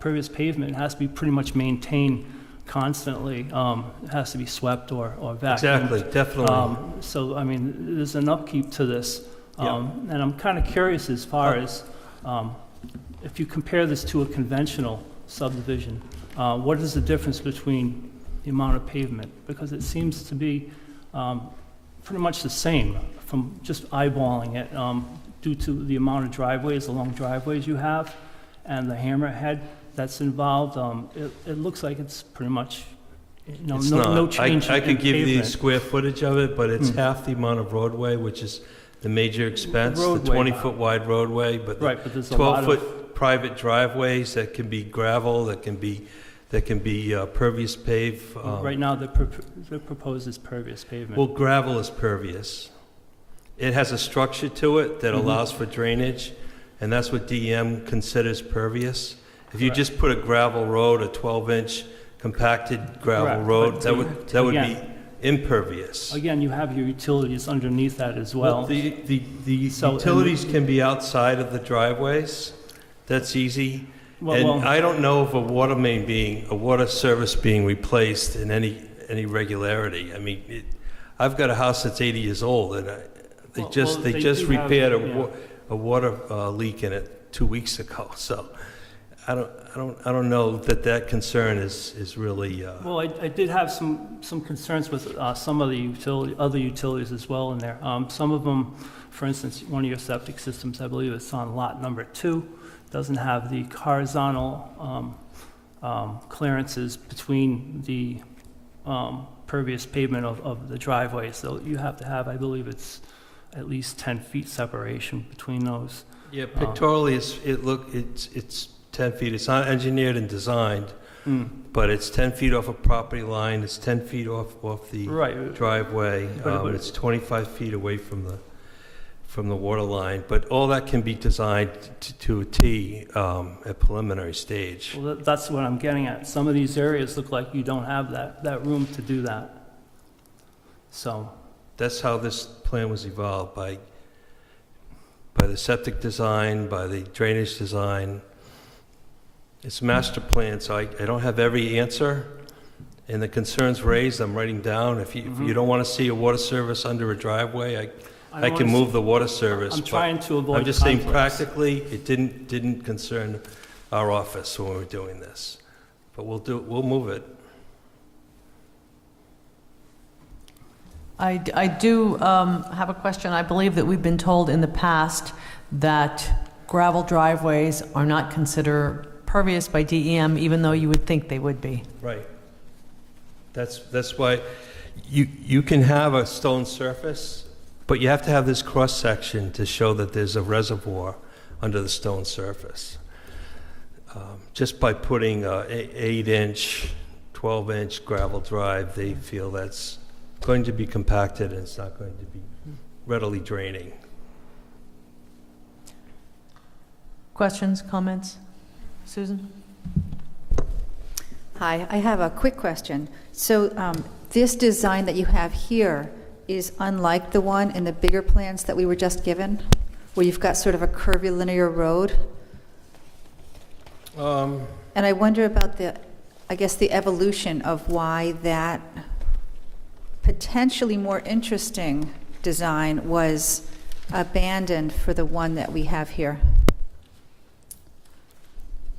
Pervious pavement has to be pretty much maintained constantly. It has to be swept or vacuumed. Exactly, definitely. So, I mean, there's an upkeep to this. And I'm kind of curious as far as if you compare this to a conventional subdivision, what is the difference between the amount of pavement? Because it seems to be pretty much the same from just eyeballing it, due to the amount of driveways, the long driveways you have, and the hammerhead that's involved. It looks like it's pretty much, It's no not. change I in could give you the pavement. square footage of it, but it's half the amount of roadway, which is the major expense, the Roadway. 20-foot wide roadway, but the Right, but there's a lot of- 12-foot private driveways that can be gravel, that can be pervious pave. Right now, the proposed is pervious pavement. Well, gravel is pervious. It has a structure to it that allows for drainage, and that's what DEM considers pervious. If you just put a gravel road, a 12-inch compacted gravel Correct, road, but that would be again- impervious. Again, you have your utilities underneath that as well. The So- utilities can be outside of the driveways. That's easy. Well- And I don't know of a water service being replaced in any regularity. I mean, I've got a house that's 80 years old, and they just do have- repaired yeah. a water leak in it 2 weeks ago. So I don't know that concern is really. Well, I did have some concerns with some of the other utilities as well in there. Some of them, for instance, one of your septic systems, I believe it's on lot number 2, doesn't have the horizontal clearances between the pervious pavement of the driveway. So you have to have, I believe it's at least 10 feet separation between those. Yeah, pictorially, it's 10 feet. It's not engineered and designed But it's 10 feet off a property line, it's 10 feet off the Right. driveway. But- It's 25 feet away from the water line. But all that can be designed to a T at preliminary stage. Well, that's what I'm getting at. Some of these areas look like you don't have that room to do that. So, That's how this plan was evolved, by the septic design, by the drainage design. It's a master plan, so I don't have every answer. And the concerns raised, I'm writing down. If you don't want to see a water service under a driveway, I can move the water service. I'm but trying to avoid I'm just saying conflicts. practically, it didn't concern our office when we were doing this. But we'll move it. I do have a question. I believe that we've been told in the past that gravel driveways are not considered pervious by DEM, even though you would think they would be. Right. That's why you can have a stone surface, but you have to have this cross-section to show that there's a reservoir under the stone surface. Just by putting a 8-inch, 12-inch gravel drive, they feel that's going to be compacted and it's not going to be readily draining. Questions, comments? Susan? Hi, I have a quick question. So this design that you have here is unlike the one in the bigger plans that we were just given, where you've got sort of a curvilinear road? And I wonder about the evolution of why that potentially more interesting design was abandoned for the one that we have here.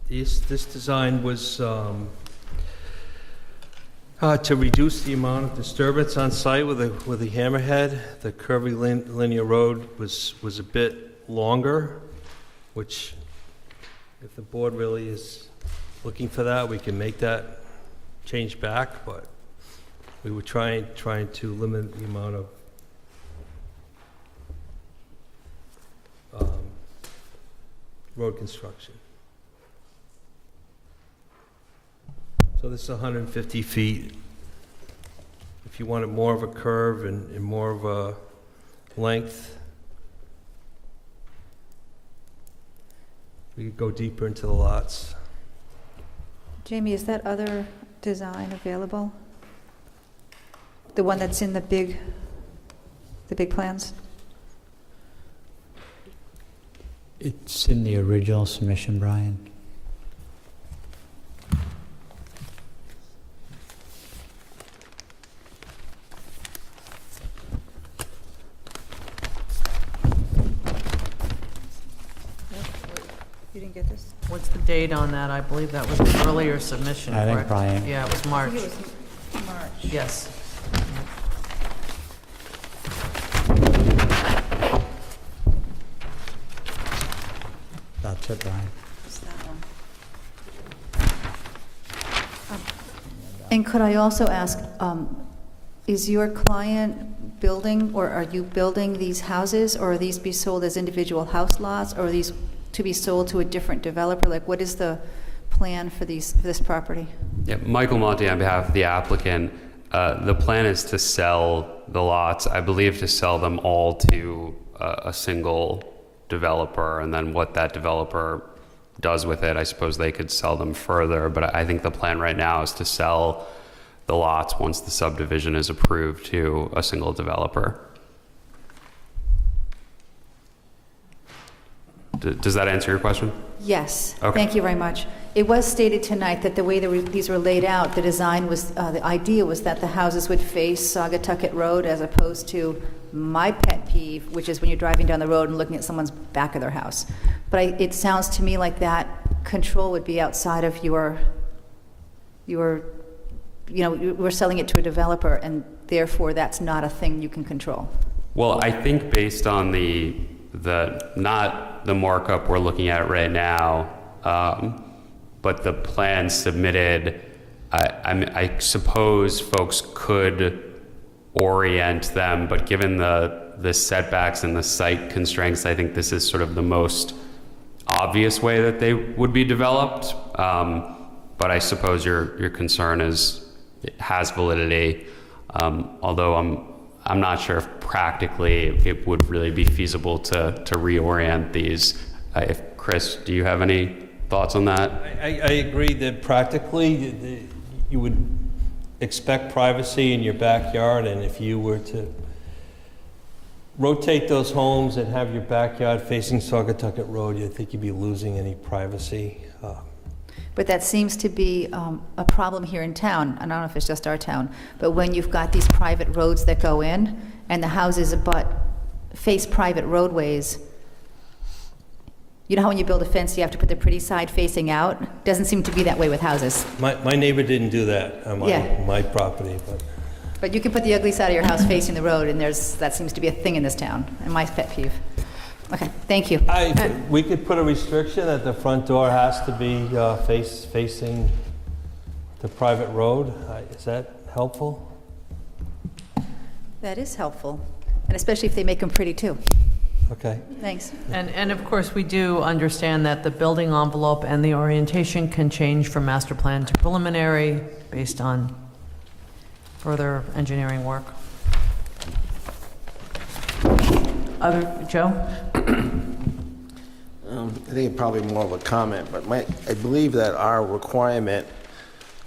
This design was to reduce the amount of disturbance on site with the hammerhead. The curvilinear road was a bit longer, which, if the board really is looking for that, we can make that change back, but we were trying to limit the amount of road construction. So this is 150 feet. If you wanted more of a curve and more of a length, we could go deeper into the lots. Jamie, is that other design available? The one that's in the big plans? It's in the original submission, Brian. You didn't get this? What's the date on that? I believe that was an earlier submission, I think correct? Brian- Yeah, it was I March. think it was March. Yes. That's it, Brian. It's that one. And could I also ask, is your client building, or are you building these houses, or are these be sold as individual house lots, or are these to be sold to a different developer? Like, what is the plan for this property? Yeah, Michael Monti on behalf of the applicant. The plan is to sell the lots, I believe to sell them all to a single developer, and then what that developer does with it, I suppose they could sell them further, but I think the plan right now is to sell the lots once the subdivision is approved to a single developer. Does that answer your question? Yes. Okay. Thank you very much. It was stated tonight that the way these were laid out, the design was, the idea was that the houses would face Saugatucket Road, as opposed to my pet peeve, which is when you're driving down the road and looking at someone's back of their house. But it sounds to me like that control would be outside of we're selling it to a developer, and therefore that's not a thing you can control. Well, I think based on the not the markup we're looking at right now, but the plan submitted, I suppose folks could orient them, but given the setbacks and the site constraints, I think this is sort of the most obvious way that they would be developed. But but I suppose your concern it has validity. Although I'm not sure if practically it would really be feasible to reorient these. Chris, do you have any thoughts on that? I agree that practically you would expect privacy in your backyard, and if you were to rotate those homes and have your backyard facing Saugatucket Road, I think you'd be losing any privacy. But that seems to be a problem here in town. I don't know if it's just our town, but when you've got these private roads that go in and the houses face private roadways, you know how when you build a fence, you have to put the pretty side facing out? Doesn't seem to be that way with houses. My neighbor didn't do that on my property, But you can put the ugly side of your house facing the road, and that seems to be a thing in this town, and my pet peeve. Okay, thank you. We could put a restriction that the front door has to be facing the private road. Is that helpful? That is helpful, and especially if they make them pretty too. Okay. Thanks. And of course, we do understand that the building envelope and the orientation can change from master plan to preliminary based on further engineering work. Joe? I think probably more of a comment, but I believe that our requirement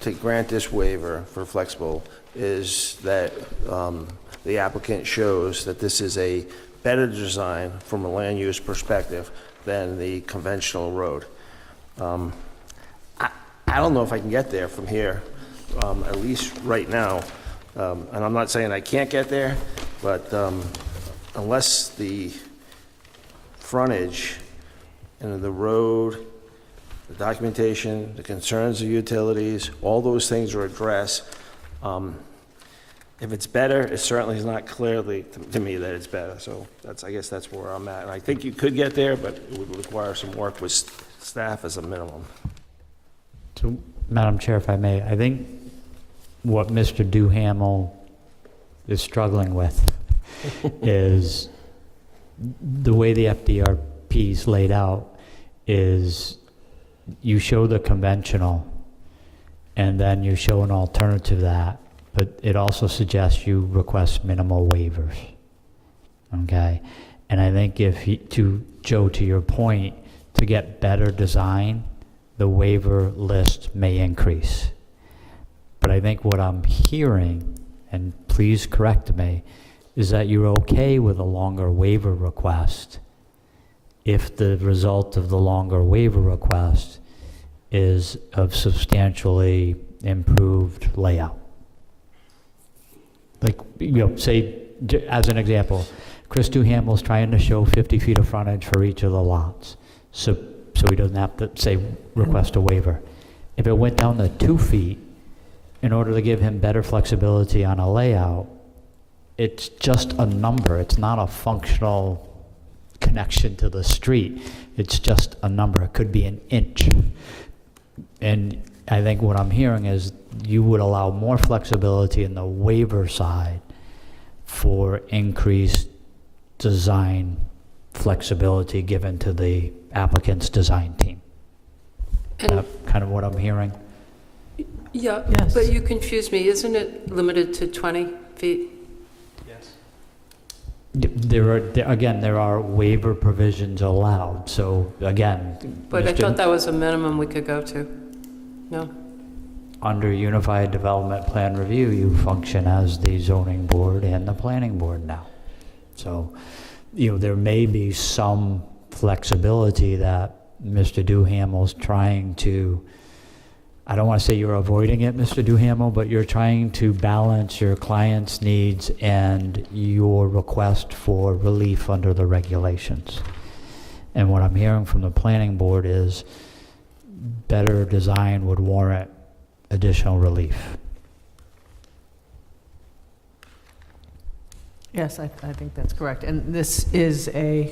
to grant this waiver for flexible is that the applicant shows that this is a better design from a land use perspective than the conventional road. I don't know if I can get there from here, at least right now. And I'm not saying I can't get there, but unless the frontage and the road, the documentation, the concerns of utilities, all those things are addressed. If it's better, it certainly is not clearly to me that it's better. So I guess that's where I'm at. And I think you could get there, but it would require some work with staff as a minimum. So, Madam Chair, if I may, I think what Mr. Duhamel is struggling with is the way the FDRP is laid out is you show the conventional and then you show an alternative to that, but it also suggests you request minimal waivers. Okay? And I think Joe, to your point, to get better design, the waiver list may increase. But I think what I'm hearing, and please correct me, is that you're okay with a longer waiver request if the result of the longer waiver request is of substantially improved layout. Like, say, as an example, Chris Duhamel's trying to show 50 feet of frontage for each of the lots, so he doesn't have to, say, request a waiver. If it went down to 2 feet, in order to give him better flexibility on a layout, it's just a number. It's not a functional connection to the street. It's just a number. It could be an inch. And I think what I'm hearing is you would allow more flexibility in the waiver side for increased design flexibility given to the applicant's design team. That's kind of what I'm hearing. Yeah, Yes. but you confused me. Isn't it limited to 20 feet? There are waiver provisions allowed, so again. But I thought that was a minimum we could go to. No? Under Unified Development Plan Review, you function as the zoning board and the planning board now. So, there may be some flexibility that Mr. Duhamel's trying to, I don't want to say you're avoiding it, Mr. Duhamel, but you're trying to balance your client's needs and your request for relief under the regulations. And what I'm hearing from the planning board is better design would warrant additional relief. Yes, I think that's correct. And this is a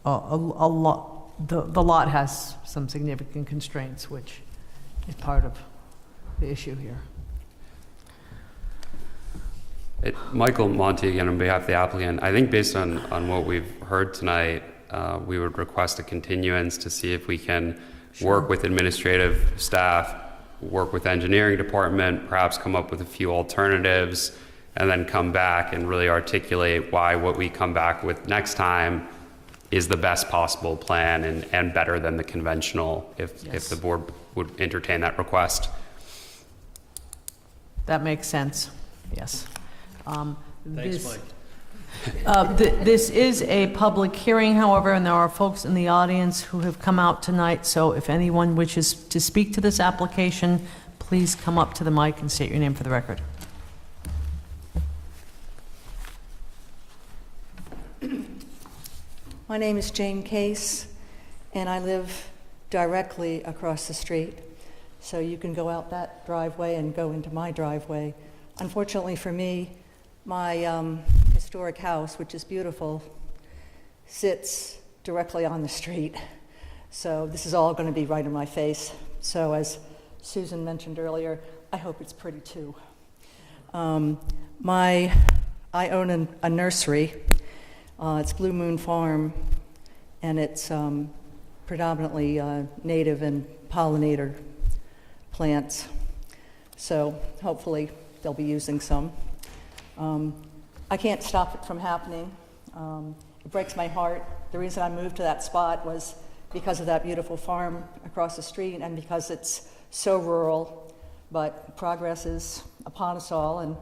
lot, the lot has some significant constraints, which is part of the issue here. Michael Monty again on behalf of the applicant. I think based on what we've heard tonight, we would request a continuance to see if we can work with administrative staff work with engineering department, perhaps come up with a few alternatives, and then come back and really articulate why what we come back with next time is the best possible plan and better than the conventional, if the board would entertain that request. That makes sense, yes. Thanks, Mike. This is a public hearing, however, and there are folks in the audience who have come out tonight, so if anyone wishes to speak to this application, please come up to the mic and state your name for the record. My name is Jane Case, and I live directly across the street. So you can go out that driveway and go into my driveway. Unfortunately for me, my historic house, which is beautiful, sits directly on the street. So this is all going to be right in my face. So as Susan mentioned earlier, I hope it's pretty too. I own a nursery. It's Blue Moon Farm, and it's predominantly native and pollinator plants. So hopefully they'll be using some. I can't stop it from happening. It breaks my heart. The reason I moved to that spot was because of that beautiful farm across the street and because it's so rural, but progress is upon us all and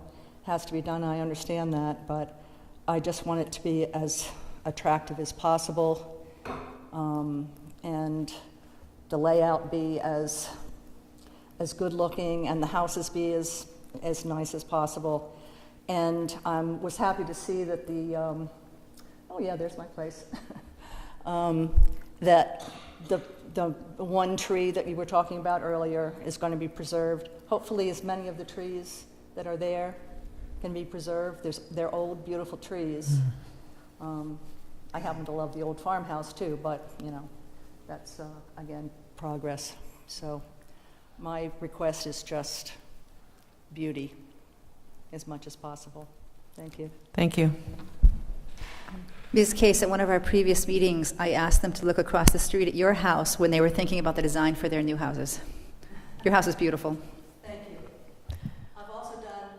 has to be done. I understand that, but I just want it to be as attractive as possible, and the layout be as good looking and the houses be as nice as possible. And I was happy to see that oh yeah, there's my place, that the one tree that you were talking about earlier is going to be preserved. Hopefully as many of the trees that are there can be preserved. They're old, beautiful trees. I happen to love the old farmhouse too, but you know, that's again, progress. So my request is just beauty as much as possible. Thank you. Thank you. Ms. Case, at one of our previous meetings, I asked them to look across the street at your house when they were thinking about the design for their new houses. Your house is beautiful. Thank you. I've also done,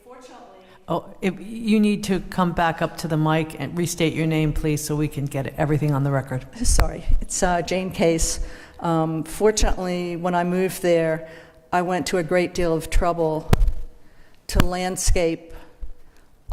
fortunately... Oh, you need to come back up to the mic and restate your name, please, so we can get everything on the record. Sorry, it's Jane Case. Fortunately, when I moved there, I went to a great deal of trouble to landscape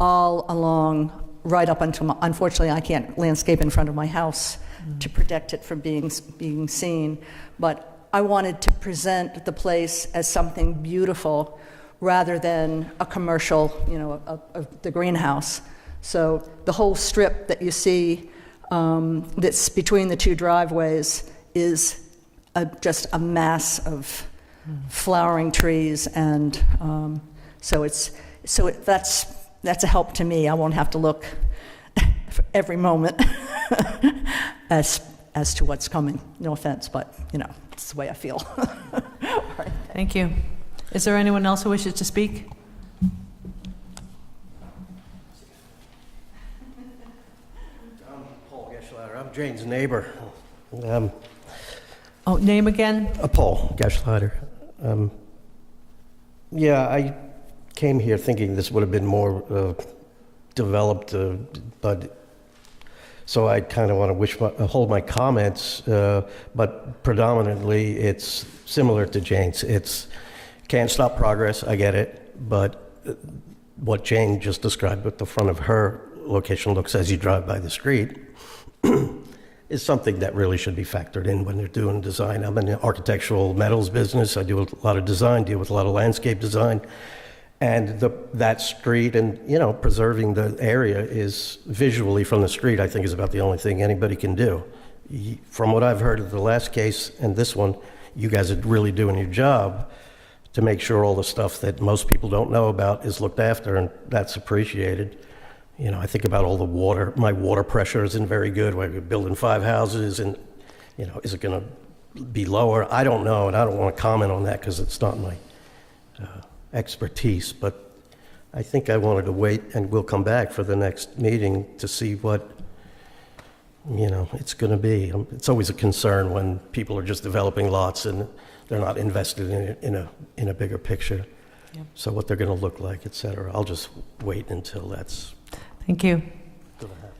all along, right up until, unfortunately, I can't landscape in front of my house to protect it from being seen, but I wanted to present the place as something beautiful rather than a commercial, you know, the greenhouse. So the whole strip that you see that's between the two driveways is just a mass of flowering trees, and that's a help to me. I won't have to look every moment as to what's coming. No offense, but you know, it's the way I feel. Right. Thank you. Is there anyone else who wishes to speak? I'm Paul Geschlader. I'm Jane's neighbor. Name again? Paul Geschlader. Yeah, I came here thinking this would have been more developed, but so I kind of want to hold my comments, but predominantly it's similar to Jane's. It's can't stop progress, I get it, but what Jane just described with the front of her location looks as you drive by the street is something that really should be factored in when they're doing design. I'm in the architectural metals business. I do a lot of design, deal with a lot of landscape design. And that street and, you know, preserving the area is visually from the street, I think is about the only thing anybody can do. From what I've heard of the last case and this one, you guys are really doing your job to make sure all the stuff that most people don't know about is looked after, and that's appreciated. You know, I think about all the water. My water pressure isn't very good. We're building 5 houses, and, you know, is it going to be lower? I don't know, and I don't want to comment on that because it's not my expertise. But I think I wanted to wait, and we'll come back for the next meeting to see what you know, it's going to be. It's always a concern when people are just developing lots and they're not invested in it in a bigger picture. Yep. So what they're going to look like, et cetera. I'll just wait until that's Thank you. going to happen.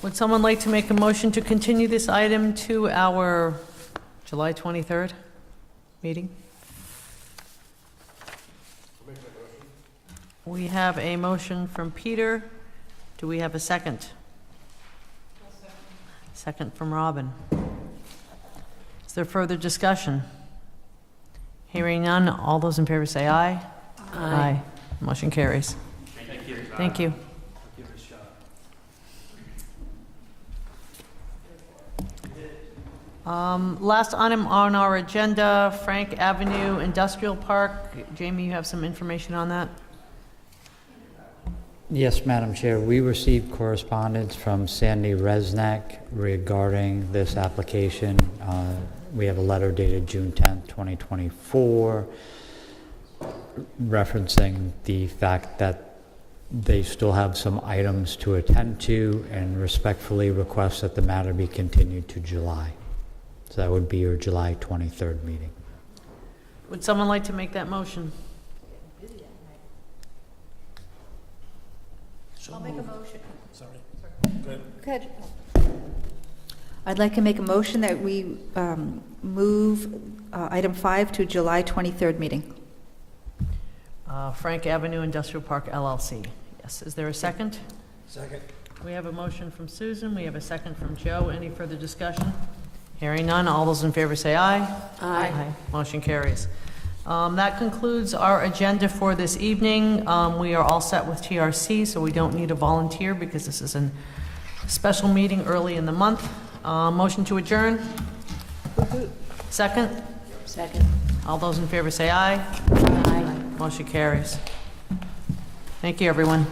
Would someone like to make a motion to continue this item to our July 23rd meeting? We have a motion from Peter. Do we have a second? Second from Robin. Is there further discussion? Hearing none, all those in favor say aye. Aye. Motion carries. Thank you. Thank you. Give it a shot. Last item on our agenda, Frank Avenue Industrial Park. Jamie, you have some information on that? Yes, Madam Chair, we received correspondence from Sandy Resnick regarding this application. We have a letter dated June 10th, 2024, referencing the fact that they still have some items to attend to and respectfully request that the matter be continued to July. So that would be your July 23rd meeting. Would someone like to make that motion? I'll make a motion. Sorry. Good. I'd like to make a motion that we move item 5 to July 23rd meeting. Frank Avenue Industrial Park LLC. Yes, is there a second? Second. We have a motion from Susan, we have a second from Joe. Any further discussion? Hearing none, all those in favor say aye. Aye. Motion carries. That concludes our agenda for this evening. We are all set with TRC, so we don't need a volunteer because this is a special meeting early in the month. Motion to adjourn? Second? Second. All those in favor say aye. Aye. Motion carries. Thank you, everyone.